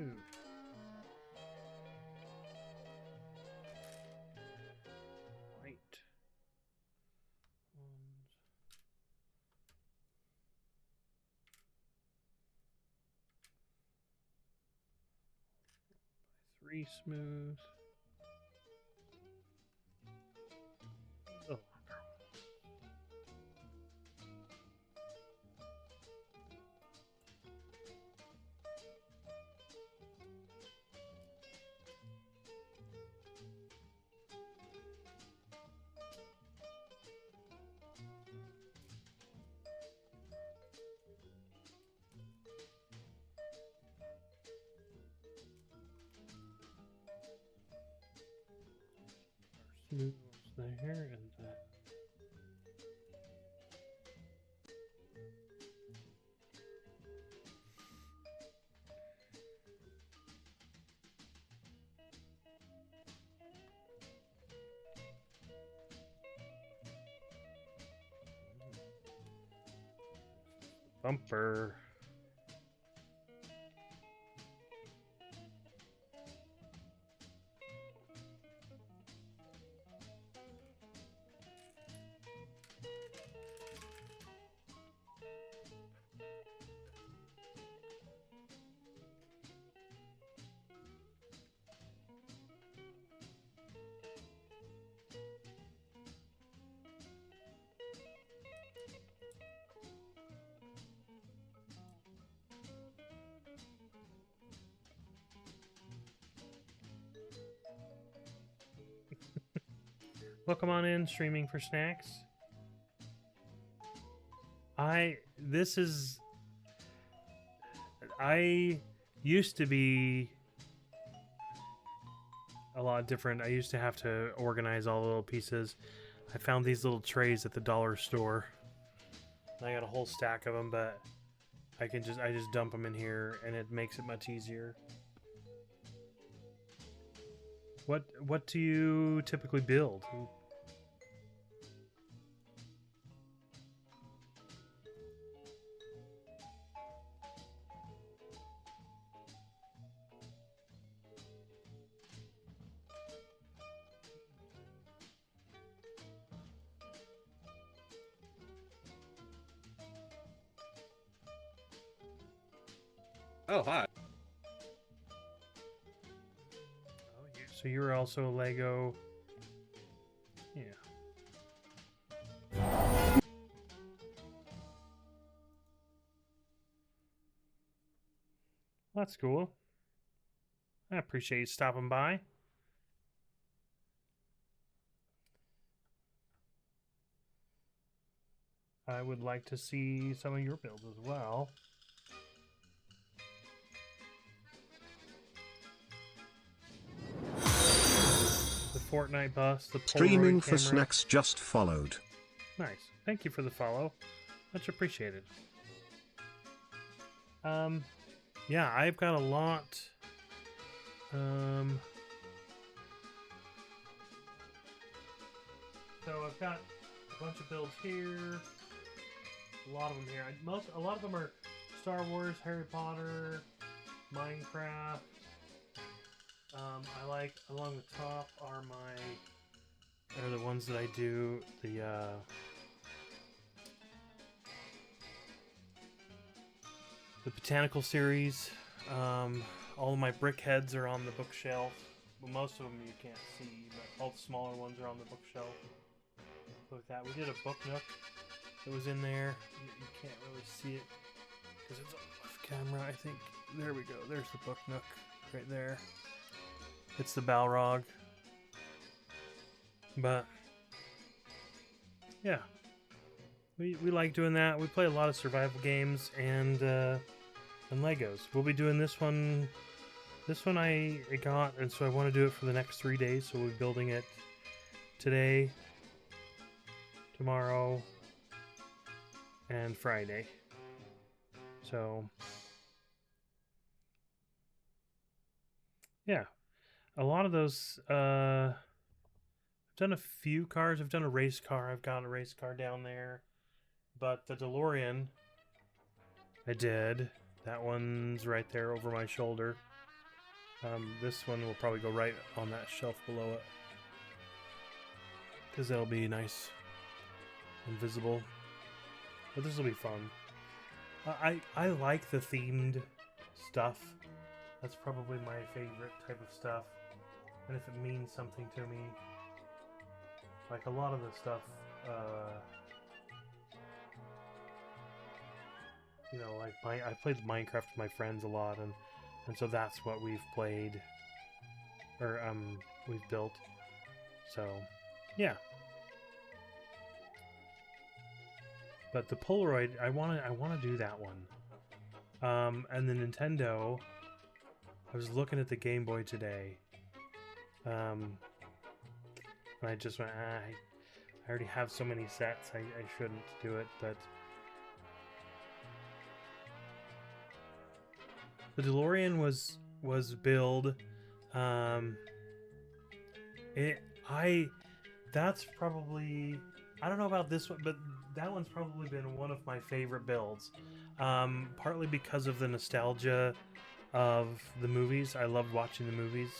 A: 2. Right. Three smooth. Oh. Smooth ones there and that. Bumper. Welcome on in, streaming for snacks. I used to be a lot different. I used to have to organize all the little pieces. I found these little trays at the dollar store. I got a whole stack of them, but I just dump them in here and it makes it much easier. What do you typically build?
E: Oh, hi.
A: So you're also a Lego. Yeah. That's cool. I appreciate you stopping by. I would like to see some of your builds as well. The Fortnite bus, the Polaroid
D: Streaming for
A: camera.
D: snacks just followed.
A: Nice. Thank you for the follow. Much appreciated. Yeah, I've got a lot. So I've got a bunch of builds here. A lot of them here. A lot of them are Star Wars, Harry Potter, Minecraft. I like along the top are the ones that I do the botanical series. All of my brick heads are on the bookshelf. Well, most of them you can't see, but all the smaller ones are on the bookshelf. Like that. We did a book nook that was in there. You can't really see it because it's off camera, I think. There we go. There's the book nook right there. It's the Balrog. But yeah, we like doing that. We play a lot of survival games and Legos. We'll be doing this one. This one I got, and so I want to do it for the next 3 days. So we'll be building it today, tomorrow, and Friday. So yeah, a lot of those. I've done a few cars. I've done a race car. I've got a race car down there, but the DeLorean I did. That one's right there over my shoulder. This one will probably go right on that shelf below it, because that'll be nice and visible. But this will be fun. I like the themed stuff. That's probably my favorite type of stuff. And if it means something to me, like a lot of the stuff, you know, like I played Minecraft with my friends a lot, and so that's what we've played, or we've built. So, yeah. But the Polaroid, I wanna do that one. And the Nintendo, I was looking at the Game Boy today. And I just went, I already have so many sets, I shouldn't do it, but the DeLorean was build. That's probably, I don't know about this one, but that one's probably been one of my favorite builds. Partly because of the nostalgia of the movies. I loved watching the movies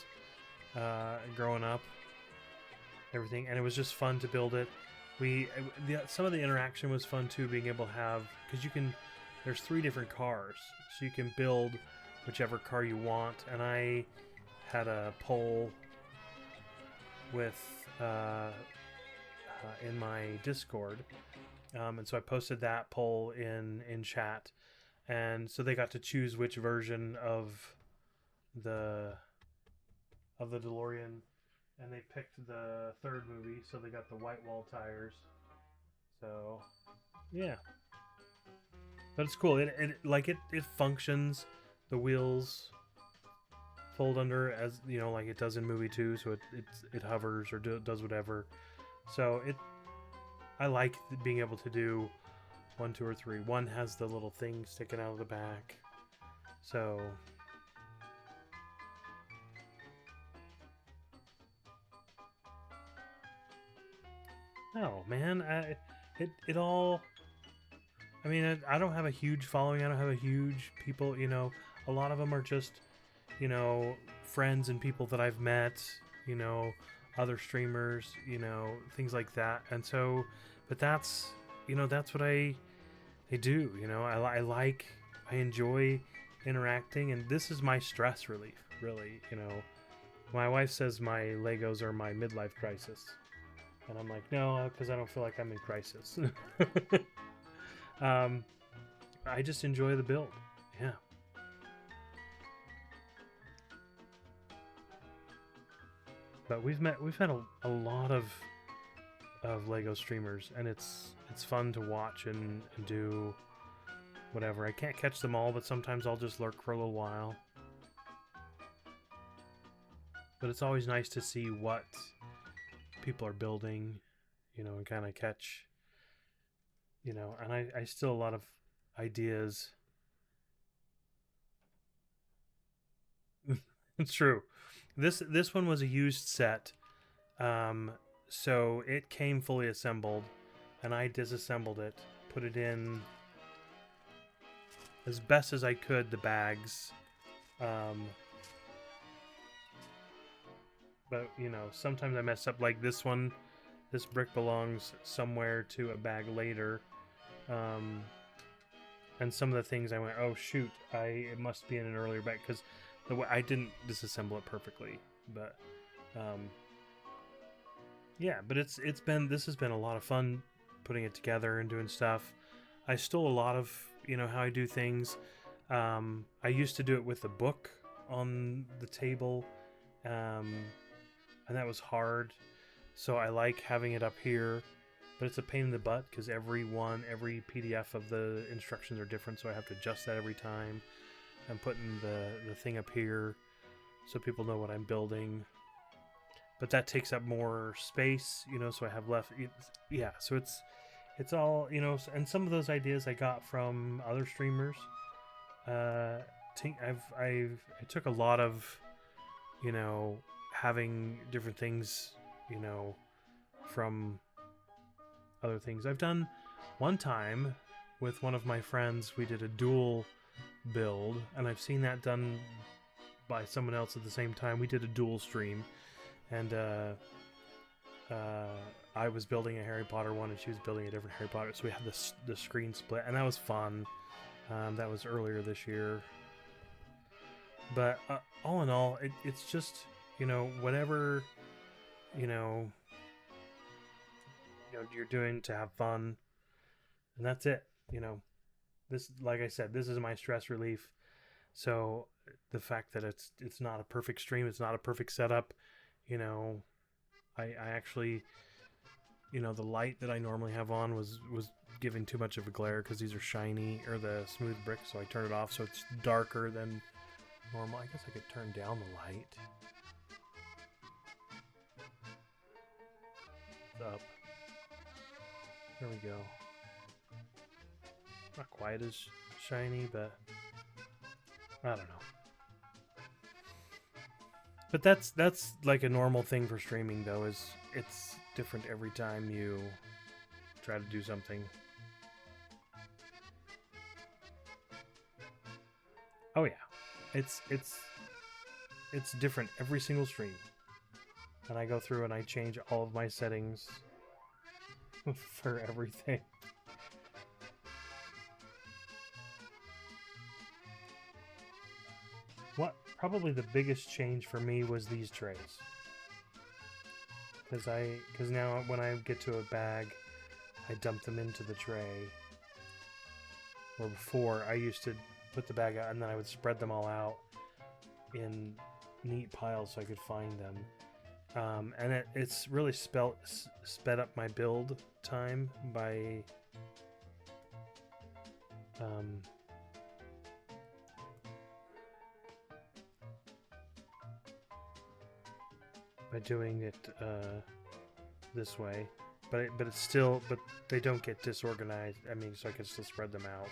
A: growing up, everything, and it was just fun to build it. Some of the interaction was fun too, being able to have, because there's 3 different cars, so you can build whichever car you want. And I had a poll with in my Discord, and so I posted that poll in chat, and so they got to choose which version of the DeLorean, and they picked the 3rd movie, so they got the white wall tires. So yeah, but it's cool. It functions. The wheels fold under, as you know, like it does in movie 2, so it hovers or does whatever. So I like being able to do 1, 2, or 3. One has the little thing sticking out of the back. So oh man, it all. I mean, I don't have a huge following. I don't have a huge people. You know, a lot of them are just, you know, friends and people that I've met. You know, other streamers. You know, things like that. And so, but that's, you know, that's what I do. You know, I enjoy interacting, and this is my stress relief. Really, you know, my wife says my Legos are my midlife crisis. And I'm like, no, because I don't feel like I'm in crisis. I just enjoy the build. Yeah. But we've met a lot of Lego streamers, and it's fun to watch and do whatever. I can't catch them all, but sometimes I'll just lurk for a little while. But it's always nice to see what people are building, you know, and kind of catch, you know, and I still a lot of ideas. It's true. This one was a used set, so it came fully assembled, and I disassembled it, put it in as best as I could, the bags, but you know, sometimes I mess up. Like this one, this brick belongs somewhere to a bag later, and some of the things I went, oh shoot, it must be in an earlier bag, because the way I didn't disassemble it perfectly. But yeah, but this has been a lot of fun putting it together and doing stuff. I stole a lot of, you know, how I do things. I used to do it with the book on the table, and that was hard, so I like having it up here, but it's a pain in the butt because every PDF of the instructions are different, so I have to adjust that every time. I'm putting the thing up here so people know what I'm building, but that takes up more space, you know, so I have left. Yeah, so it's all, you know, and some of those ideas I got from other streamers. I took a lot of, you know, having different things, you know, from other things. I've done one time with one of my friends, we did a dual build, and I've seen that done by someone else at the same time. We did a dual stream, and I was building a Harry Potter one, and she was building a different Harry Potter. So we had the screen split, and that was fun. That was earlier this year. But all in all, it's just, you know, whatever, you know, you're doing to have fun, and that's it. You know, this, like I said, this is my stress relief. So the fact that it's not a perfect stream, it's not a perfect setup, you know, I actually, you know, the light that I normally have on was giving too much of a glare because these are shiny, or the smooth brick, so I turned it off so it's darker than normal. I guess I could turn down the light. It's up. There we go. Not quite as shiny, but I don't know. But that's like a normal thing for streaming, though, is it's different every time you try to do something. Oh yeah, it's different every single stream, and I go through and I change all of my settings for everything. What probably the biggest change for me was these trays, because now when I get to a bag, I dump them into the tray. Where before I used to put the bag out and then I would spread them all out in neat piles so I could find them. And it's really sped up my build time by doing it this way, but it's still, but they don't get disorganized. I mean, so I can still spread them out.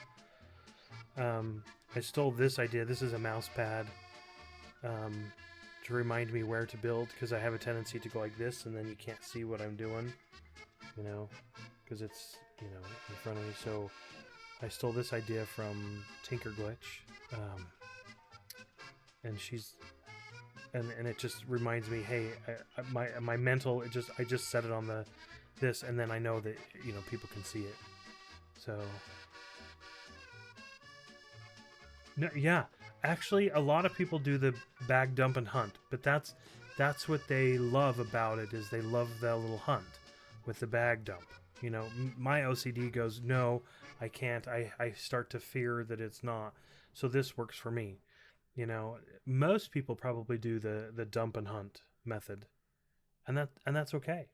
A: I stole this idea. This is a mouse pad to remind me where to build, because I have a tendency to go like this and then you can't see what I'm doing, you know, because it's, you know, in front of me. So I stole this idea from Tinker Glitch, and she's and it just reminds me, hey, my mental, I just set it on this, and then I know that, you know, people can see it. So no, yeah, actually a lot of people do the bag dump and hunt, but that's what they love about it, is they love that little hunt with the bag dump. You know, my OCD goes, no, I can't. I start to fear that it's not. So this works for me. You know, most people probably do the dump and hunt method, and that's okay.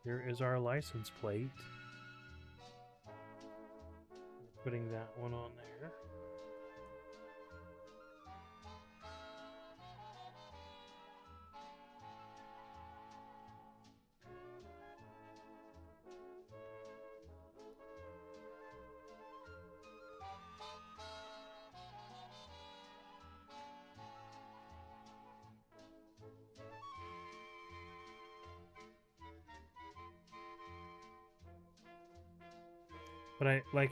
A: Here is our license plate. Putting that one on there. But I like,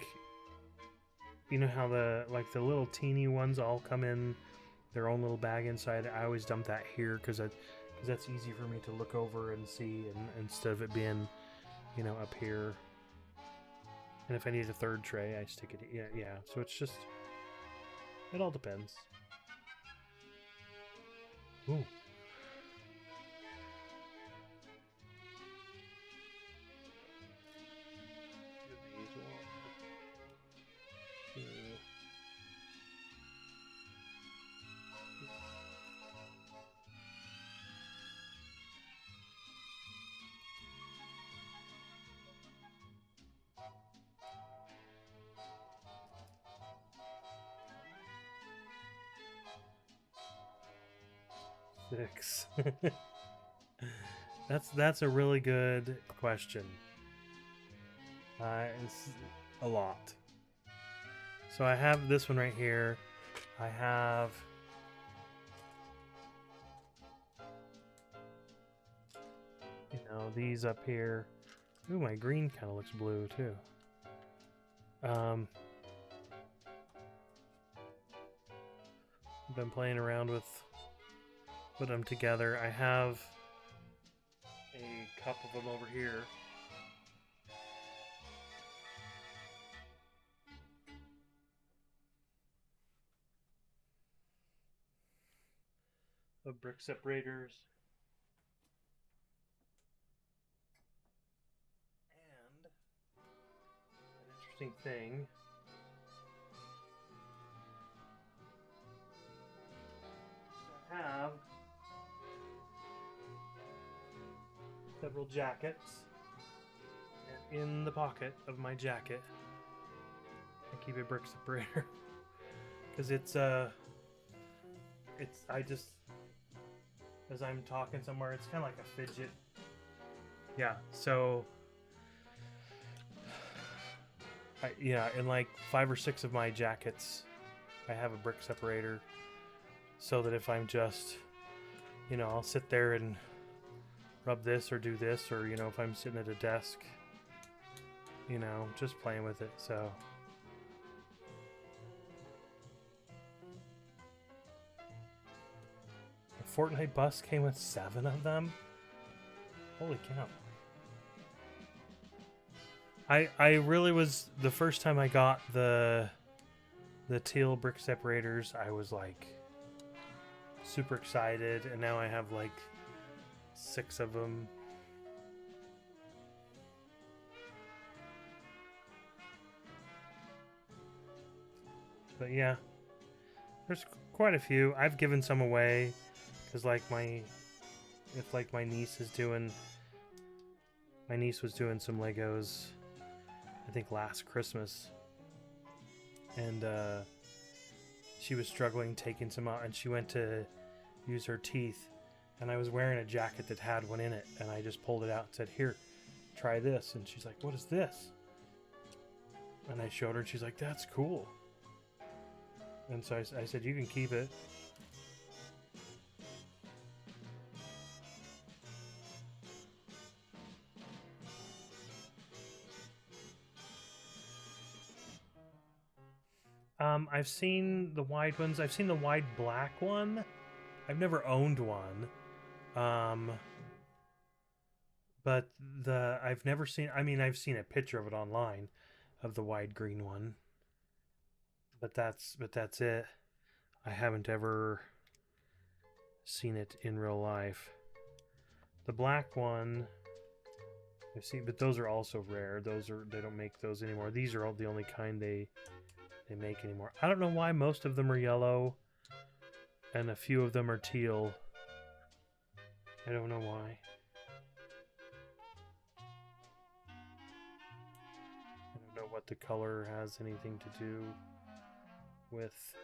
A: you know how the little teeny ones all come in their own little bag inside. I always dump that here because that's easy for me to look over and see, and instead of it being, you know, up here. And if I need a third tray, I stick it. Yeah. So it's just, it all depends. Ooh. Six. That's a really good question. It's a lot. So I have this one right here. I have these up here. Ooh, my green kind of looks blue too. been playing around with putting them together. I have a couple of them over here. Of brick separators. And an interesting thing. I have several jackets, and in the pocket of my jacket I keep a brick separator because I just, as I'm talking somewhere, it's kind of like a fidget. Yeah, so in like 5 or 6 of my jackets I have a brick separator, so that if I'm just, I'll sit there and rub this or do this, or if I'm sitting at a desk, just playing with it. So a Fortnite bus came with 7 of them. Holy cow. I really was, the first time I got the teal brick separators, I was like super excited, and now I have like 6 of them. But yeah, there's quite a few. I've given some away because like my niece was doing some Legos, I think last Christmas, and she was struggling taking some out, and she went to use her teeth, and I was wearing a jacket that had one in it, and I just pulled it out and said, "Here, try this." And she's like, "What is this?" And I showed her, and she's like, "That's cool." And so I said, "You can keep it." I've seen the wide ones. I've seen the wide black one. I've never owned one. But I've never seen, I've seen a picture of it online of the wide green one. But that's it. I haven't ever seen it in real life. The black one I've seen, but those are also rare. They don't make those anymore. These are all the only kind they make anymore. I don't know why most of them are yellow and a few of them are teal. I don't know why. I don't know what the color has anything to do with.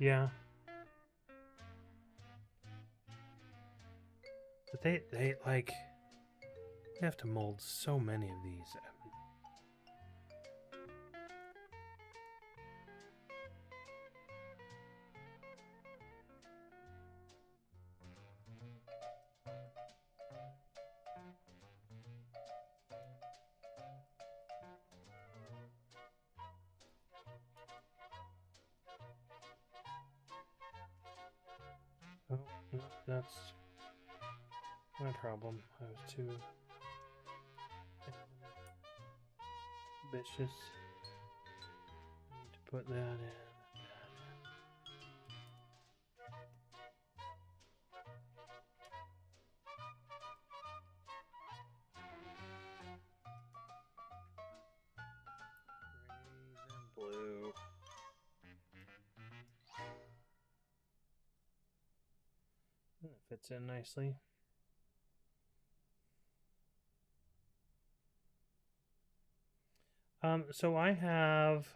A: Yeah. But they like, you have to mold so many of these. Oh, no, that's my problem. I was too ambitious. Need to put that in. Green and blue. And it fits in nicely. So I have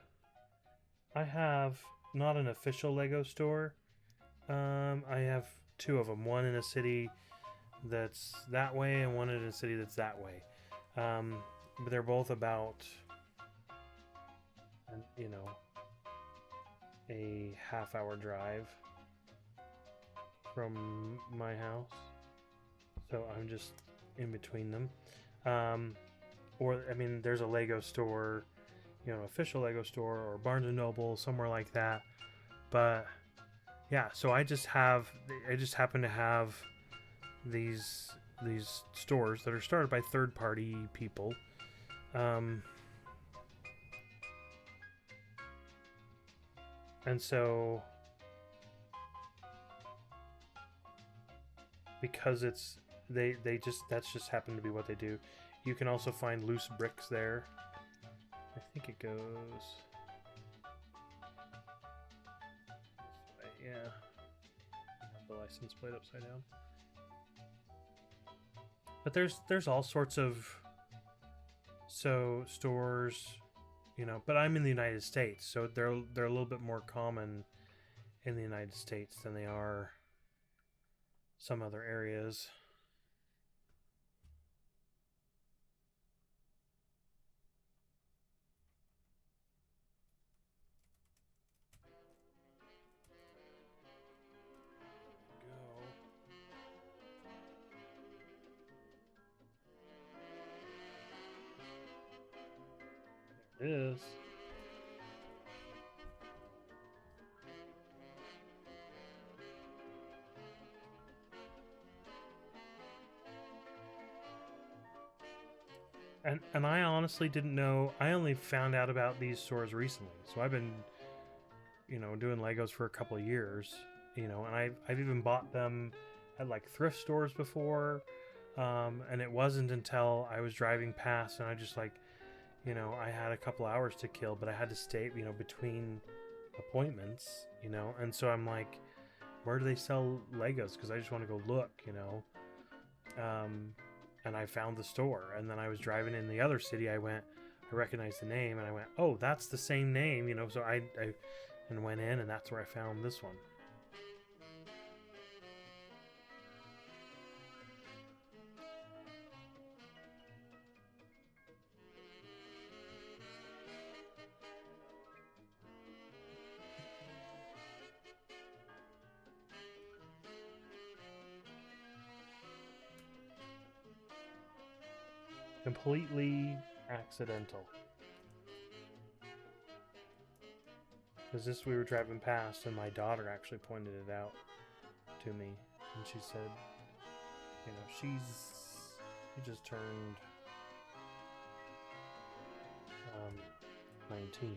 A: not an official Lego store, I have two of them. One in a city that's that way, and one in a city that's that way. But they're both about, you know, a half-hour drive from my house. So I'm just in between them. Or, I mean, there's a Lego store, you know, official Lego store, or Barnes and Noble, somewhere like that. But yeah, so I just happen to have these stores that are started by third-party people. And so because that's just happened to be what they do. You can also find loose bricks there. I think it goes this way, yeah. The license plate upside down. But there's all sorts of stores, you know, but I'm in the United States, so they're a little bit more common in the United States than they are some other areas. There it is. And I honestly didn't know. I only found out about these stores recently. So I've been, you know, doing Legos for a couple of years, you know, and I've even bought them at like thrift stores before. And it wasn't until I was driving past and I just like, you know, I had a couple hours to kill, but I had to stay, you know, between appointments, you know, and so I'm like, where do they sell Legos? Because I just want to go look, you know. And I found the store, and then I was driving in the other city. I recognized the name, and I went, oh, that's the same name, you know. So I went in, and that's where I found this one. Completely accidental. Because this we were driving past, and my daughter actually pointed it out to me, and she said, you know, she just turned 19.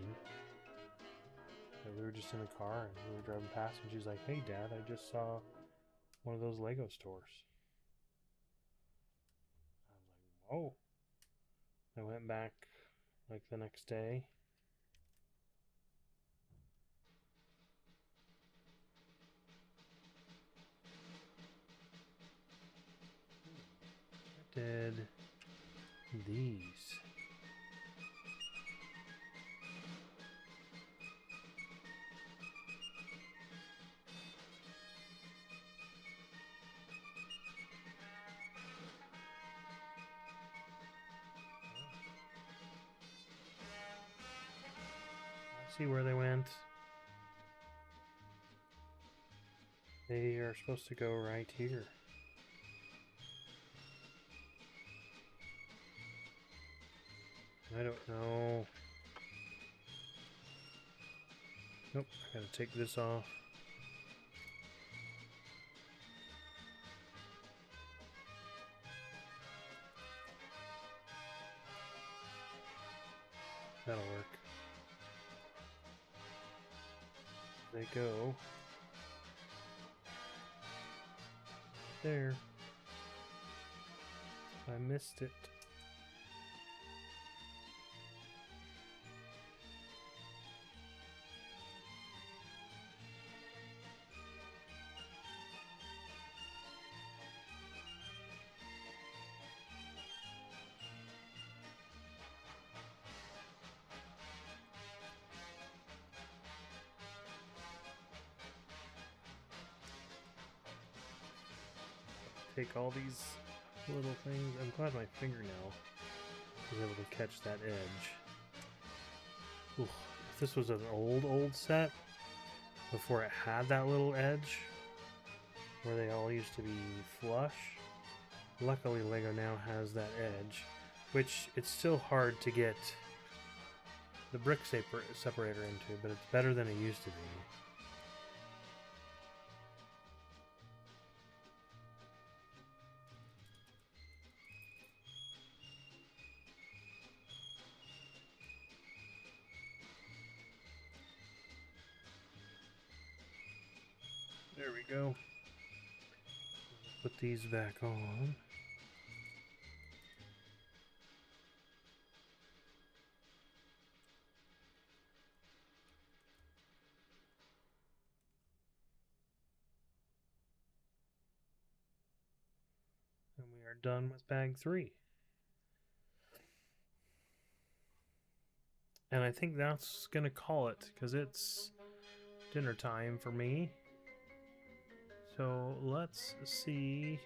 A: And we were just in the car, and we were driving past, and she's like, hey, Dad, I just saw one of those Lego stores. I was like, whoa. I went back like the next day. I did these. See where they went. They are supposed to go right here. I don't know. Nope, I gotta take this off. That'll work. They go there. I missed it. take all these little things. I'm glad my fingernail was able to catch that edge. Ooh, if this was an old set, before it had that little edge, where they all used to be flush, luckily Lego now has that edge, which it's still hard to get the brick separator into, but it's better than it used to be. There we go. Put these back on. And we are done with bag 3. And I think that's gonna call it, because it's dinner time for me. So let's see.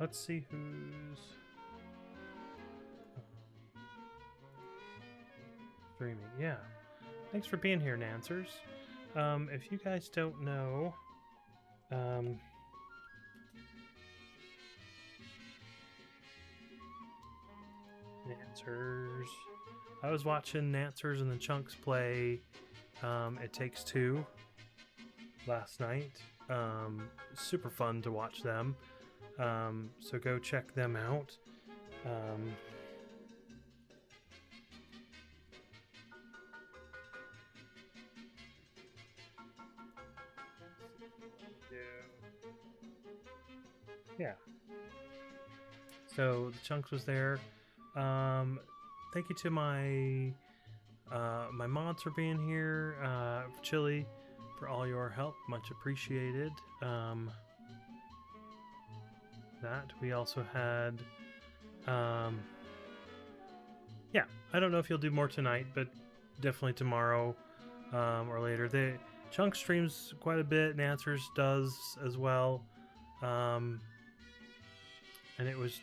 A: Let's see who's streaming. Yeah. Thanks for being here, Nancers. If you guys don't know, Nancers. I was watching Nancers and the Chunks play It Takes Two last night. Super fun to watch them. So go check them out. Yeah. So the Chunks was there. Thank you to my my mods for being here. Chili, for all your help, much appreciated. That we also had. Yeah, I don't know if you'll do more tonight, but definitely tomorrow or later. The Chunk streams quite a bit. Nancers does as well. And it was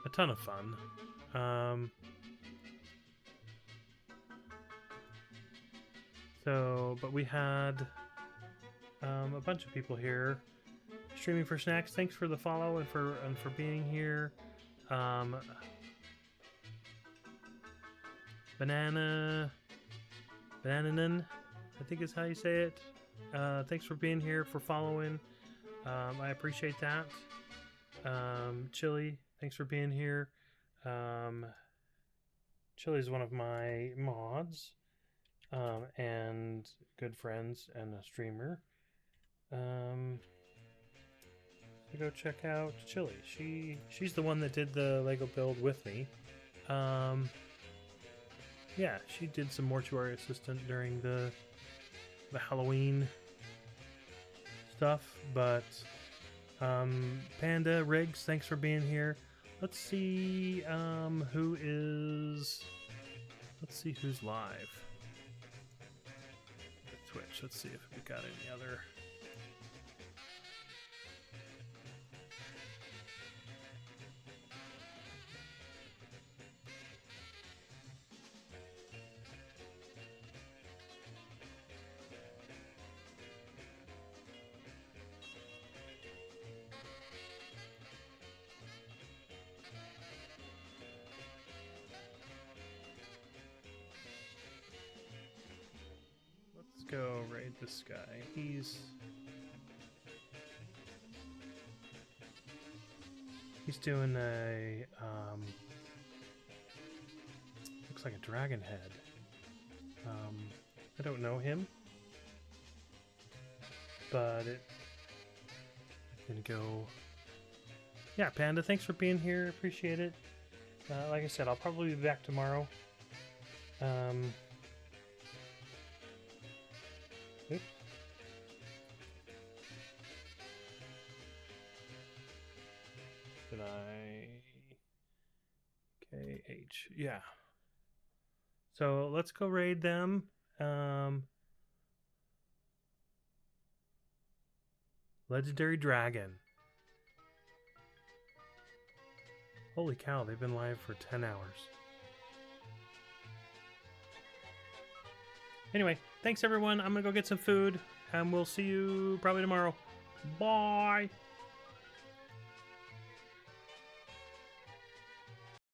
A: a ton of fun. But we had a bunch of people here streaming for snacks. Thanks for the follow and for being here. Banananan, I think is how you say it. Thanks for being here, for following. I appreciate that. Chili, thanks for being here. Chili is one of my mods and good friends and a streamer. So go check out Chili. She's the one that did the Lego build with me. Yeah, she did some mortuary assistant during the Halloween stuff, but Panda Riggs, thanks for being here. Let's see let's see who's live. Twitch. Let's see if we got any other. Let's go raid this guy. He's doing a looks like a dragon head. I don't know him, but I'm gonna go. Yeah, Panda, thanks for being here. Appreciate it. Like I said, I'll probably be back tomorrow. Oops. Did I? page. Yeah. So let's go raid them. Legendary Dragon. Holy cow, they've been live for 10 hours. Anyway, thanks everyone. I'm going to go get some food, and we'll see you probably tomorrow. Bye!